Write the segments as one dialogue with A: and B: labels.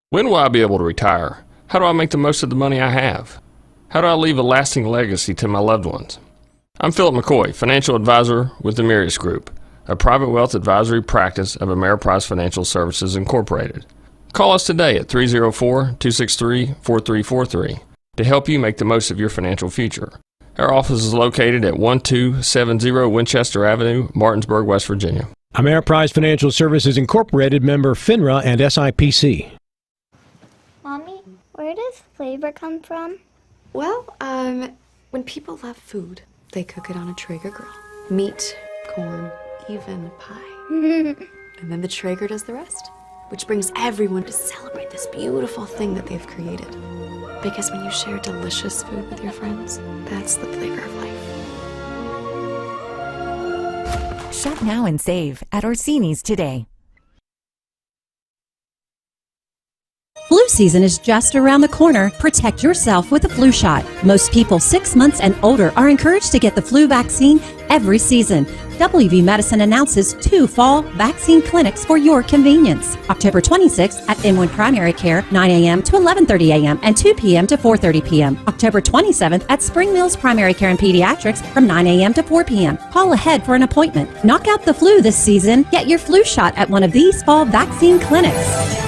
A: When will I be able to retire? How do I make the most of the money I have? How do I leave a lasting legacy to my loved ones? I'm Philip McCoy, financial advisor with the Mirius Group, a private wealth advisory practice of Ameriprise Financial Services Incorporated. Call us today at 304-263-4343 to help you make the most of your financial future. Our office is located at 1270 Winchester Avenue, Martinsburg, West Virginia.
B: Ameriprise Financial Services Incorporated, member FINRA and SIPC.
C: Mommy, where does flavor come from?
D: Well, when people love food, they cook it on a Traeger grill. Meat, corn, even pie. And then the Traeger does the rest, which brings everyone to celebrate this beautiful thing that they've created. Because when you share delicious food with your friends, that's the flavor of life.
E: Shop now and save at Orsini's today.
F: Flu season is just around the corner. Protect yourself with a flu shot. Most people 6 months and older are encouraged to get the flu vaccine every season. WV Medicine announces 2 fall vaccine clinics for your convenience. October 26th at Inwood Primary Care, 9 a.m. to 11:30 a.m. and 2 p.m. to 4:30 p.m. October 27th at Spring Mills Primary Care and Pediatrics from 9 a.m. to 4 p.m. Call ahead for an appointment. Knock out the flu this season. Get your flu shot at one of these fall vaccine clinics.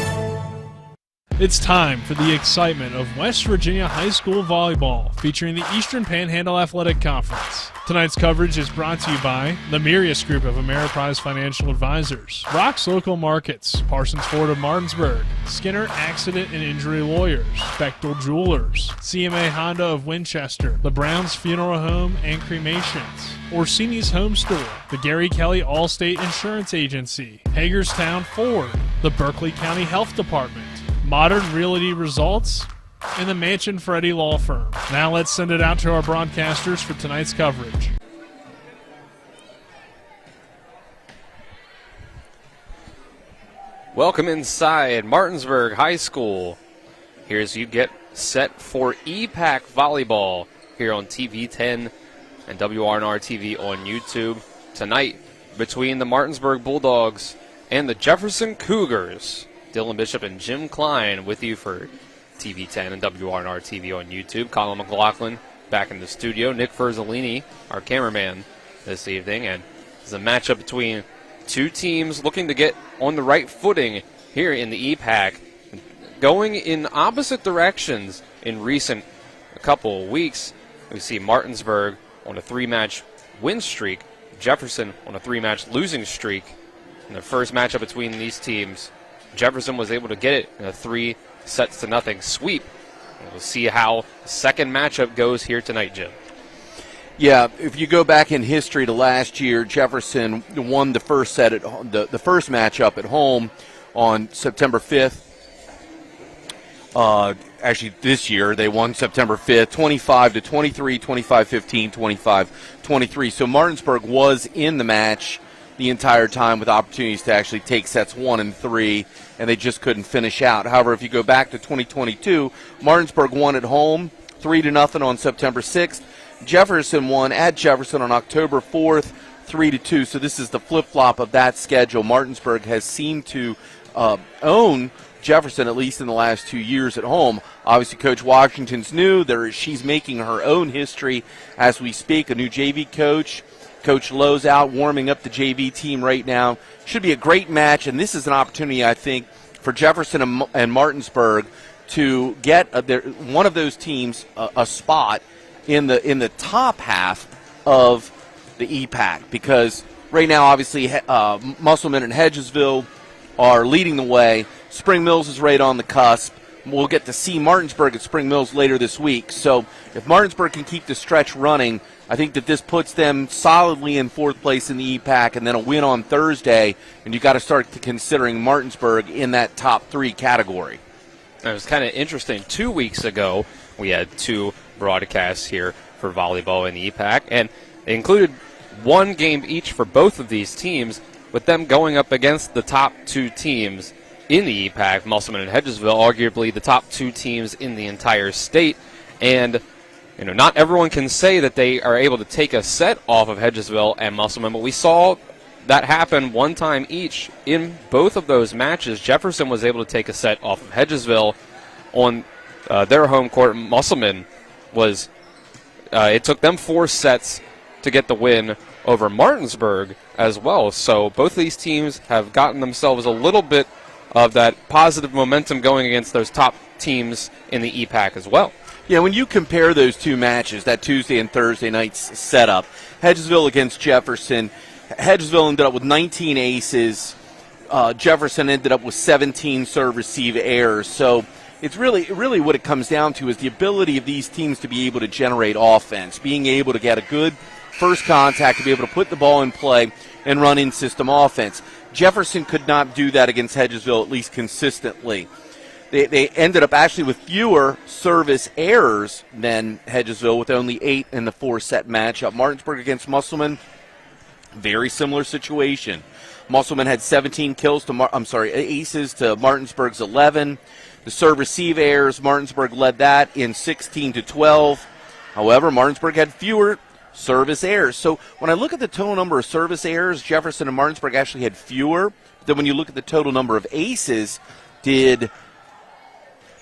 G: It's time for the excitement of West Virginia High School Volleyball, featuring the Eastern Panhandle Athletic Conference. Tonight's coverage is brought to you by the Mirius Group of Ameriprise Financial Advisors, Rock's Local Markets, Parsons Ford of Martinsburg, Skinner Accident and Injury Lawyers, Bechtel Jewelers, CMA Honda of Winchester, the Browns Funeral Home and Cremations, Orsini's Home Store, the Gary Kelly Allstate Insurance Agency, Hagerstown Ford, the Berkeley County Health Department, Modern Realty Results, and the Mansion Freddie Law Firm. Now let's send it out to our broadcasters for tonight's coverage.
H: Welcome inside Martinsburg High School. Here's you get set for EPAC Volleyball here on TV 10 and WRNR TV on YouTube. Tonight, between the Martinsburg Bulldogs and the Jefferson Cougars. Dylan Bishop and Jim Klein with you for TV 10 and WRNR TV on YouTube. Colin McLaughlin back in the studio. Nick Ferzolini, our cameraman this evening. And it's a matchup between two teams looking to get on the right footing here in the EPAC. Going in opposite directions in recent couple of weeks. We see Martinsburg on a 3-match win streak. Jefferson on a 3-match losing streak. In the first matchup between these teams, Jefferson was able to get it in a 3-0 sweep. We'll see how the second matchup goes here tonight, Jim.
I: Yeah, if you go back in history to last year, Jefferson won the first set at the first matchup at home on September 5th. Actually, this year they won September 5th, 25-23, 25-15, 25-23. So Martinsburg was in the match the entire time with opportunities to actually take sets 1 and 3, and they just couldn't finish out. However, if you go back to 2022, Martinsburg won at home 3-0 on September 6th. Jefferson won at Jefferson on October 4th 3-2. So this is the flip-flop of that schedule. Martinsburg has seemed to own Jefferson, at least in the last 2 years at home. Obviously, Coach Washington's new. She's making her own history as we speak, a new JV coach. Coach Lowe's out warming up the JV team right now. Should be a great match, and this is an opportunity, I think, for Jefferson and Martinsburg to get one of those teams a spot in the top half of the EPAC, because right now, obviously, Musselman and Hedgesville are leading the way. Spring Mills is right on the cusp. We'll get to see Martinsburg at Spring Mills later this week. So if Martinsburg can keep the stretch running, I think that this puts them solidly in 4th place in the EPAC, and then a win on Thursday, and you got to start considering Martinsburg in that top 3 category.
H: It was kind of interesting. 2 weeks ago, we had 2 broadcasts here for volleyball in the EPAC, and they included 1 game each for both of these teams, with them going up against the top 2 teams in the EPAC, Musselman and Hedgesville, arguably the top 2 teams in the entire state. And not everyone can say that they are able to take a set off of Hedgesville and Musselman, but we saw that happened one time each. In both of those matches, Jefferson was able to take a set off of Hedgesville on their home court. Musselman was, it took them 4 sets to get the win over Martinsburg as well. So both of these teams have gotten themselves a little bit of that positive momentum going against those top teams in the EPAC as well.
I: Yeah, when you compare those two matches, that Tuesday and Thursday night's setup, Hedgesville against Jefferson, Hedgesville ended up with 19 aces. Jefferson ended up with 17 serve-receive errors. So it's really what it comes down to is the ability of these teams to be able to generate offense, being able to get a good first contact, to be able to put the ball in play and run in-system offense. Jefferson could not do that against Hedgesville, at least consistently. They ended up actually with fewer service errors than Hedgesville, with only 8 in the 4-set matchup. Martinsburg against Musselman, very similar situation. Musselman had 17 kills to aces to Martinsburg's 11. The serve-receive errors, Martinsburg led that in 16-12. However, Martinsburg had fewer service errors. So when I look at the total number of service errors, Jefferson and Martinsburg actually had fewer. But then when you look at the total number of aces, did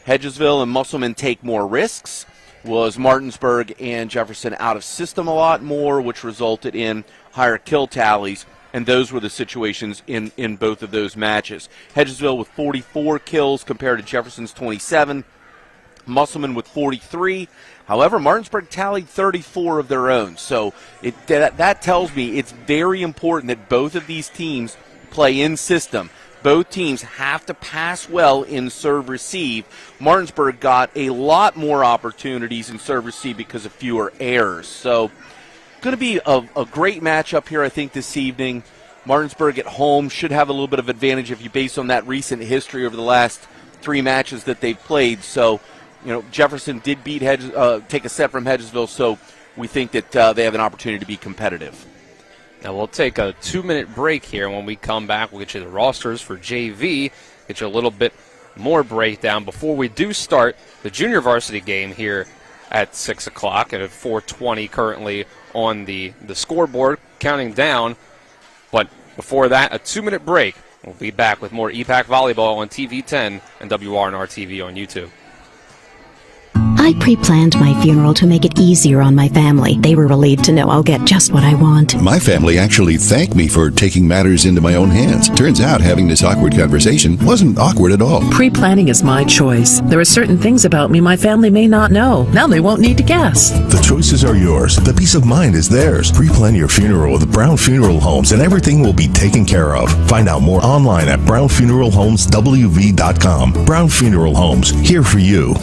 I: Hedgesville and Musselman take more risks? Was Martinsburg and Jefferson out of system a lot more, which resulted in higher kill tallies? And those were the situations in both of those matches. Hedgesville with 44 kills compared to Jefferson's 27. Musselman with 43. However, Martinsburg tallied 34 of their own. So that tells me it's very important that both of these teams play in system. Both teams have to pass well in serve-receive. Martinsburg got a lot more opportunities in serve-receive because of fewer errors. So going to be a great matchup here, I think, this evening. Martinsburg at home should have a little bit of advantage if you base on that recent history over the last 3 matches that they've played. So, Jefferson did take a set from Hedgesville, so we think that they have an opportunity to be competitive.
H: Now we'll take a 2-minute break here. When we come back, we'll get you the rosters for JV, get you a little bit more breakdown before we do start the junior varsity game here at 6 o'clock and at 4:20 currently on the scoreboard, counting down. But before that, a 2-minute break. We'll be back with more EPAC Volleyball on TV 10 and WRNR TV on YouTube.
J: I pre-planned my funeral to make it easier on my family. They were relieved to know I'll get just what I want.
K: My family actually thanked me for taking matters into my own hands. Turns out having this awkward conversation wasn't awkward at all.
L: Pre-planning is my choice. There are certain things about me my family may not know. Now they won't need to guess.
K: The choices are yours. The peace of mind is theirs. Pre-plan your funeral with Brown Funeral Homes and everything will be taken care of. Find out more online at brownfuneralhomeswv.com. Brown Funeral Homes, here for you.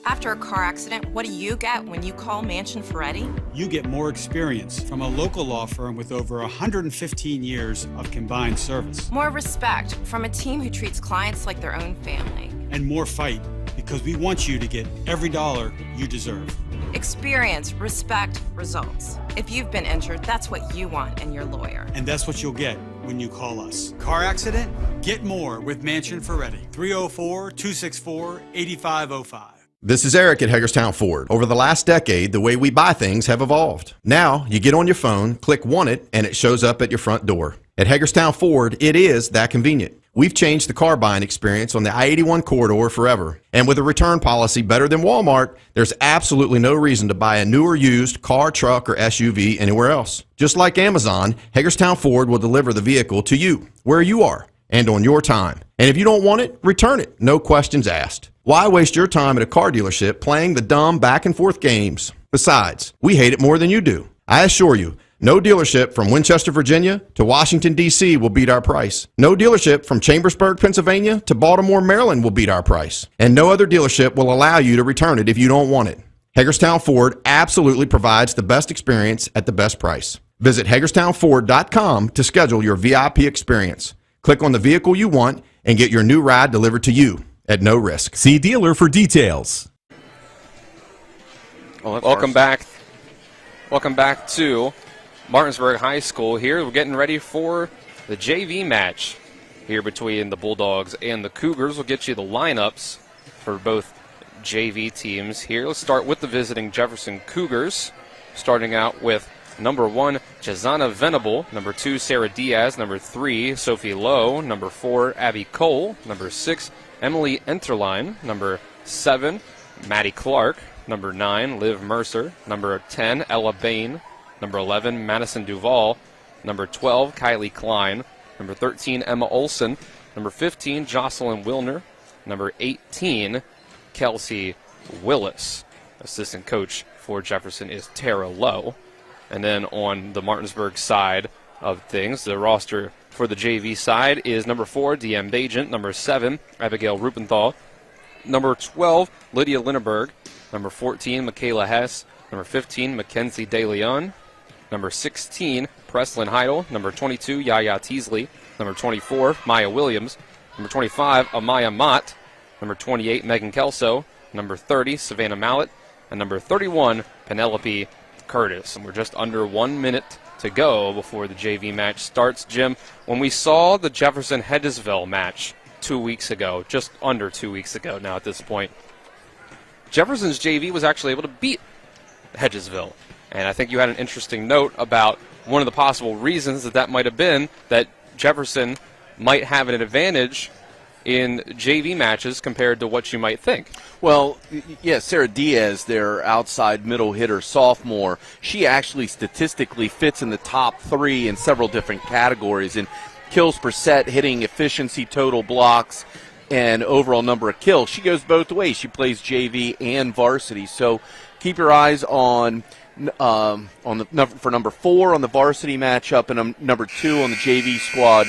M: After a car accident, what do you get when you call Mansion Ferretti?
N: You get more experience from a local law firm with over 115 years of combined service.
M: More respect from a team who treats clients like their own family.
N: And more fight, because we want you to get every dollar you deserve.
M: Experience, respect, results. If you've been injured, that's what you want in your lawyer.
N: And that's what you'll get when you call us. Car accident? Get more with Mansion Ferretti. 304-264-8505.
O: This is Eric at Hagerstown Ford. Over the last decade, the way we buy things have evolved. Now, you get on your phone, click Want It, and it shows up at your front door. At Hagerstown Ford, it is that convenient. We've changed the car buying experience on the I-81 corridor forever. And with a return policy better than Walmart, there's absolutely no reason to buy a new or used car, truck, or SUV anywhere else. Just like Amazon, Hagerstown Ford will deliver the vehicle to you, where you are, and on your time. And if you don't want it, return it. No questions asked. Why waste your time at a car dealership playing the dumb back-and-forth games? Besides, we hate it more than you do. I assure you, no dealership from Winchester, Virginia to Washington, D.C. will beat our price. No dealership from Chambersburg, Pennsylvania to Baltimore, Maryland will beat our price. And no other dealership will allow you to return it if you don't want it. Hagerstown Ford absolutely provides the best experience at the best price. Visit HagerstownFord.com to schedule your VIP experience. Click on the vehicle you want and get your new ride delivered to you at no risk.
P: See dealer for details.
H: Welcome back. Welcome back to Martinsburg High School here. We're getting ready for the JV match here between the Bulldogs and the Cougars. We'll get you the lineups for both JV teams here. Let's start with the visiting Jefferson Cougars, starting out with Number 1, Jazana Venable. Number 2, Sarah Diaz. Number 3, Sophie Lowe. Number 4, Abby Cole. Number 6, Emily Enterline. Number 7, Maddie Clark. Number 9, Liv Mercer. Number 10, Ella Bain. Number 11, Madison Duvall. Number 12, Kylie Klein. Number 13, Emma Olson. Number 15, Jocelyn Wilner. Number 18, Kelsey Willis. Assistant coach for Jefferson is Tara Lowe. And then on the Martinsburg side of things, the roster for the JV side is number 4, DM Bajent. Number 7, Abigail Rupenthal. Number 12, Lydia Linneberg. Number 14, Michaela Hess. Number 15, Mackenzie DeLeon. Number 16, Preslyn Heidel. Number 22, Yaya Teasley. Number 24, Maya Williams. Number 25, Amaya Mott. Number 28, Megan Kelso. Number 30, Savannah Mallett. And number 31, Penelope Curtis. And we're just under 1 minute to go before the JV match starts. Jim, when we saw the Jefferson-Hedgesville match 2 weeks ago, just under 2 weeks ago now at this point, Jefferson's JV was actually able to beat Hedgesville. And I think you had an interesting note about one of the possible reasons that might have been that Jefferson might have an advantage in JV matches compared to what you might think.
I: Well, yeah, Sarah Diaz, their outside middle hitter sophomore, she actually statistically fits in the top 3 in several different categories in kills per set, hitting efficiency, total blocks, and overall number of kills. She goes both ways. She plays JV and varsity. So keep your eyes on for number 4 on the varsity matchup and number 2 on the JV squad,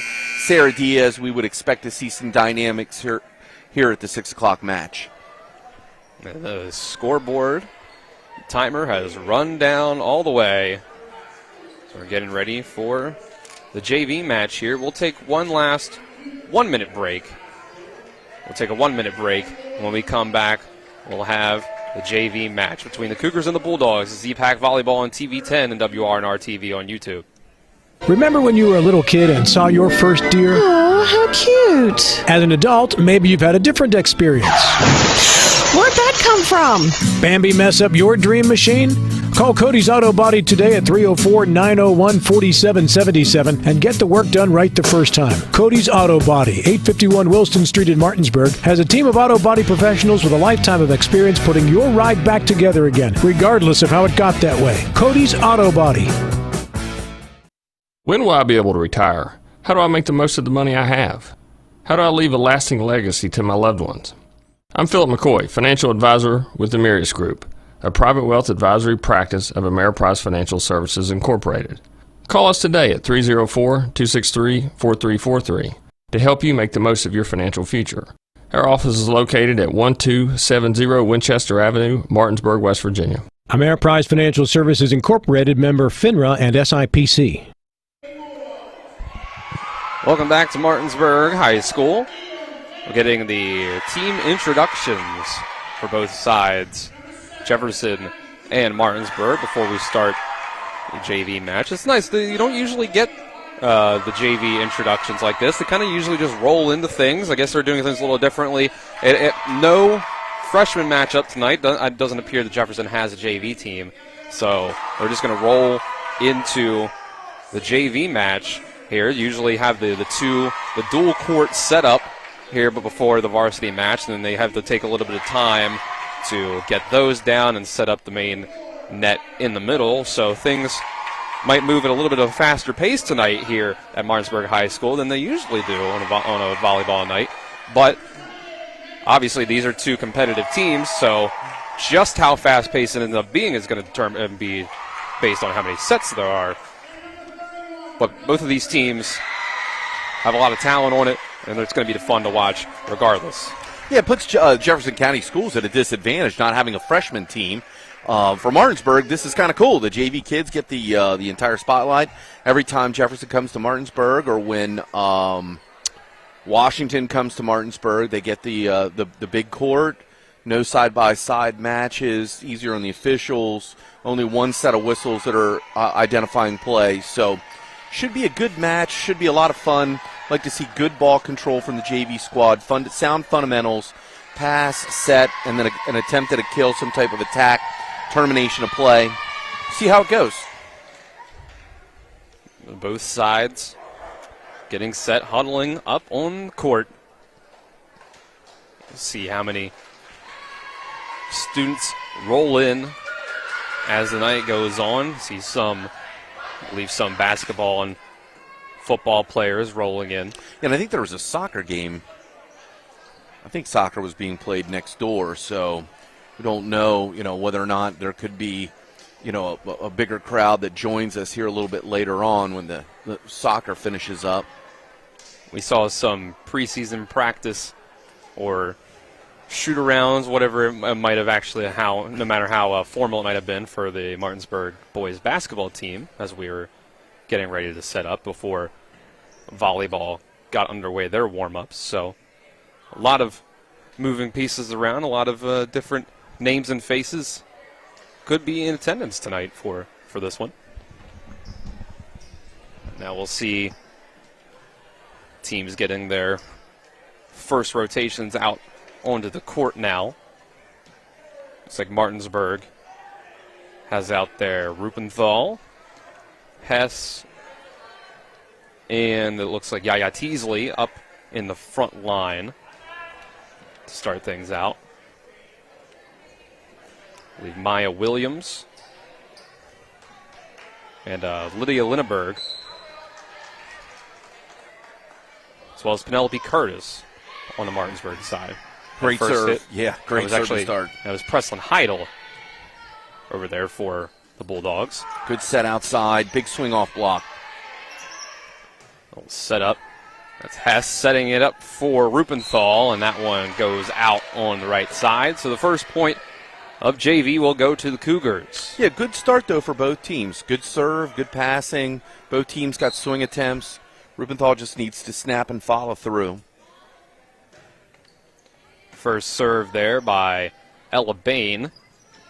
I: Sarah Diaz. We would expect to see some dynamics here at the 6 o'clock match.
H: The scoreboard timer has run down all the way. So we're getting ready for the JV match here. We'll take one last 1 minute break. We'll take a 1 minute break. When we come back, we'll have the JV match between the Cougars and the Bulldogs. It's EPAC Volleyball on TV 10 and WRNR TV on YouTube.
B: Remember when you were a little kid and saw your first deer?
L: Oh, how cute.
B: As an adult, maybe you've had a different experience.
L: Where'd that come from?
B: Bambi mess up your dream machine? Call Cody's Auto Body today at 304-901-4777 and get the work done right the first time. Cody's Auto Body, 851 Wilston Street in Martinsburg, has a team of auto body professionals with a lifetime of experience putting your ride back together again, regardless of how it got that way. Cody's Auto Body.
A: When will I be able to retire? How do I make the most of the money I have? How do I leave a lasting legacy to my loved ones? I'm Philip McCoy, financial advisor with the Mirius Group, a private wealth advisory practice of Ameriprise Financial Services Incorporated. Call us today at 304-263-4343 to help you make the most of your financial future. Our office is located at 1270 Winchester Avenue, Martinsburg, West Virginia.
B: Ameriprise Financial Services Incorporated, member FINRA and SIPC.
H: Welcome back to Martinsburg High School. We're getting the team introductions for both sides, Jefferson and Martinsburg, before we start the JV match. It's nice that you don't usually get the JV introductions like this. They kind of usually just roll into things. I guess they're doing things a little differently. No freshman matchup tonight. It doesn't appear that Jefferson has a JV team, so they're just going to roll into the JV match here. Usually have the dual court setup here, but before the varsity match, and then they have to take a little bit of time to get those down and set up the main net in the middle. So things might move at a little bit of a faster pace tonight here at Martinsburg High School than they usually do on a volleyball night. But obviously these are two competitive teams, so just how fast-paced it ends up being is going to be based on how many sets there are. But both of these teams have a lot of talent on it, and it's going to be fun to watch regardless.
I: Yeah, it puts Jefferson County Schools at a disadvantage not having a freshman team. For Martinsburg, this is kind of cool. The JV kids get the entire spotlight every time Jefferson comes to Martinsburg, or when Washington comes to Martinsburg, they get the big court. No side-by-side matches, easier on the officials. Only one set of whistles that are identifying play. So should be a good match. Should be a lot of fun. Like to see good ball control from the JV squad. Sound fundamentals, pass, set, and then an attempt at a kill, some type of attack, termination of play. See how it goes.
H: Both sides getting set, huddling up on the court. Let's see how many students roll in as the night goes on. See some, I believe some basketball and football players rolling in.
I: And I think there was a soccer game. I think soccer was being played next door, so we don't know, whether or not there could be, a bigger crowd that joins us here a little bit later on when the soccer finishes up.
H: We saw some preseason practice or shoot-arounds, whatever it might have actually, no matter how formal it might have been for the Martinsburg boys basketball team as we were getting ready to set up before volleyball got underway their warm-ups. So a lot of moving pieces around, a lot of different names and faces could be in attendance tonight for this one. Now we'll see teams getting their first rotations out onto the court now. Looks like Martinsburg has out there Rupenthal, Hess, and it looks like Yaya Teasley up in the front line to start things out. I believe Maya Williams and Lydia Linneberg, as well as Penelope Curtis on the Martinsburg side.
I: Great serve. Yeah, great serve to start.
H: That was Preslin Heidel over there for the Bulldogs.
I: Good set outside. Big swing off block.
H: Little set up. That's Hess setting it up for Rupenthal, and that one goes out on the right side. So the first point of JV will go to the Cougars.
I: Yeah, good start, though, for both teams. Good serve, good passing. Both teams got swing attempts. Rupenthal just needs to snap and follow through.
H: First serve there by Ella Bain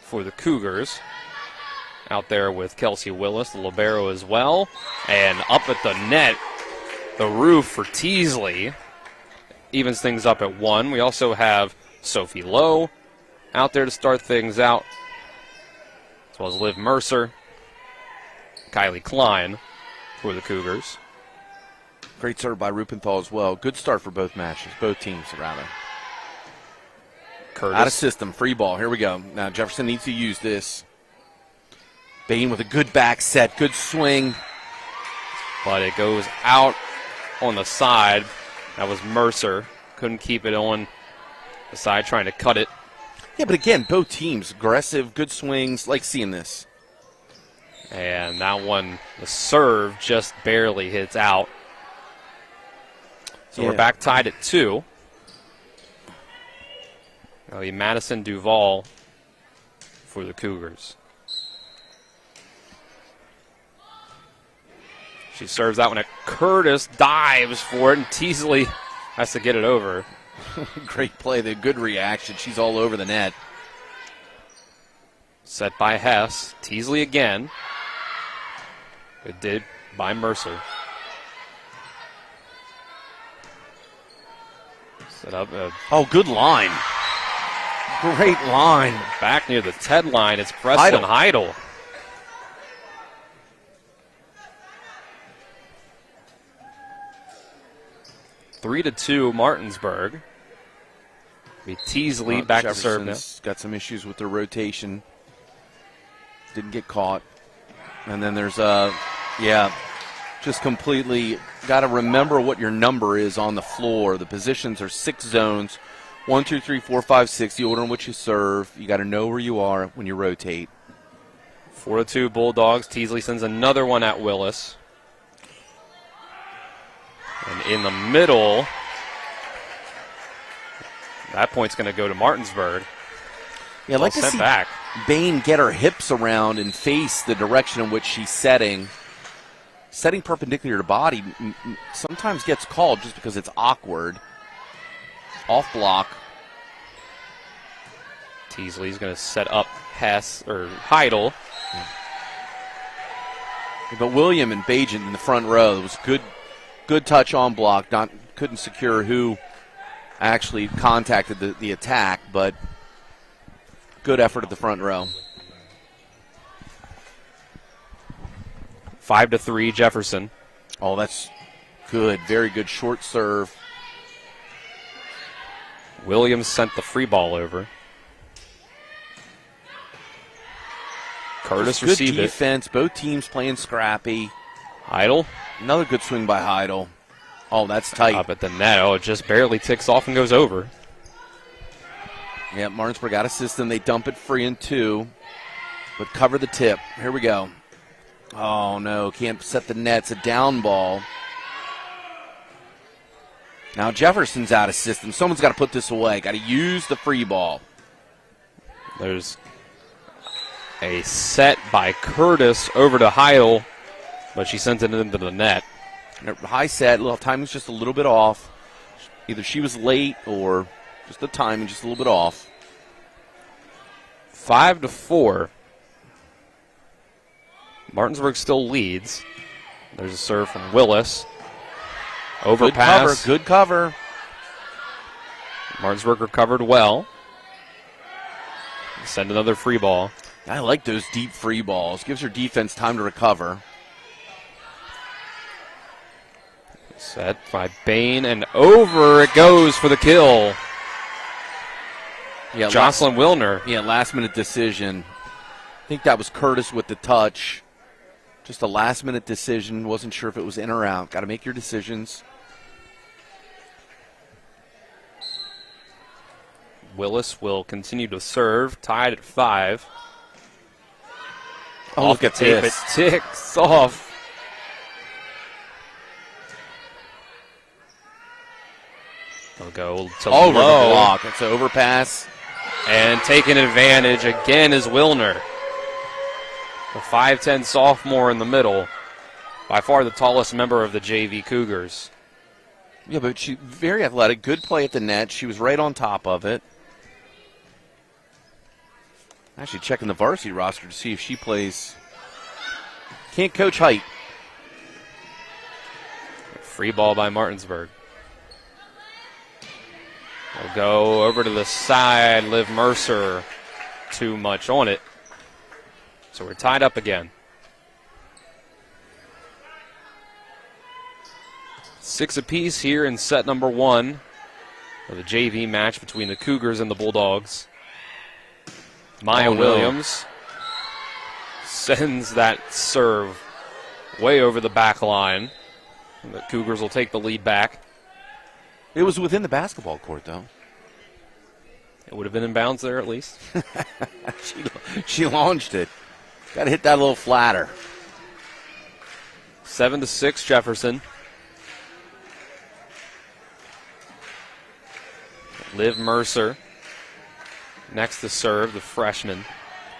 H: for the Cougars. Out there with Kelsey Willis, the libero as well. And up at the net, the roof for Teasley. Evens things up at 1. We also have Sophie Lowe out there to start things out, as well as Liv Mercer, Kylie Klein for the Cougars.
I: Great serve by Rupenthal as well. Good start for both matches, both teams, rather.
H: Curtis.
I: Out of system, free ball. Here we go. Now Jefferson needs to use this. Bain with a good back set, good swing.
H: But it goes out on the side. That was Mercer. Couldn't keep it on the side, trying to cut it.
I: Yeah, but again, both teams, aggressive, good swings, like seeing this.
H: And that one, the serve just barely hits out. So we're back tied at 2. That'll be Madison Duval for the Cougars. She serves that one at Curtis, dives for it, and Teasley has to get it over.
I: Great play, the good reaction. She's all over the net.
H: Set by Hess. Teasley again. Good did by Mercer. Set up.
I: Oh, good line. Great line.
H: Back near the Ted line, it's Preslin Heidel. Three to 2, Martinsburg. Be Teasley back to serve now.
I: Got some issues with their rotation. Didn't get caught. And then there's just completely got to remember what your number is on the floor. The positions are 6 zones. 1, 2, 3, 4, 5, 6. The order in which you serve. You got to know where you are when you rotate.
H: 4 to 2 Bulldogs. Teasley sends another one at Willis. And in the middle, that point's going to go to Martinsburg.
I: Yeah, I'd like to see
H: back.
I: Bain get her hips around and face the direction in which she's setting. Setting perpendicular to body sometimes gets called just because it's awkward. Off block.
H: Teasley's going to set up Heidel.
I: But William and Bajan in the front row, it was good touch on block. Couldn't secure who actually contacted the attack, but good effort at the front row.
H: 5-3 Jefferson.
I: Oh, that's good. Very good short serve.
H: Williams sent the free ball over. Curtis received it.
I: Good defense. Both teams playing scrappy.
H: Heidel.
I: Another good swing by Heidel. Oh, that's tight.
H: Up at the net. Oh, it just barely ticks off and goes over.
I: Yeah, Martinsburg out of system. They dump it free in 2, but cover the tip. Here we go. Oh, no. Can't set the net. It's a down ball. Now Jefferson's out of system. Someone's got to put this away. Got to use the free ball.
H: There's a set by Curtis over to Heidel, but she sent it into the net.
I: High set. Little timing's just a little bit off. Either she was late or just the timing just a little bit off.
H: 5-4. Martinsburg still leads. There's a serve from Willis. Overpass.
I: Good cover.
H: Martinsburg recovered well. Send another free ball.
I: I like those deep free balls. Gives your defense time to recover.
H: Set by Bain, and over it goes for the kill.
I: Yeah,
H: Jocelyn Wilner.
I: Yeah, last-minute decision. I think that was Curtis with the touch. Just a last-minute decision. Wasn't sure if it was in or out. Got to make your decisions.
H: Willis will continue to serve, tied at 5.
I: Oh, look at
H: tape,
I: this.
H: It ticks off. They'll go to
I: over
H: low.
I: The block. It's an overpass.
H: And taking advantage again is Wilner. The 5'10 sophomore in the middle. By far the tallest member of the JV Cougars.
I: Yeah, but she very athletic. Good play at the net. She was right on top of it. Actually checking the varsity roster to see if she plays. Can't coach height.
H: Free ball by Martinsburg. We'll go over to the side. Liv Mercer. Too much on it. So we're tied up again. 6 apiece here in set number 1 of the JV match between the Cougars and the Bulldogs. Maya Williams sends that serve way over the back line. The Cougars will take the lead back.
I: It was within the basketball court, though.
H: It would have been in bounds there at least.
I: She launched it. Got to hit that a little flatter.
H: 7-6 Jefferson. Liv Mercer next to serve, the freshman.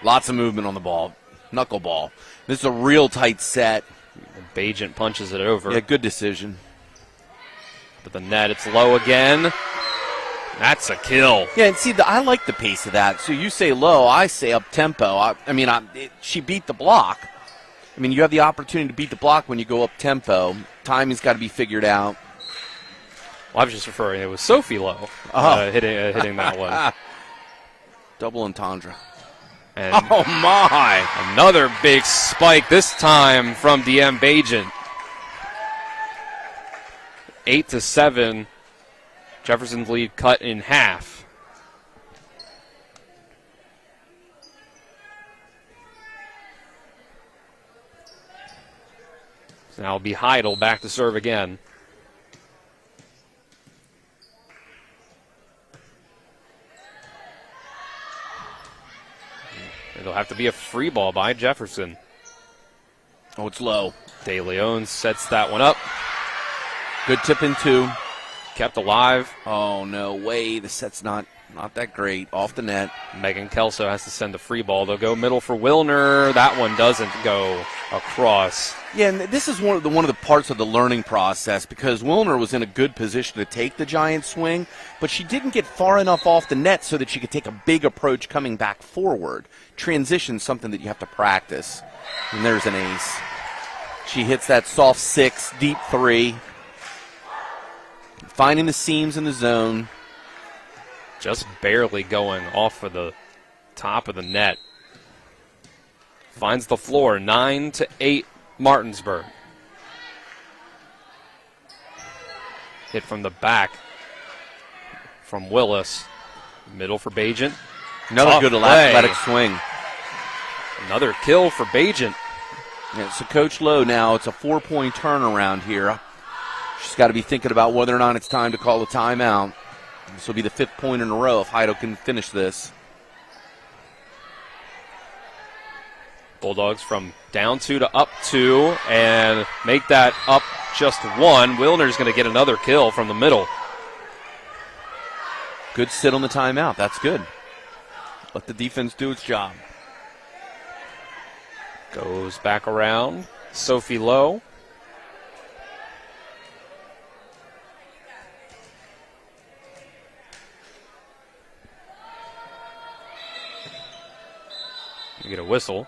I: Lots of movement on the ball. Knuckleball. This is a real tight set.
H: Bajent punches it over.
I: Yeah, good decision.
H: But the net, it's low again. That's a kill.
I: Yeah, and see, I like the pace of that. So you say low, I say up tempo. She beat the block. I mean, you have the opportunity to beat the block when you go up tempo. Timing's got to be figured out.
H: Well, I was just referring, it was Sophie Lowe hitting that one.
I: Double entendre.
H: And
I: oh, my.
H: Another big spike, this time from DM Bajent. 8-7. Jefferson's lead cut in half. So now it'll be Heidel back to serve again. It'll have to be a free ball by Jefferson.
I: Oh, it's low.
H: De Leon sets that one up.
I: Good tip in 2.
H: Kept alive.
I: Oh, no way. The set's not that great. Off the net.
H: Megan Kelso has to send the free ball. They'll go middle for Wilner. That one doesn't go across.
I: Yeah, and this is one of the parts of the learning process because Wilner was in a good position to take the giant swing, but she didn't get far enough off the net so that she could take a big approach coming back forward. Transition, something that you have to practice. And there's an ace. She hits that soft 6, deep 3. Finding the seams in the zone.
H: Just barely going off of the top of the net. Finds the floor, 9-8 Martinsburg. Hit from the back from Willis. Middle for Bajent.
I: Another good athletic swing.
H: Another kill for Bajent.
I: Yeah, so Coach Lowe now, it's a 4-point turnaround here. She's got to be thinking about whether or not it's time to call a timeout. This will be the 5th point in a row if Heido can finish this.
H: Bulldogs from down 2 to up 2 and make that up just 1. Wilner's going to get another kill from the middle.
I: Good sit on the timeout. That's good. Let the defense do its job.
H: Goes back around. Sophie Lowe. You get a whistle.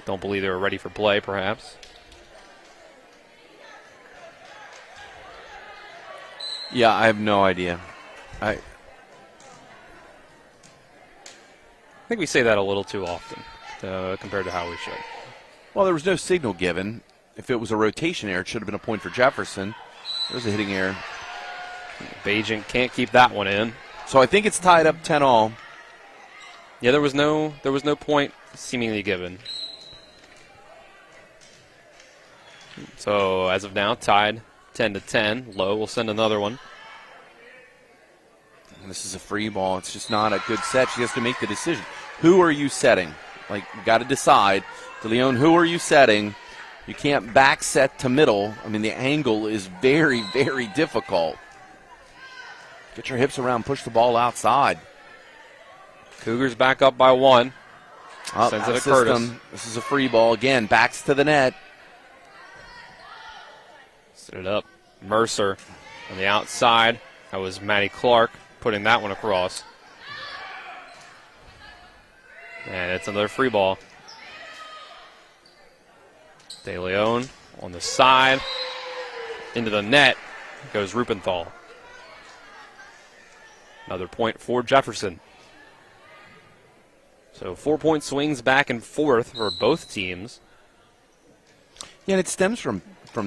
H: Don't believe they were ready for play, perhaps.
I: Yeah, I have no idea. I
H: think we say that a little too often compared to how we should.
I: Well, there was no signal given. If it was a rotation error, it should have been a point for Jefferson. There's a hitting error.
H: Bajent can't keep that one in.
I: So I think it's tied up 10-all.
H: Yeah, there was no point seemingly given. So as of now, tied 10-10. Lowe will send another one.
I: And this is a free ball. It's just not a good set. She has to make the decision. Who are you setting? Like, you got to decide. DeLeon, who are you setting? You can't back set to middle. I mean, the angle is very, very difficult. Get your hips around, push the ball outside.
H: Cougars back up by 1. Sends it to Curtis.
I: This is a free ball. Again, backs to the net.
H: Set it up. Mercer on the outside. That was Maddie Clark putting that one across. And it's another free ball. De Leon on the side. Into the net goes Rupenthal. Another point for Jefferson. So 4-point swings back and forth for both teams.
I: Yeah, and it stems from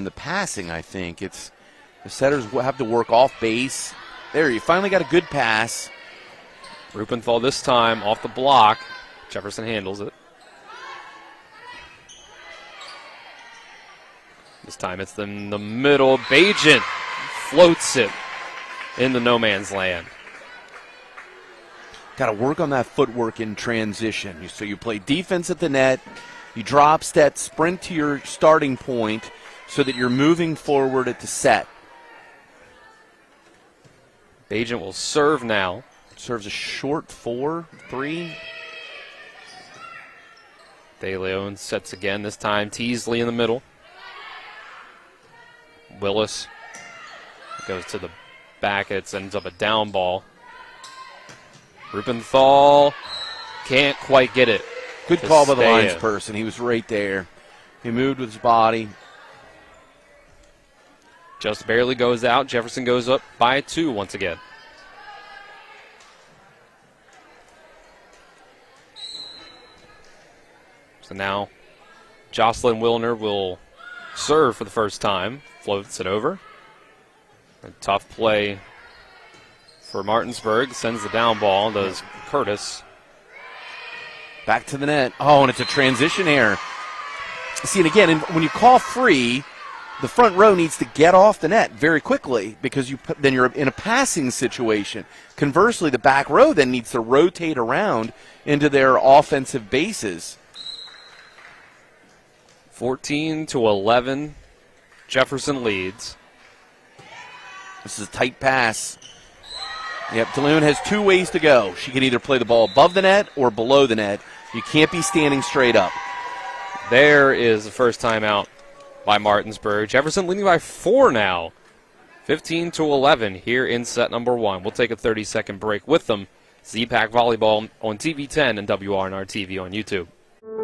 I: the passing, I think. It's the setters will have to work off base. There, you finally got a good pass.
H: Rupenthal this time off the block. Jefferson handles it. This time it's in the middle. Bajent floats it in the no man's land.
I: Got to work on that footwork in transition. So you play defense at the net, you drop step, sprint to your starting point so that you're moving forward at the set.
H: Bajent will serve now.
I: Serves a short 4-3.
H: De Leon sets again, this time Teasley in the middle. Willis goes to the back. It ends up a down ball. Rupenthal can't quite get it.
I: Good call by the linesperson. He was right there. He moved with his body.
H: Just barely goes out. Jefferson goes up by 2 once again. So now Jocelyn Wilner will serve for the first time. Floats it over. A tough play for Martinsburg. Sends the down ball. Does Curtis.
I: Back to the net. Oh, and it's a transition error. See, and again, when you call free, the front row needs to get off the net very quickly because then you're in a passing situation. Conversely, the back row then needs to rotate around into their offensive bases.
H: 14-11. Jefferson leads.
I: This is a tight pass. Yep, DeLeon has 2 ways to go. She can either play the ball above the net or below the net. You can't be standing straight up.
H: There is the first timeout by Martinsburg. Jefferson leading by 4 now. 15-11 here in set number 1. We'll take a 30-second break with them. It's EPAC Volleyball on TV 10 and WRNR TV on YouTube.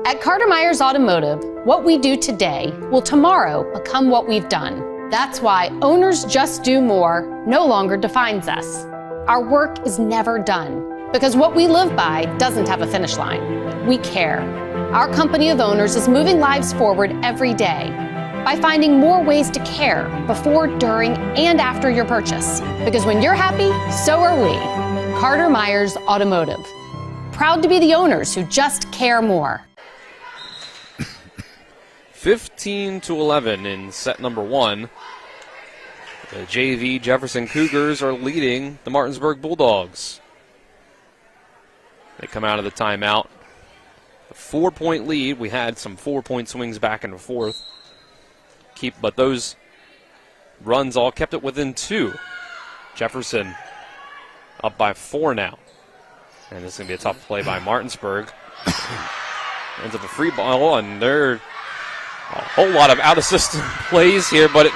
Q: At Carter Myers Automotive, what we do today will tomorrow become what we've done. That's why Owners Just Do More no longer defines us. Our work is never done, Because what we live by doesn't have a finish line. We care. Our company of owners is moving lives forward every day by finding more ways to care before, during, and after your purchase. Because when you're happy, so are we. Carter Myers Automotive. Proud to be the owners who just care more.
H: 15-11 in set number 1. The JV Jefferson Cougars are leading the Martinsburg Bulldogs. They come out of the timeout. A 4-point lead. We had some 4-point swings back and forth. But those runs all kept it within 2. Jefferson up by 4 now. And this is going to be a tough play by Martinsburg. Ends up a free ball, and there are a whole lot of out-of-system plays here, but it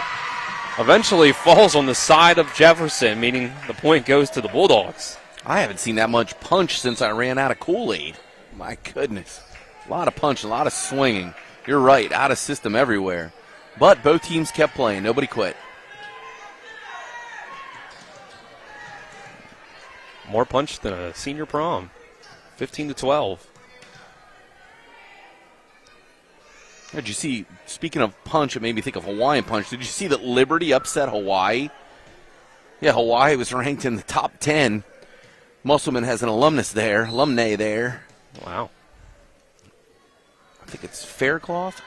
H: eventually falls on the side of Jefferson, meaning the point goes to the Bulldogs.
I: I haven't seen that much punch since I ran out of Kool-Aid. My goodness. A lot of punch, a lot of swinging. You're right, out of system everywhere. But both teams kept playing. Nobody quit.
H: More punch than a senior prom. 15-12.
I: Did you see, speaking of punch, it made me think of Hawaiian punch. Did you see that Liberty upset Hawaii? Yeah, Hawaii was ranked in the top 10. Musselman has an alumni there.
H: Wow.
I: I think it's Faircloth.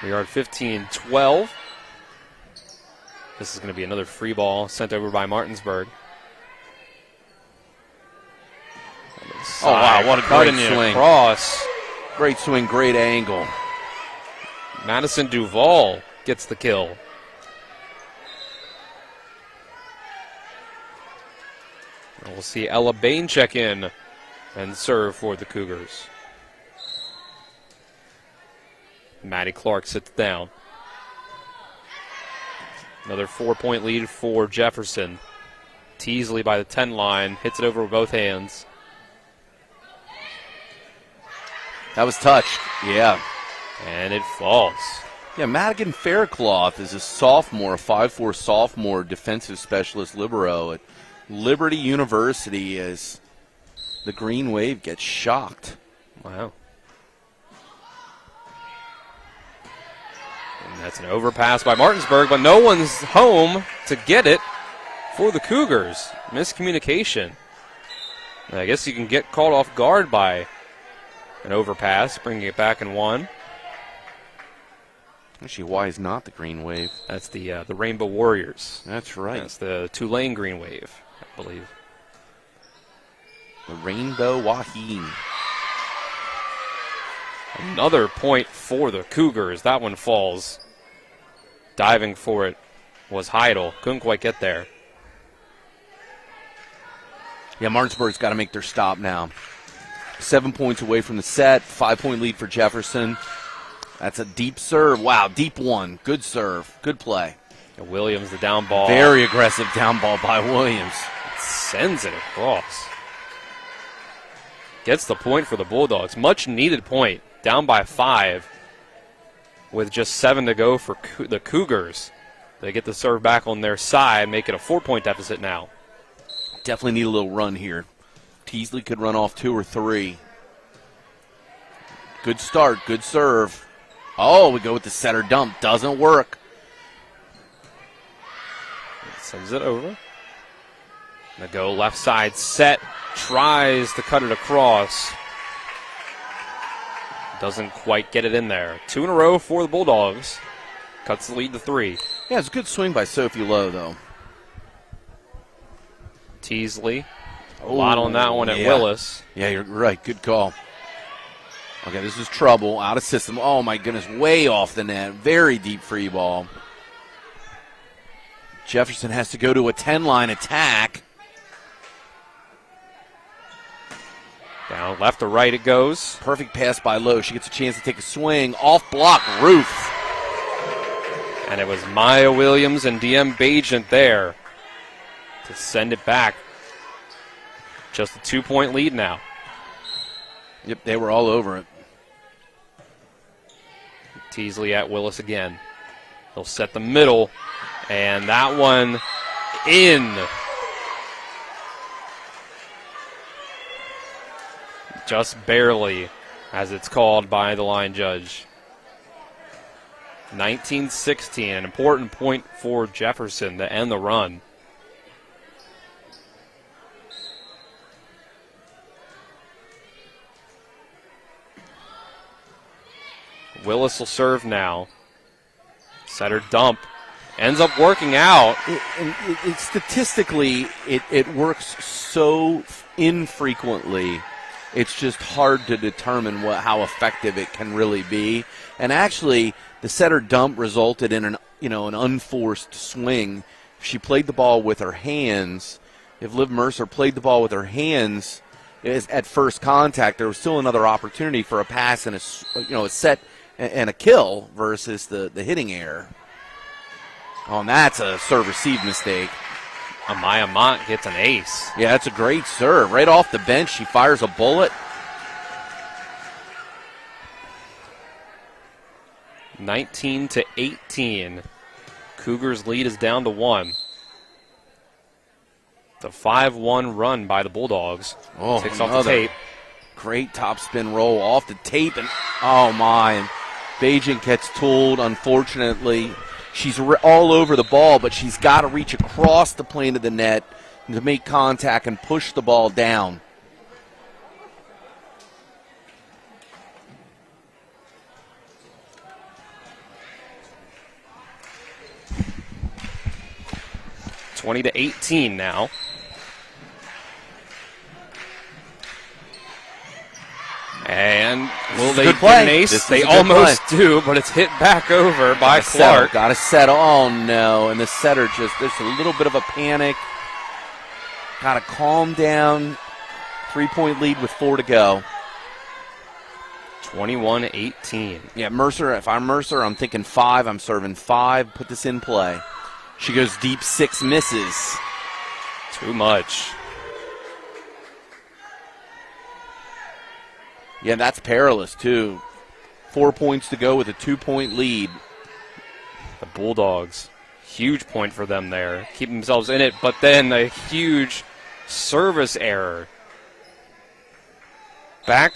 H: We are at 15-12. This is going to be another free ball sent over by Martinsburg.
I: Oh, wow, what a great swing.
H: Across.
I: Great swing, great angle.
H: Madison Duval gets the kill. And we'll see Ella Bain check in and serve for the Cougars. Maddie Clark sits down. Another 4-point lead for Jefferson. Teasley by the 10 line, hits it over with both hands.
I: That was touched, yeah.
H: And it falls.
I: Yeah, Madigan Faircloth is a sophomore, a 5'4" sophomore defensive specialist libero at Liberty University as the Green Wave gets shocked.
H: Wow. And that's an overpass by Martinsburg, but no one's home to get it for the Cougars. Miscommunication. I guess you can get caught off guard by an overpass, bringing it back in 1.
I: Actually, why is not the Green Wave?
H: That's the Rainbow Warriors.
I: That's right.
H: That's the Tulane Green Wave, I believe.
I: The Rainbow Wahine.
H: Another point for the Cougars. That one falls. Diving for it was Heidel. Couldn't quite get there.
I: Yeah, Martinsburg's got to make their stop now. 7 points away from the set. 5-point lead for Jefferson. That's a deep serve. Wow, deep one. Good serve. Good play.
H: And Williams, the down ball.
I: Very aggressive down ball by Williams.
H: Sends it across. Gets the point for the Bulldogs. Much needed point. Down by 5 with just 7 to go for the Cougars. They get the serve back on their side, make it a 4-point deficit now.
I: Definitely need a little run here. Teasley could run off 2 or 3. Good start, good serve. Oh, we go with the setter dump. Doesn't work.
H: Sends it over. The go left side set. Tries to cut it across. Doesn't quite get it in there. 2 in a row for the Bulldogs. Cuts the lead to 3.
I: Yeah, it's a good swing by Sophie Lowe, though.
H: Teasley. A lot on that one at
I: yeah.
H: Willis.
I: Yeah, you're right. Good call. Okay, this is trouble. Out of system. Oh, my goodness. Way off the net. Very deep free ball. Jefferson has to go to a 10-line attack.
H: Down left to right it goes.
I: Perfect pass by Lowe. She gets a chance to take a swing. Off block, roof.
H: And it was Maya Williams and DM Bajent there to send it back. Just a 2-point lead now.
I: Yep, they were all over it.
H: Teasley at Willis again. He'll set the middle, and that one in. Just barely, as it's called by the line judge. 19-16, an important point for Jefferson to end the run. Willis will serve now. Setter dump. Ends up working out.
I: Statistically, it works so infrequently. It's just hard to determine how effective it can really be. And actually, the setter dump resulted in an unforced swing. If she played the ball with her hands, if Liv Mercer played the ball with her hands at first contact, there was still another opportunity for a pass and a set and a kill versus the hitting error. Oh, and that's a serve-receive mistake.
H: Amaya Mott gets an ace.
I: Yeah, that's a great serve. Right off the bench, she fires a bullet.
H: 19-18. Cougars' lead is down to 1. The 5-1 run by the Bulldogs. Takes off the tape.
I: Great topspin roll off the tape. And oh, my. And Bajent gets tooled, unfortunately. She's all over the ball, but she's got to reach across the plane of the net to make contact and push the ball down.
H: (20-18) now. And will they get an ace? They almost do, but it's hit back over by Clark.
I: Got to settle. Oh, no. And the setter there's a little bit of a panic. Got to calm down. 3-point lead with 4 to go.
H: 21-18.
I: Yeah, Mercer, if I'm Mercer, I'm thinking 5. I'm serving 5. Put this in play. She goes deep, 6 misses.
H: Too much.
I: Yeah, that's perilous, too. 4 points to go with a 2-point lead.
H: The Bulldogs, huge point for them there. Keep themselves in it, but then a huge service error. Back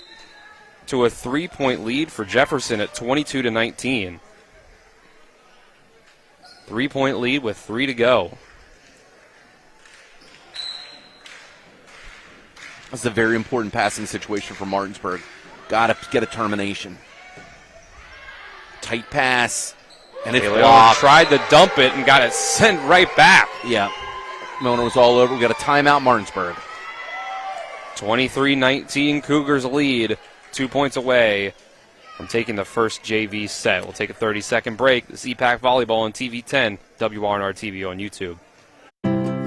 H: to a 3-point lead for Jefferson at 22-19. 3-point lead with 3 to go.
I: That's a very important passing situation for Martinsburg. Got to get a termination. Tight pass, and it's blocked.
H: Tried to dump it and got it sent right back.
I: Yeah. Mona was all over. We got a timeout, Martinsburg.
H: 23-19, Cougars lead. 2 points away from taking the first JV set. We'll take a 30-second break. This is EPAC Volleyball on TV 10, WRNR TV on YouTube.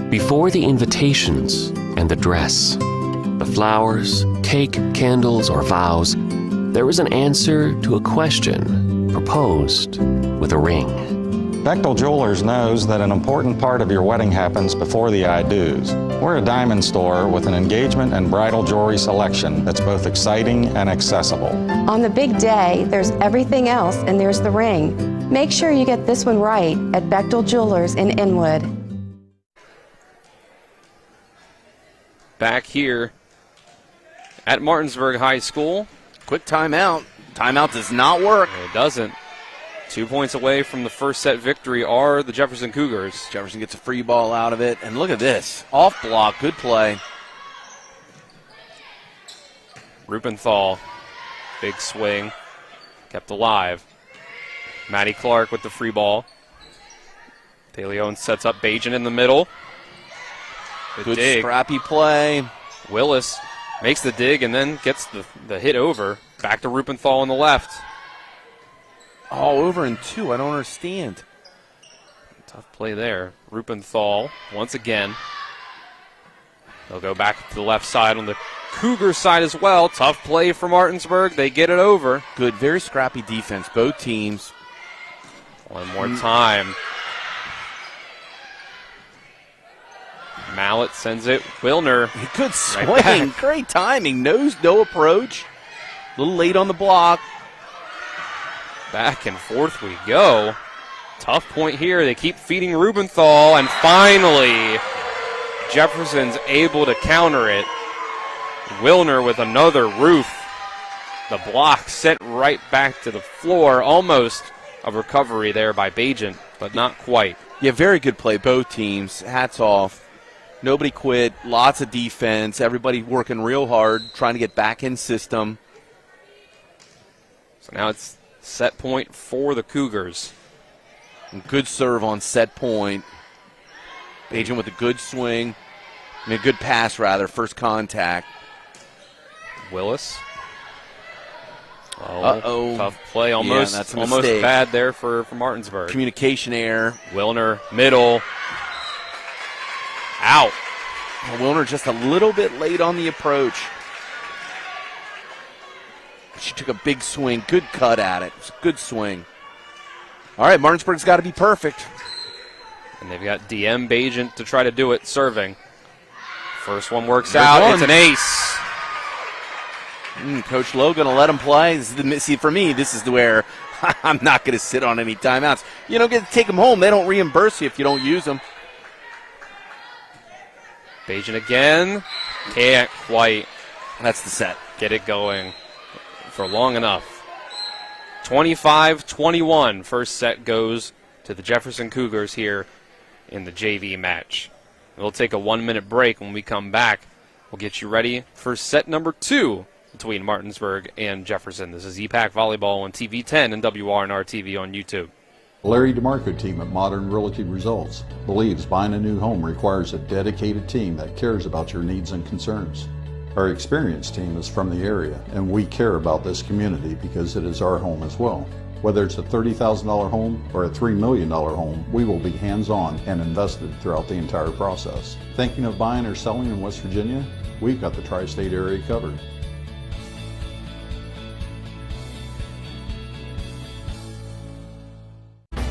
R: Before the invitations and the dress, the flowers, cake, candles, or vows, there was an answer to a question proposed with a ring.
S: Bechtel Jewelers knows that an important part of your wedding happens before the I-dos. We're a diamond store with an engagement and bridal jewelry selection that's both exciting and accessible.
T: On the big day, there's everything else, and there's the ring. Make sure you get this one right at Bechtel Jewelers in Inwood.
H: Back here at Martinsburg High School.
I: Quick timeout. Timeout does not work.
H: It doesn't. 2 points away from the first set victory are the Jefferson Cougars.
I: Jefferson gets a free ball out of it. And look at this. Off block. Good play.
H: Rupenthal. Big swing. Kept alive. Maddie Clark with the free ball. De Leon sets up Bajent in the middle.
I: Good
H: dig.
I: Scrappy play.
H: Willis makes the dig and then gets the hit over. Back to Rupenthal on the left.
I: Oh, over in 2. I don't understand.
H: Tough play there. Rupenthal once again. They'll go back to the left side on the Cougar side as well. Tough play for Martinsburg. They get it over.
I: Good, very scrappy defense. Both teams.
H: One more time. Mallet sends it. Wilner.
I: Good swing. Great timing. No approach. A little late on the block.
H: Back and forth we go. Tough point here. They keep feeding Rubenthal, and finally Jefferson's able to counter it. Wilner with another roof. The block sent right back to the floor. Almost a recovery there by Bajent, but not quite.
I: Yeah, very good play. Both teams. Hats off. Nobody quit. Lots of defense. Everybody working real hard, trying to get back in system.
H: So now it's set point for the Cougars.
I: And good serve on set point. Bajent with a good swing. I mean, a good pass, rather. First contact.
H: Willis.
I: Uh-oh.
H: Tough play. Almost,
I: yeah, that's a
H: almost
I: mistake.
H: bad there for Martinsburg.
I: Communication error.
H: Wilner, middle. Out.
I: Wilner just a little bit late on the approach. She took a big swing. Good cut at it. It was a good swing. All right, Martinsburg's got to be perfect.
H: And they've got DM Bajent to try to do it, serving. First one works out. It's an ace.
I: Coach Lowe going to let him play. See, for me, this is where I'm not going to sit on any timeouts. You don't get to take them home. They don't reimburse you if you don't use them.
H: Bajent again. Can't quite.
I: That's the set.
H: Get it going for long enough. 25-21. First set goes to the Jefferson Cougars here in the JV match. We'll take a 1-minute break. When we come back, we'll get you ready for set number 2 between Martinsburg and Jefferson. This is EPAC Volleyball on TV 10 and WRNR TV on YouTube.
U: Larry DeMarco team at Modern Realty Results believes buying a new home requires a dedicated team that cares about your needs and concerns. Our experienced team is from the area, and we care about this community because it is our home as well. Whether it's a $30,000 home or a $3 million home, we will be hands-on and invested throughout the entire process. Thinking of buying or selling in West Virginia? We've got the tri-state area covered.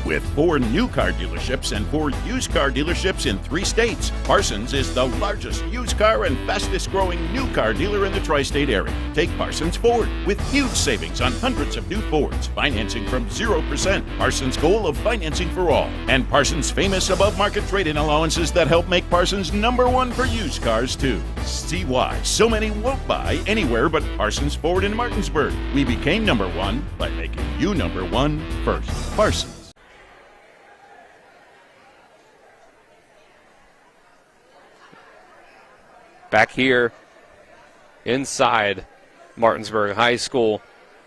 V: With 4 new car dealerships and 4 used car dealerships in 3 states, Parsons is the largest used car and fastest growing new car dealer in the tri-state area. Take Parsons Ford with huge savings on hundreds of new Fords, financing from 0%. Parsons' goal of financing for all, and Parsons' famous above-market trade-in allowances that help make Parsons #1 for used cars too. See why so many won't buy anywhere but Parsons Ford in Martinsburg. We became #1 by making you #1 first. Parsons.
H: Back here inside Martinsburg High School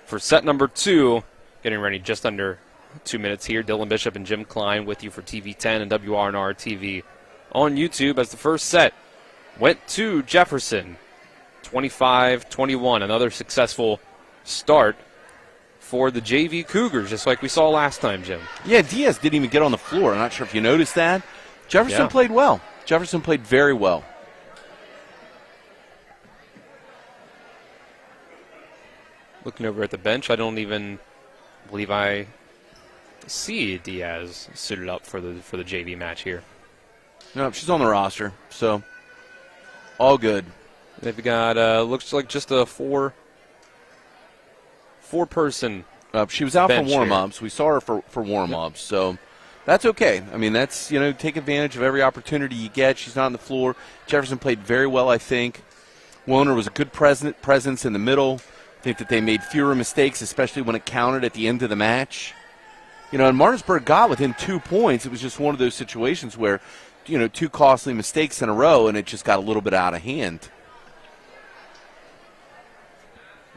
H: for set number 2. Getting ready just under 2 minutes here. Dylan Bishop and Jim Klein with you for TV 10 and WRNR TV on YouTube as the first set went to Jefferson. 25-21. Another successful start for the JV Cougars, just like we saw last time, Jim.
I: Yeah, Diaz didn't even get on the floor. I'm not sure if you noticed that. Jefferson played well. Jefferson played very well.
H: Looking over at the bench, I don't even believe I see Diaz suited up for the JV match here.
I: No, she's on the roster, so all good.
H: They've got looks like just a four-person.
I: She was out for
H: bench
I: warm-ups.
H: here.
I: We saw her for warm-ups, so that's okay. I mean, that's, take advantage of every opportunity you get. She's not on the floor. Jefferson played very well, I think. Wilner was a good presence in the middle. I think that they made fewer mistakes, especially when it counted at the end of the match. And Martinsburg got within 2 points. It was just one of those situations where, 2 costly mistakes in a row, and it just got a little bit out of hand.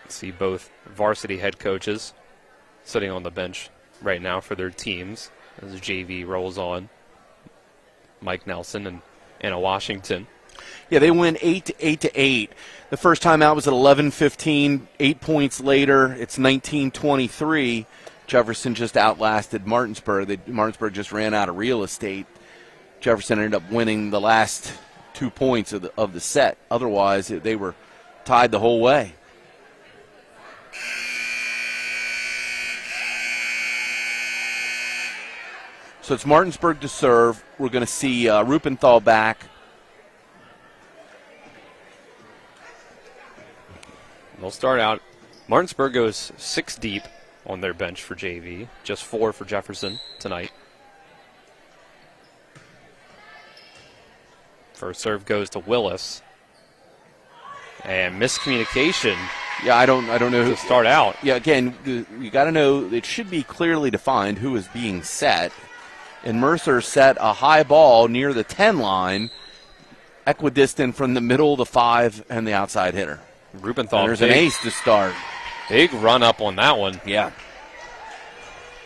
H: See both varsity head coaches sitting on the bench right now for their teams as the JV rolls on. Mike Nelson and Anna Washington.
I: Yeah, they win 8-8. The first time out was at 11-15. 8 points later, it's 19-23. Jefferson just outlasted Martinsburg. Martinsburg just ran out of real estate. Jefferson ended up winning the last 2 points of the set. Otherwise, they were tied the whole way. So it's Martinsburg to serve. We're going to see Rupenthal back.
H: They'll start out. Martinsburg goes 6 deep on their bench for JV. Just 4 for Jefferson tonight. First serve goes to Willis. And miscommunication.
I: Yeah, I don't know who
H: to start out.
I: Yeah, again, you got to know it should be clearly defined who is being set. And Mercer set a high ball near the 10 line, equidistant from the middle of the 5 and the outside hitter.
H: Rubenthal.
I: And there's an ace to start.
H: Big run up on that one.
I: Yeah.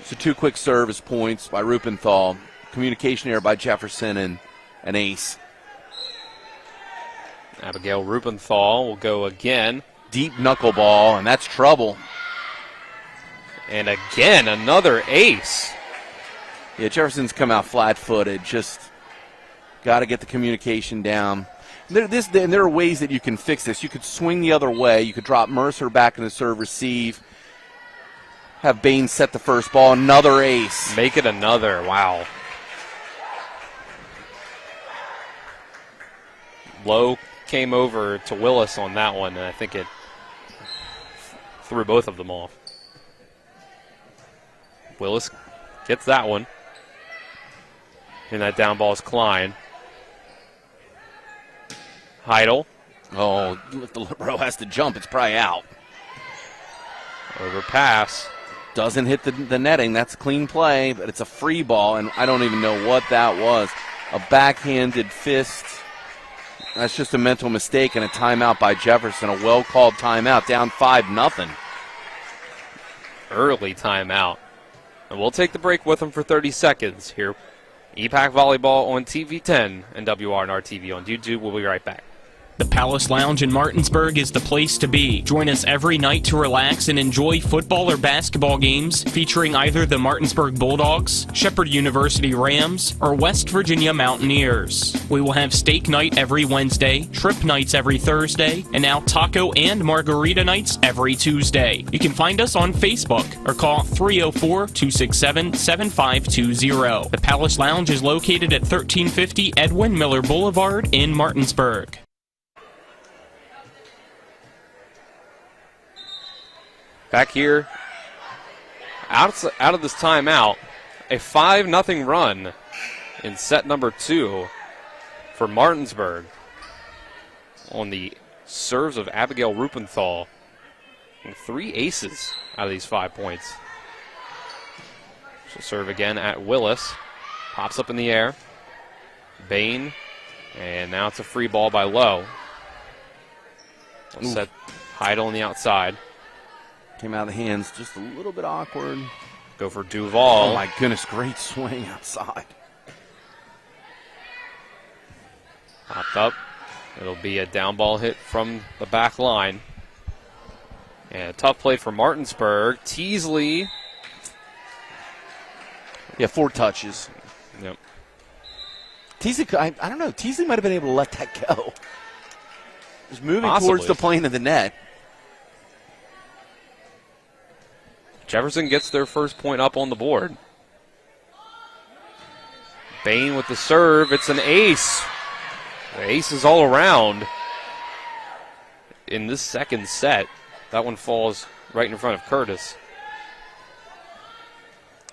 I: So 2 quick service points by Rubenthal. Communication error by Jefferson and an ace.
H: Abigail Rubenthal will go again.
I: Deep knuckleball, and that's trouble.
H: And again, another ace.
I: Yeah, Jefferson's come out flat-footed. Just got to get the communication down. There are ways that you can fix this. You could swing the other way. You could drop Mercer back in the serve receive. Have Bain set the first ball. Another ace.
H: Make it another. Wow. Low came over to Willis on that one, and I think it threw both of them off. Willis gets that one. And that down ball is Klein. Heidel.
I: Oh, if the libero has to jump, it's probably out.
H: Overpass.
I: Doesn't hit the netting. That's a clean play, but it's a free ball, and I don't even know what that was. A backhanded fist. That's just a mental mistake and a timeout by Jefferson. A well-called timeout, down 5-0.
H: Early timeout. And we'll take the break with them for 30 seconds here. EPAC Volleyball on TV 10 and WRNR TV on YouTube. We'll be right back.
C: The Palace Lounge in Martinsburg is the place to be. Join us every night to relax and enjoy football or basketball games featuring either the Martinsburg Bulldogs, Shepherd University Rams, or West Virginia Mountaineers. We will have steak night every Wednesday, trip nights every Thursday, and now taco and margarita nights every Tuesday. You can find us on Facebook or call 304-267-7520. The Palace Lounge is located at 1350 Edwin Miller Boulevard in Martinsburg.
H: Back here, out of this timeout, a 5-0 run in set number 2 for Martinsburg on the serves of Abigail Rubenthal. And 3 aces out of these 5 points. She'll serve again at Willis. Pops up in the air. Bain. And now it's a free ball by Lowe. Set Heidel on the outside.
I: Came out of the hands just a little bit awkward.
H: Go for Duval.
I: Oh, my goodness. Great swing outside.
H: Popped up. It'll be a down ball hit from the back line. And a tough play for Martinsburg. Teasley.
I: Yeah, 4 touches.
H: Yep.
I: Teasley, I don't know. Teasley might have been able to let that go. Just moving
H: Possibly
I: towards the plane of the net.
H: Jefferson gets their first point up on the board. Bain with the serve. It's an ace. The ace is all around in this second set. That one falls right in front of Curtis.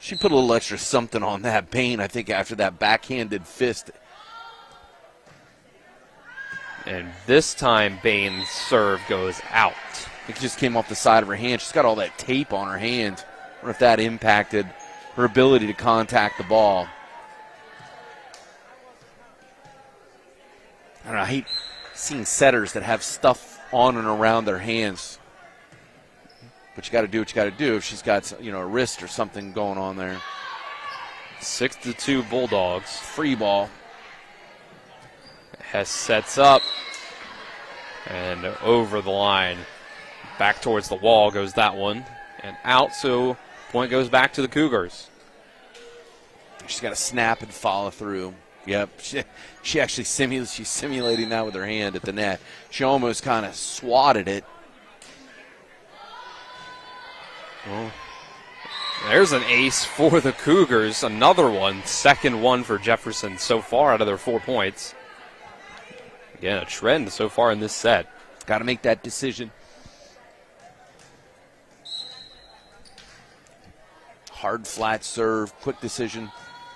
I: She put a little extra something on that, Bain, I think, after that backhanded fist.
H: And this time, Bain's serve goes out.
I: It just came off the side of her hand. She's got all that tape on her hand. I wonder if that impacted her ability to contact the ball. I don't know. I hate seeing setters that have stuff on and around their hands. But you got to do what you got to do if she's got, a wrist or something going on there.
H: 6-2 Bulldogs.
I: Free ball.
H: Hess sets up and over the line. Back towards the wall goes that one. And out, so point goes back to the Cougars.
I: She's got to snap and follow through. Yep, she actually she's simulating that with her hand at the net. She almost kind of swatted it.
H: Well, there's an ace for the Cougars. Another one, second one for Jefferson so far out of their 4 points. Again, a trend so far in this set.
I: Got to make that decision. Hard flat serve, quick decision.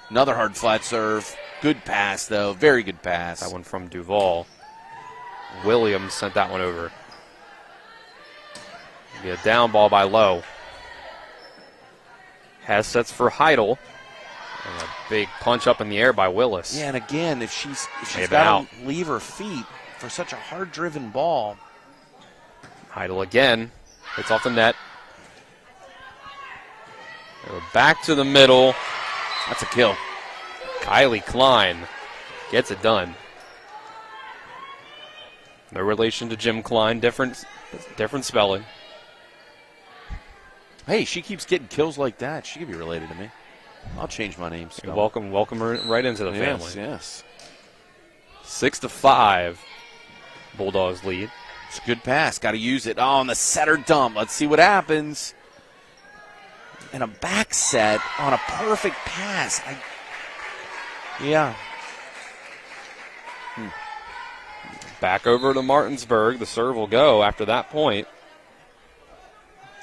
I: Another hard flat serve. Good pass, though. Very good pass.
H: That one from Duvall. Williams sent that one over. Be a down ball by Lowe. Has sets for Heidel. And a big punch up in the air by Willis.
I: Yeah, and again, if she's got to leave her feet for such a hard-driven ball.
H: Heidel again. Hits off the net. Go back to the middle.
I: That's a kill.
H: Kylie Klein gets it done. No relation to Jim Klein. Different spelling.
I: Hey, she keeps getting kills like that. She could be related to me. I'll change my name.
H: Welcome her right into the family.
I: Yes.
H: 6-5. Bulldogs lead.
I: It's a good pass. Got to use it. Oh, on the setter dump. Let's see what happens. And a back set on a perfect pass. Yeah.
H: Back over to Martinsburg. The serve will go after that point.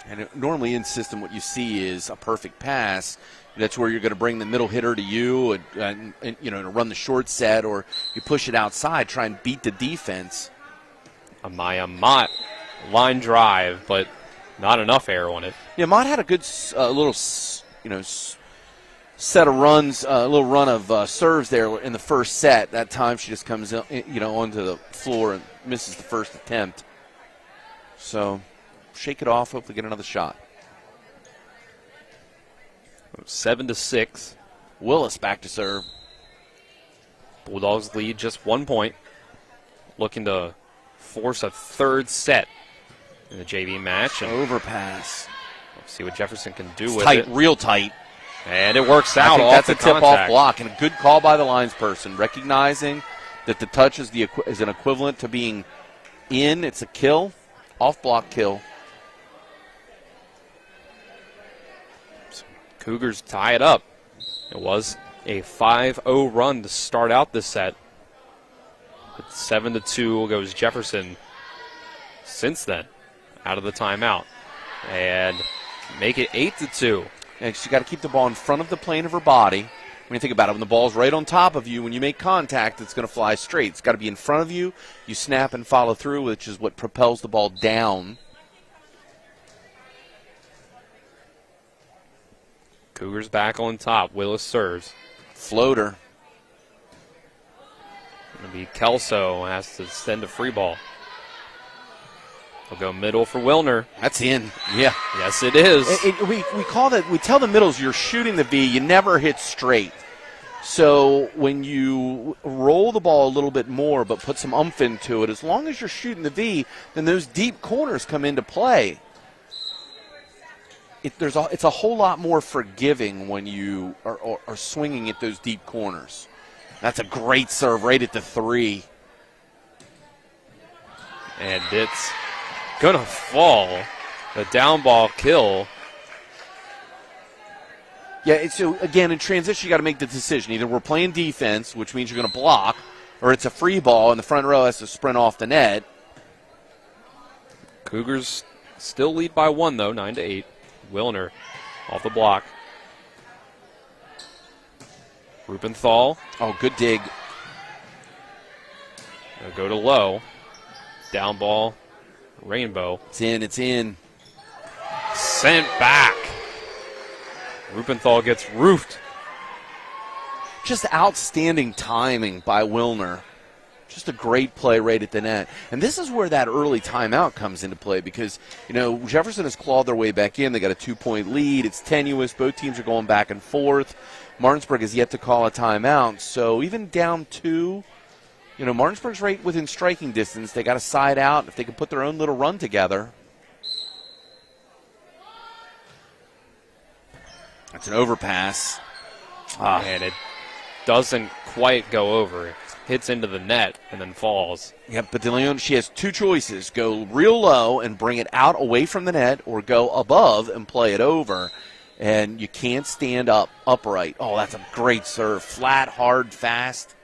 I: And normally in system what you see is a perfect pass. That's where you're going to bring the middle hitter to you and to run the short set, or you push it outside, try and beat the defense.
H: Amaya Mott line drive, but not enough air on it.
I: Yeah, Mott had a good little, set of runs, a little run of serves there in the first set. That time she just comes, onto the floor and misses the first attempt. So shake it off, hopefully get another shot.
H: 7-6.
I: Willis back to serve.
H: Bulldogs lead just 1 point. Looking to force a third set in the JV match. And
I: overpass.
H: Let's see what Jefferson can do with
I: tight,
H: it.
I: Real tight.
H: And it works out.
I: I think
H: off
I: that's
H: the
I: a tip-off block, and a good call by the linesperson, recognizing that the touch is an equivalent to being in. It's a kill, off-block kill.
H: Cougars tie it up. It was a 5-0 run to start out this set. But 7-2 goes Jefferson since then, out of the timeout. And make it 8-2.
I: And she's got to keep the ball in front of the plane of her body. When you think about it, when the ball's right on top of you, when you make contact, it's going to fly straight. It's got to be in front of you. You snap and follow through, which is what propels the ball down.
H: Cougars back on top. Willis serves.
I: Floater.
H: Going to be Kelso. Has to send a free ball. He'll go middle for Wilner.
I: That's in. Yeah.
H: Yes, it is.
I: We call that. We tell the middles you're shooting the V. You never hit straight. So when you roll the ball a little bit more, but put some oomph into it, as long as you're shooting the V, then those deep corners come into play. It's a whole lot more forgiving when you are swinging at those deep corners. That's a great serve right at the 3.
H: And it's going to fall. The down ball kill.
I: Yeah, so again, in transition, you got to make the decision. Either we're playing defense, which means you're going to block, or it's a free ball and the front row has to sprint off the net.
H: Cougars still lead by 1, though, 9-8. Wilner off the block. Rupenthal.
I: Oh, good dig.
H: They'll go to Lowe. Down ball. Rainbow.
I: It's in.
H: Sent back. Rupenthal gets roofed.
I: Just outstanding timing by Wilner. Just a great play right at the net. And this is where that early timeout comes into play because, Jefferson has clawed their way back in. They got a 2-point lead. It's tenuous. Both teams are going back and forth. Martinsburg has yet to call a timeout. So even down 2, Martinsburg's right within striking distance. They got to side out if they can put their own little run together. That's an overpass.
H: And it doesn't quite go over. It hits into the net and then falls.
I: Yep, but DeLeon, she has 2 choices. Go real low and bring it out away from the net, or go above and play it over. And you can't stand upright. Oh, that's a great serve. Flat, hard, fast.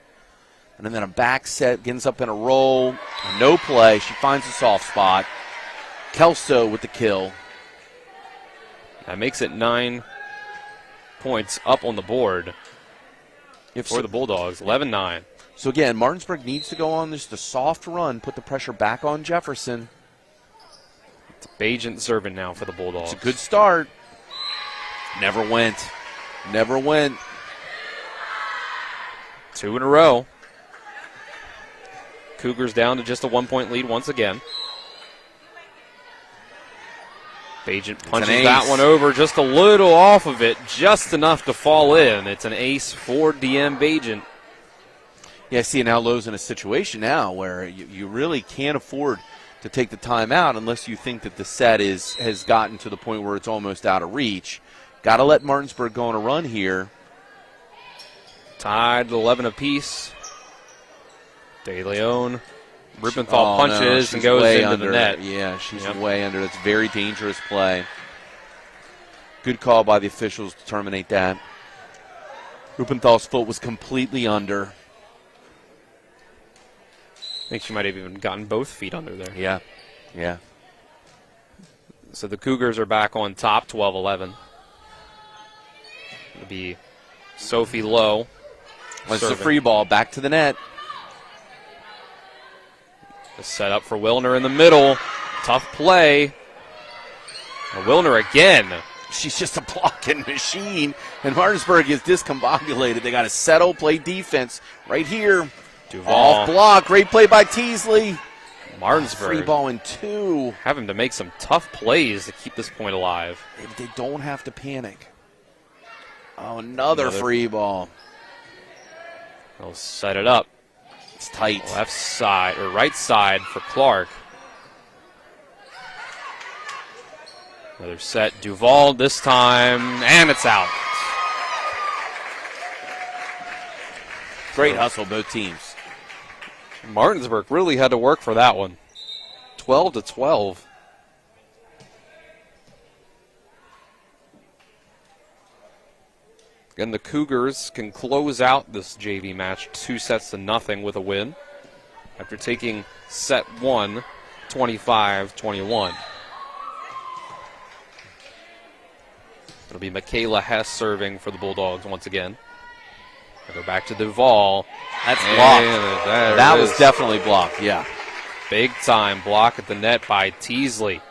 I: And then a back set, gets up in a roll. No play. She finds a soft spot. Kelso with the kill.
H: That makes it 9 points up on the board. for the Bulldogs, 11-9.
I: So again, Martinsburg needs to go on just a soft run, put the pressure back on Jefferson.
H: It's Bajent serving now for the Bulldogs.
I: It's a good start. Never went. Never went.
H: 2 in a row. Cougars down to just a 1-point lead once again. Bajent punches that one over just a little off of it, just enough to fall in. It's an ace for DM Bajent.
I: Yeah, see, now Lowe's in a situation now where you really can't afford to take the time out unless you think that the set has gotten to the point where it's almost out of reach. Got to let Martinsburg go on a run here.
H: Tied at 11 apiece. De Leon. Rubenthal punches and goes into
I: under
H: the net.
I: Yeah, she's way under. That's very dangerous play. Good call by the officials to terminate that. Rubenthal's foot was completely under.
H: I think she might have even gotten both feet under there.
I: Yeah, yeah.
H: So the Cougars are back on top, 12-11. It'll be Sophie Lowe.
I: It's a free ball, back to the net.
H: The setup for Wilner in the middle. Tough play. And Wilner again.
I: She's just a blocking machine. And Martinsburg is discombobulated. They got to settle, play defense right here.
H: Duval.
I: Off block. Great play by Teasley.
H: Martinsburg.
I: Free ball in 2.
H: Having to make some tough plays to keep this point alive.
I: They don't have to panic. Oh, another free ball.
H: They'll set it up.
I: It's tight.
H: Left side, or right side for Clark. Another set. Duval this time, and it's out.
I: Great hustle, both teams.
H: Martinsburg really had to work for that one. 12-12. Again, the Cougars can close out this JV match 2-0 with a win after taking set 1, 25-21. It'll be Michaela Hess serving for the Bulldogs once again. I'll go back to Duval.
I: That's blocked. That was definitely blocked, yeah.
H: Big time block at the net by Teasley.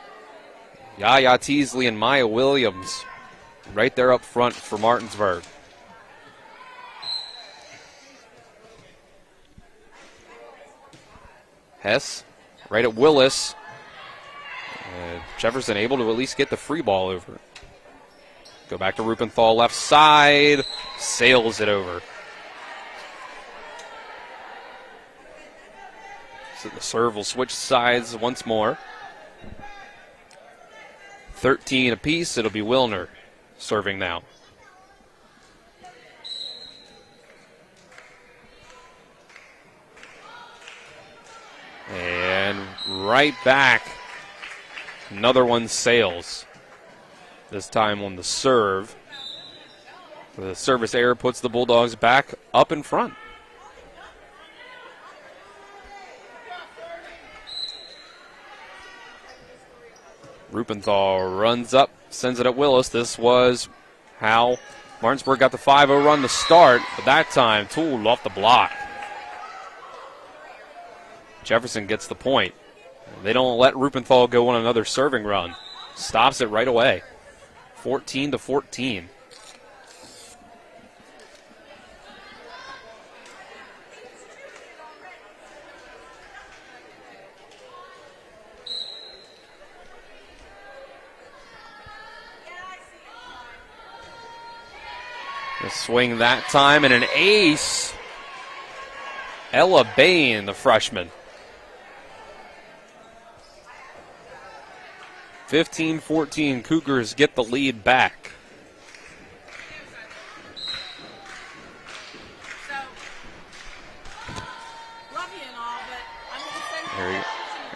H: Yaya Teasley and Maya Williams right there up front for Martinsburg. Hess right at Willis. Jefferson able to at least get the free ball over. Go back to Rubenthal left side. Sails it over. So the serve will switch sides once more. 13 apiece. It'll be Wilner serving now. And right back. Another one sails. This time on the serve. The service error puts the Bulldogs back up in front. Rubenthal runs up, sends it at Willis. This was how Martinsburg got the 5-0 run to start, but that time Toole off the block. Jefferson gets the point. They don't let Rubenthal go on another serving run. Stops it right away. 14-14. A swing that time and an ace. Ella Bain, the freshman. 15-14, Cougars get the lead back.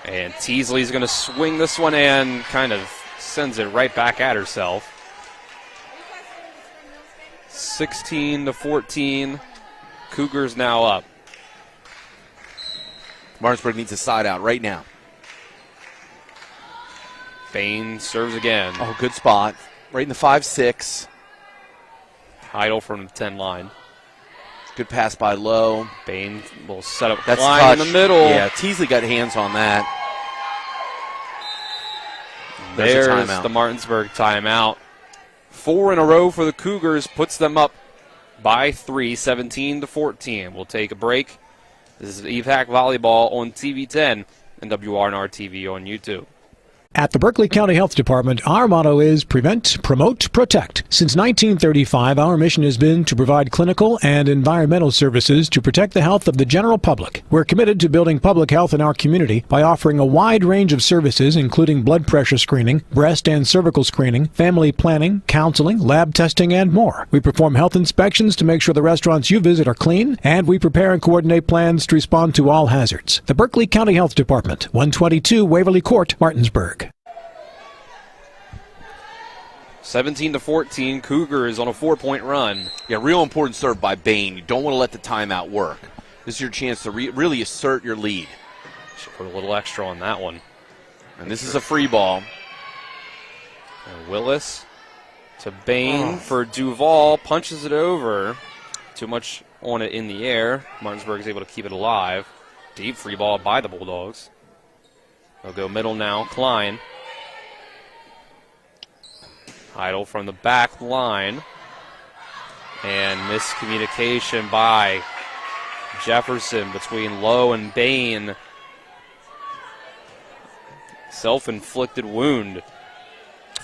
H: And Teasley's going to swing this one and kind of sends it right back at herself. 16-14, Cougars now up.
I: Martinsburg needs a side out right now.
H: Bain serves again.
I: Oh, good spot. Right in the 5-6.
H: Heidel from the 10 line.
I: Good pass by Lowe.
H: Bain will set up
I: That's
H: Klein
I: touch.
H: in the middle.
I: Yeah, Teasley got hands on that.
H: There's
I: timeout.
H: the Martinsburg timeout. 4 in a row for the Cougars, puts them up by 3, 17-14. We'll take a break. This is EPAC Volleyball on TV 10 and WRNR TV on YouTube.
B: At the Berkeley County Health Department, our motto is prevent, promote, protect. Since 1935, our mission has been to provide clinical and environmental services to protect the health of the general public. We're committed to building public health in our community by offering a wide range of services, including blood pressure screening, breast and cervical screening, family planning, counseling, lab testing, and more. We perform health inspections to make sure the restaurants you visit are clean, and we prepare and coordinate plans to respond to all hazards. The Berkeley County Health Department, 122 Waverly Court, Martinsburg.
H: 17-14, Cougars on a 4-point run.
I: Yeah, real important serve by Bain. You don't want to let the timeout work. This is your chance to really assert your lead.
H: Should put a little extra on that one.
I: And this is a free ball.
H: And Willis to Bain for Duval. Punches it over. Too much on it in the air. Martinsburg is able to keep it alive. Deep free ball by the Bulldogs. They'll go middle now. Klein. Idle from the back line. And miscommunication by Jefferson between Lowe and Bain. Self-inflicted wound.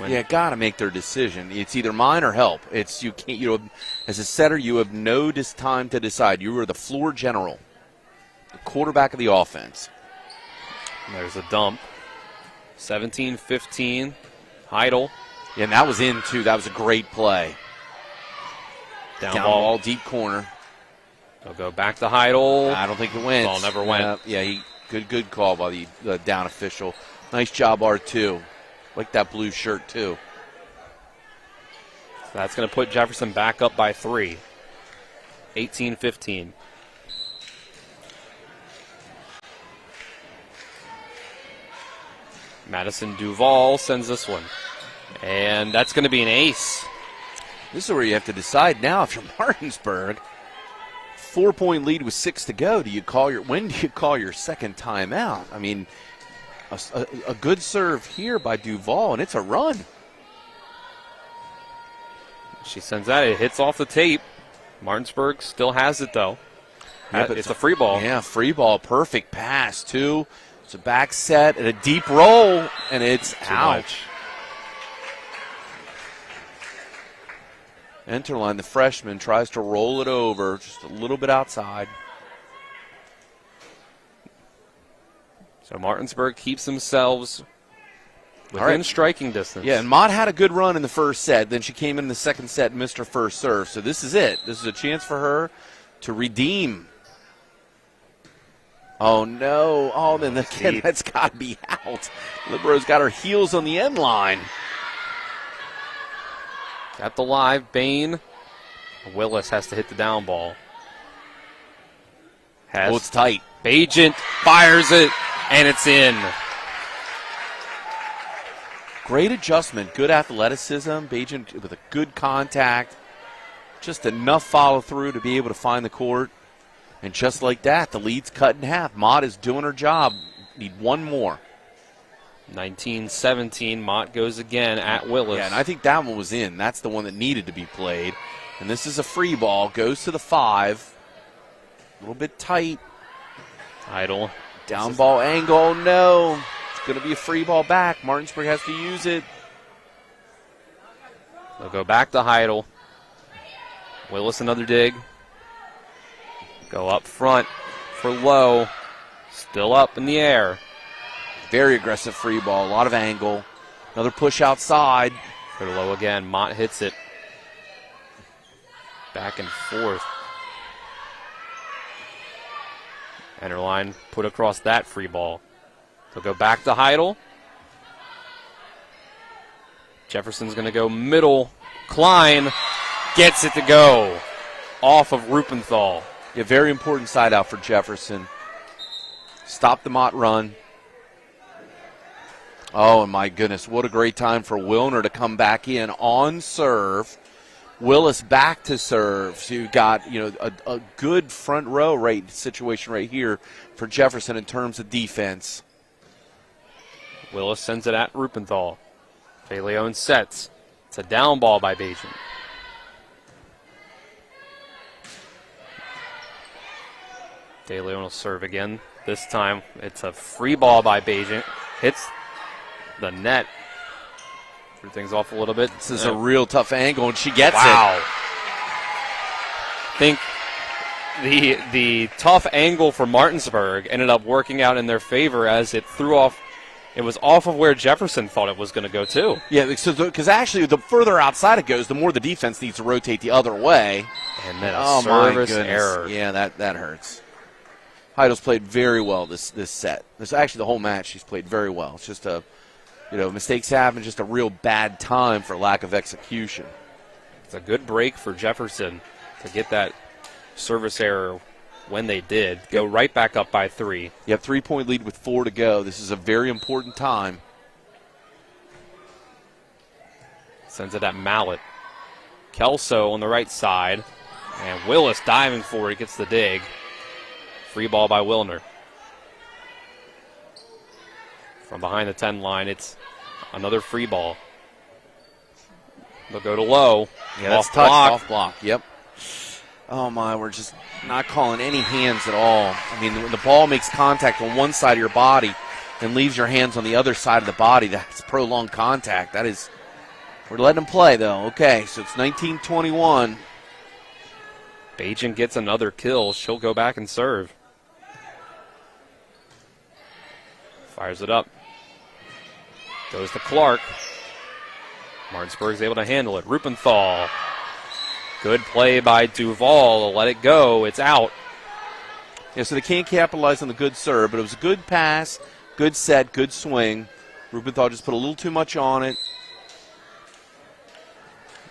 I: Yeah, got to make their decision. It's either mine or help. It's you can't. You know, as a setter, you have no time to decide. You are the floor general, the quarterback of the offense.
H: And there's a dump. 17-15. Heidel.
I: Yeah, and that was in, too. That was a great play. Down ball, deep corner.
H: They'll go back to Heidel.
I: I don't think it went.
H: Ball never went.
I: Good call by the down official. Nice job, R2. Like that blue shirt, too.
H: So that's going to put Jefferson back up by 3. 18-15. Madison Duval sends this one. And that's going to be an ace.
I: This is where you have to decide now if you're Martinsburg. 4-point lead with 6 to go. When do you call your second timeout? I mean, a good serve here by Duval, and it's a run.
H: She sends that. It hits off the tape. Martinsburg still has it, though.
I: Yeah,
H: it's a free ball.
I: Yeah, free ball. Perfect pass, too. It's a back set and a deep roll, and it's out. Enterline, the freshman, tries to roll it over just a little bit outside.
H: So Martinsburg keeps themselves within striking distance.
I: Yeah, and Mott had a good run in the first set. Then she came in the second set and missed her first serve. So this is it. This is a chance for her to redeem. Oh, no. Oh, then again, that's got to be out. Libro's got her heels on the end line.
H: Got the live. Bain. Willis has to hit the down ball.
I: It's tight.
H: Bajent fires it, and it's in.
I: Great adjustment. Good athleticism. Bajent with a good contact. Just enough follow through to be able to find the court. And just like that, the lead's cut in half. Mott is doing her job. Need one more.
H: 19-17, Mott goes again at Willis.
I: Yeah, and I think that one was in. That's the one that needed to be played. And this is a free ball. Goes to the 5. A little bit tight.
H: Idle.
I: Down ball angle. No. It's going to be a free ball back. Martinsburg has to use it.
H: They'll go back to Heidel. Willis another dig. Go up front for Lowe. Still up in the air.
I: Very aggressive free ball. A lot of angle. Another push outside.
H: For Lowe again. Mott hits it. Back and forth. Enterline put across that free ball. They'll go back to Heidel. Jefferson's going to go middle. Klein gets it to go. Off of Rupenthal.
I: Yeah, very important side out for Jefferson. Stop the Mott run. Oh, my goodness. What a great time for Wilner to come back in on serve. Willis back to serve. So you've got, a good front row situation right here for Jefferson in terms of defense.
H: Willis sends it at Rupenthal. De Leon sets. It's a down ball by Bajan. De Leon will serve again. This time it's a free ball by Bajan. Hits the net. Threw things off a little bit.
I: This is a real tough angle, and she gets it.
H: Wow. I think the tough angle for Martinsburg ended up working out in their favor as it threw off. It was off of where Jefferson thought it was going to go, too.
I: Yeah, because actually the further outside it goes, the more the defense needs to rotate the other way.
H: And then a service error.
I: Yeah, that hurts. Heidel's played very well this set. This actually the whole match she's played very well. It's just mistakes happen, just a real bad time for lack of execution.
H: It's a good break for Jefferson to get that service error when they did. Go right back up by 3.
I: You have 3-point lead with 4 to go. This is a very important time.
H: Sends it at Mallet. Kelso on the right side. And Willis diving for it, gets the dig. Free ball by Wilner. From behind the 10 line, it's another free ball. They'll go to low.
I: Yeah, that's touched off block. Yep. Oh, my, we're just not calling any hands at all. I mean, when the ball makes contact on one side of your body and leaves your hands on the other side of the body, that's prolonged contact. We're letting them play, though. Okay, so it's 19-21.
H: Bajan gets another kill. She'll go back and serve. Fires it up. Goes to Clark. Martinsburg's able to handle it. Rupenthal. Good play by Duvall to let it go. It's out.
I: Yeah, so they can't capitalize on the good serve, but it was a good pass, good set, good swing. Rupenthal just put a little too much on it.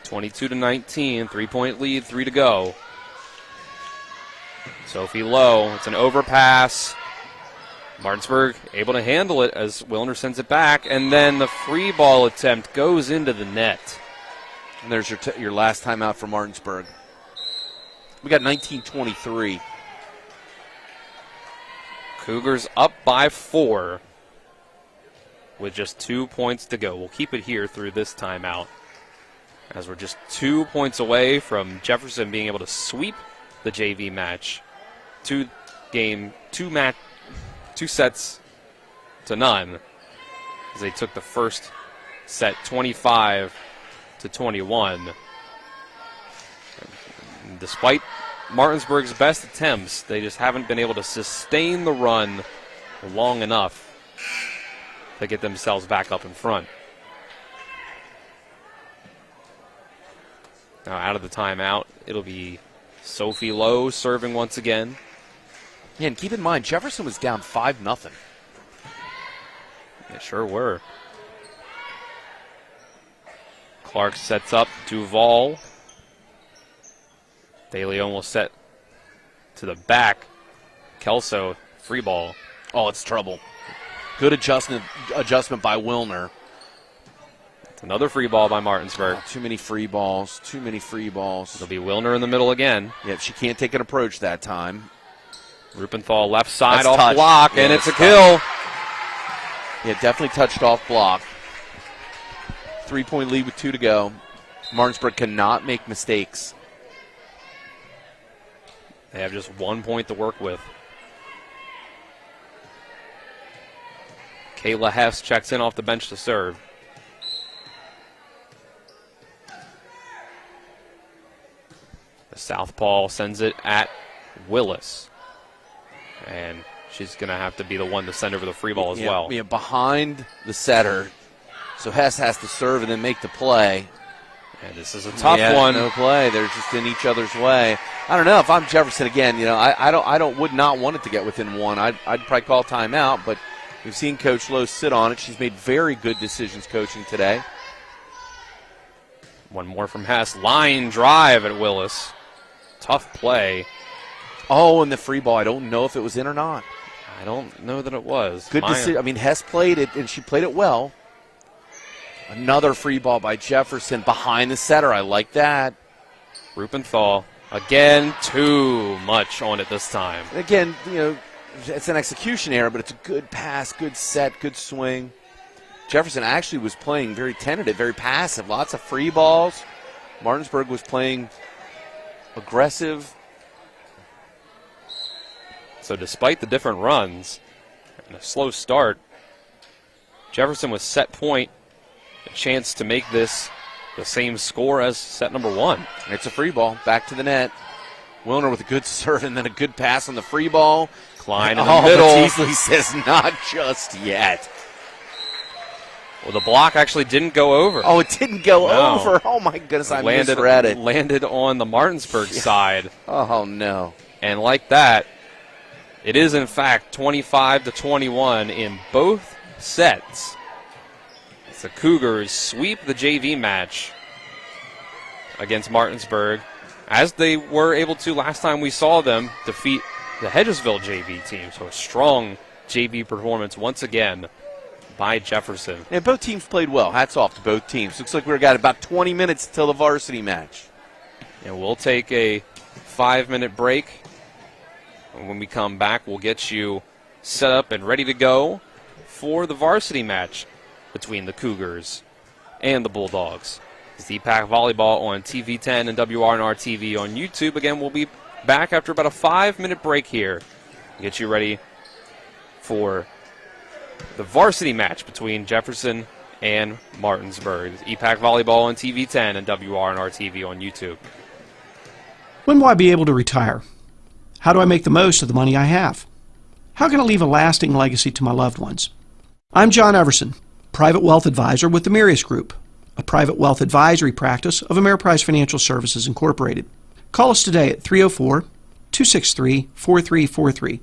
H: 22-19, 3-point lead, 3 to go. Sophie Lowe, it's an overpass. Martinsburg able to handle it as Wilner sends it back, and then the free ball attempt goes into the net.
I: And there's your last timeout for Martinsburg. We got 19-23.
H: Cougars up by 4 with just 2 points to go. We'll keep it here through this timeout as we're just 2 points away from Jefferson being able to sweep the JV match. 2 sets to none as they took the first set 25-21. And despite Martinsburg's best attempts, they just haven't been able to sustain the run long enough to get themselves back up in front. Now out of the timeout, it'll be Sophie Lowe serving once again.
I: Yeah, and keep in mind, Jefferson was down 5-0.
H: They sure were. Clark sets up Duvall. De Leon will set to the back. Kelso, free ball.
I: Oh, it's trouble. Good adjustment by Wilner.
H: It's another free ball by Martinsburg.
I: Oh, too many free balls. It'll be
H: Wilner in the middle again.
I: Yep, she can't take an approach that time.
H: Rupenthal left side
I: That's
H: off
I: touched.
H: block,
I: Yeah,
H: and it's a
I: touched.
H: kill.
I: Yeah, definitely touched off block. 3-point lead with 2 to go. Martinsburg cannot make mistakes.
H: They have just 1 point to work with. Kayla Hess checks in off the bench to serve. The southpaw sends it at Willis. And she's going to have to be the one to send over the free ball as well.
I: Yeah, behind the setter. So Hess has to serve and then make the play.
H: And this is a tough one.
I: No play. They're just in each other's way. I don't know if I'm Jefferson again. I would not want it to get within 1. I'd probably call timeout, but we've seen Coach Lowe sit on it. She's made very good decisions coaching today.
H: One more from Hess. Line drive at Willis. Tough play.
I: Oh, and the free ball. I don't know if it was in or not.
H: I don't know that it was.
I: Good decision. I mean, Hess played it, and she played it well. Another free ball by Jefferson behind the setter. I like that.
H: Rupenthal, again, too much on it this time.
I: Again, it's an execution error, but it's a good pass, good set, good swing. Jefferson actually was playing very tentative, very passive, lots of free balls. Martinsburg was playing aggressive.
H: So despite the different runs and a slow start, Jefferson with set point, a chance to make this the same score as set number one.
I: It's a free ball, back to the net. Wilner with a good serve and then a good pass on the free ball.
H: Klein in the middle.
I: Teasley says not just yet.
H: Well, the block actually didn't go over.
I: Oh, it didn't go over. Oh, my goodness, I misread it.
H: Landed on the Martinsburg side.
I: Oh, no.
H: And like that, it is, in fact, 25-21 in both sets. As the Cougars sweep the JV match against Martinsburg, as they were able to last time we saw them defeat the Hedgesville JV team. So a strong JV performance once again by Jefferson.
I: And both teams played well. Hats off to both teams. Looks like we've got about 20 minutes till the varsity match.
H: And we'll take a 5-minute break. And when we come back, we'll get you set up and ready to go for the varsity match between the Cougars and the Bulldogs. It's EPAC Volleyball on TV10 and WRNR TV on YouTube. Again, we'll be back after about a 5-minute break here. Get you ready for the varsity match between Jefferson and Martinsburg. EPAC Volleyball on TV10 and WRNR TV on YouTube.
D: When will I be able to retire? How do I make the most of the money I have? How can I leave a lasting legacy to my loved ones? I'm John Everson, Private Wealth Advisor with the Mirius Group, a private wealth advisory practice of Ameriprise Financial Services Incorporated. Call us today at 304-263-4343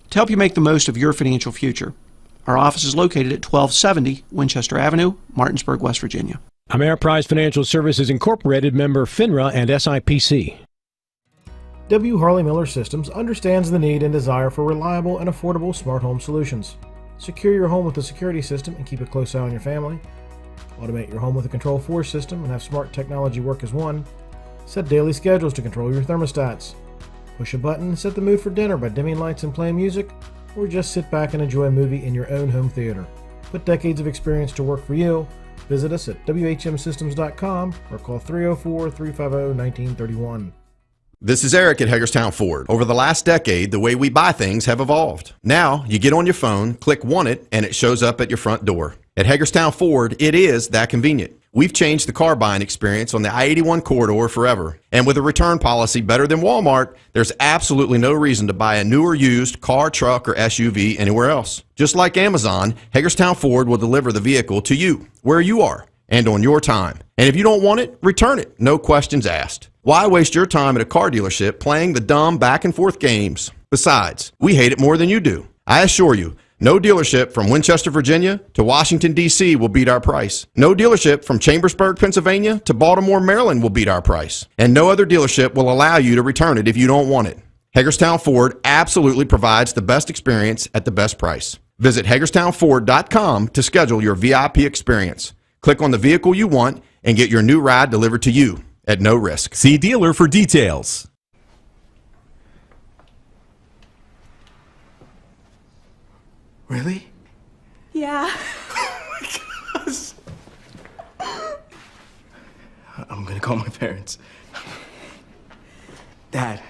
D: to help you make the most of your financial future. Our office is located at 1270 Winchester Avenue, Martinsburg, West Virginia.
B: Ameriprise Financial Services Incorporated, member FINRA and SIPC.
E: W. Harley Miller Systems understands the need and desire for reliable and affordable smart home solutions. Secure your home with a security system and keep a close eye on your family. Automate your home with a Control4 system and have smart technology work as one. Set daily schedules to control your thermostats. Push a button and set the mood for dinner by dimming lights and playing music, or just sit back and enjoy a movie in your own home theater. Put decades of experience to work for you. Visit us at WHMsystems.com or call 304-350-1931.
O: This is Eric at Hagerstown Ford. Over the last decade, the way we buy things have evolved. Now, you get on your phone, click Want It, and it shows up at your front door. At Hagerstown Ford, it is that convenient. We've changed the car buying experience on the I-81 corridor forever. And with a return policy better than Walmart, there's absolutely no reason to buy a new or used car, truck, or SUV anywhere else. Just like Amazon, Hagerstown Ford will deliver the vehicle to you, where you are, and on your time. And if you don't want it, return it. No questions asked. Why waste your time at a car dealership playing the dumb back and forth games? Besides, we hate it more than you do. I assure you, no dealership from Winchester, Virginia to Washington, D.C. will beat our price. No dealership from Chambersburg, Pennsylvania to Baltimore, Maryland will beat our price. And no other dealership will allow you to return it if you don't want it. Hagerstown Ford absolutely provides the best experience at the best price. Visit HagerstownFord.com to schedule your VIP experience. Click on the vehicle you want and get your new ride delivered to you at no risk.
P: See dealer for details.
W: Really?
X: Yeah.
W: I'm gonna call my parents. Dad,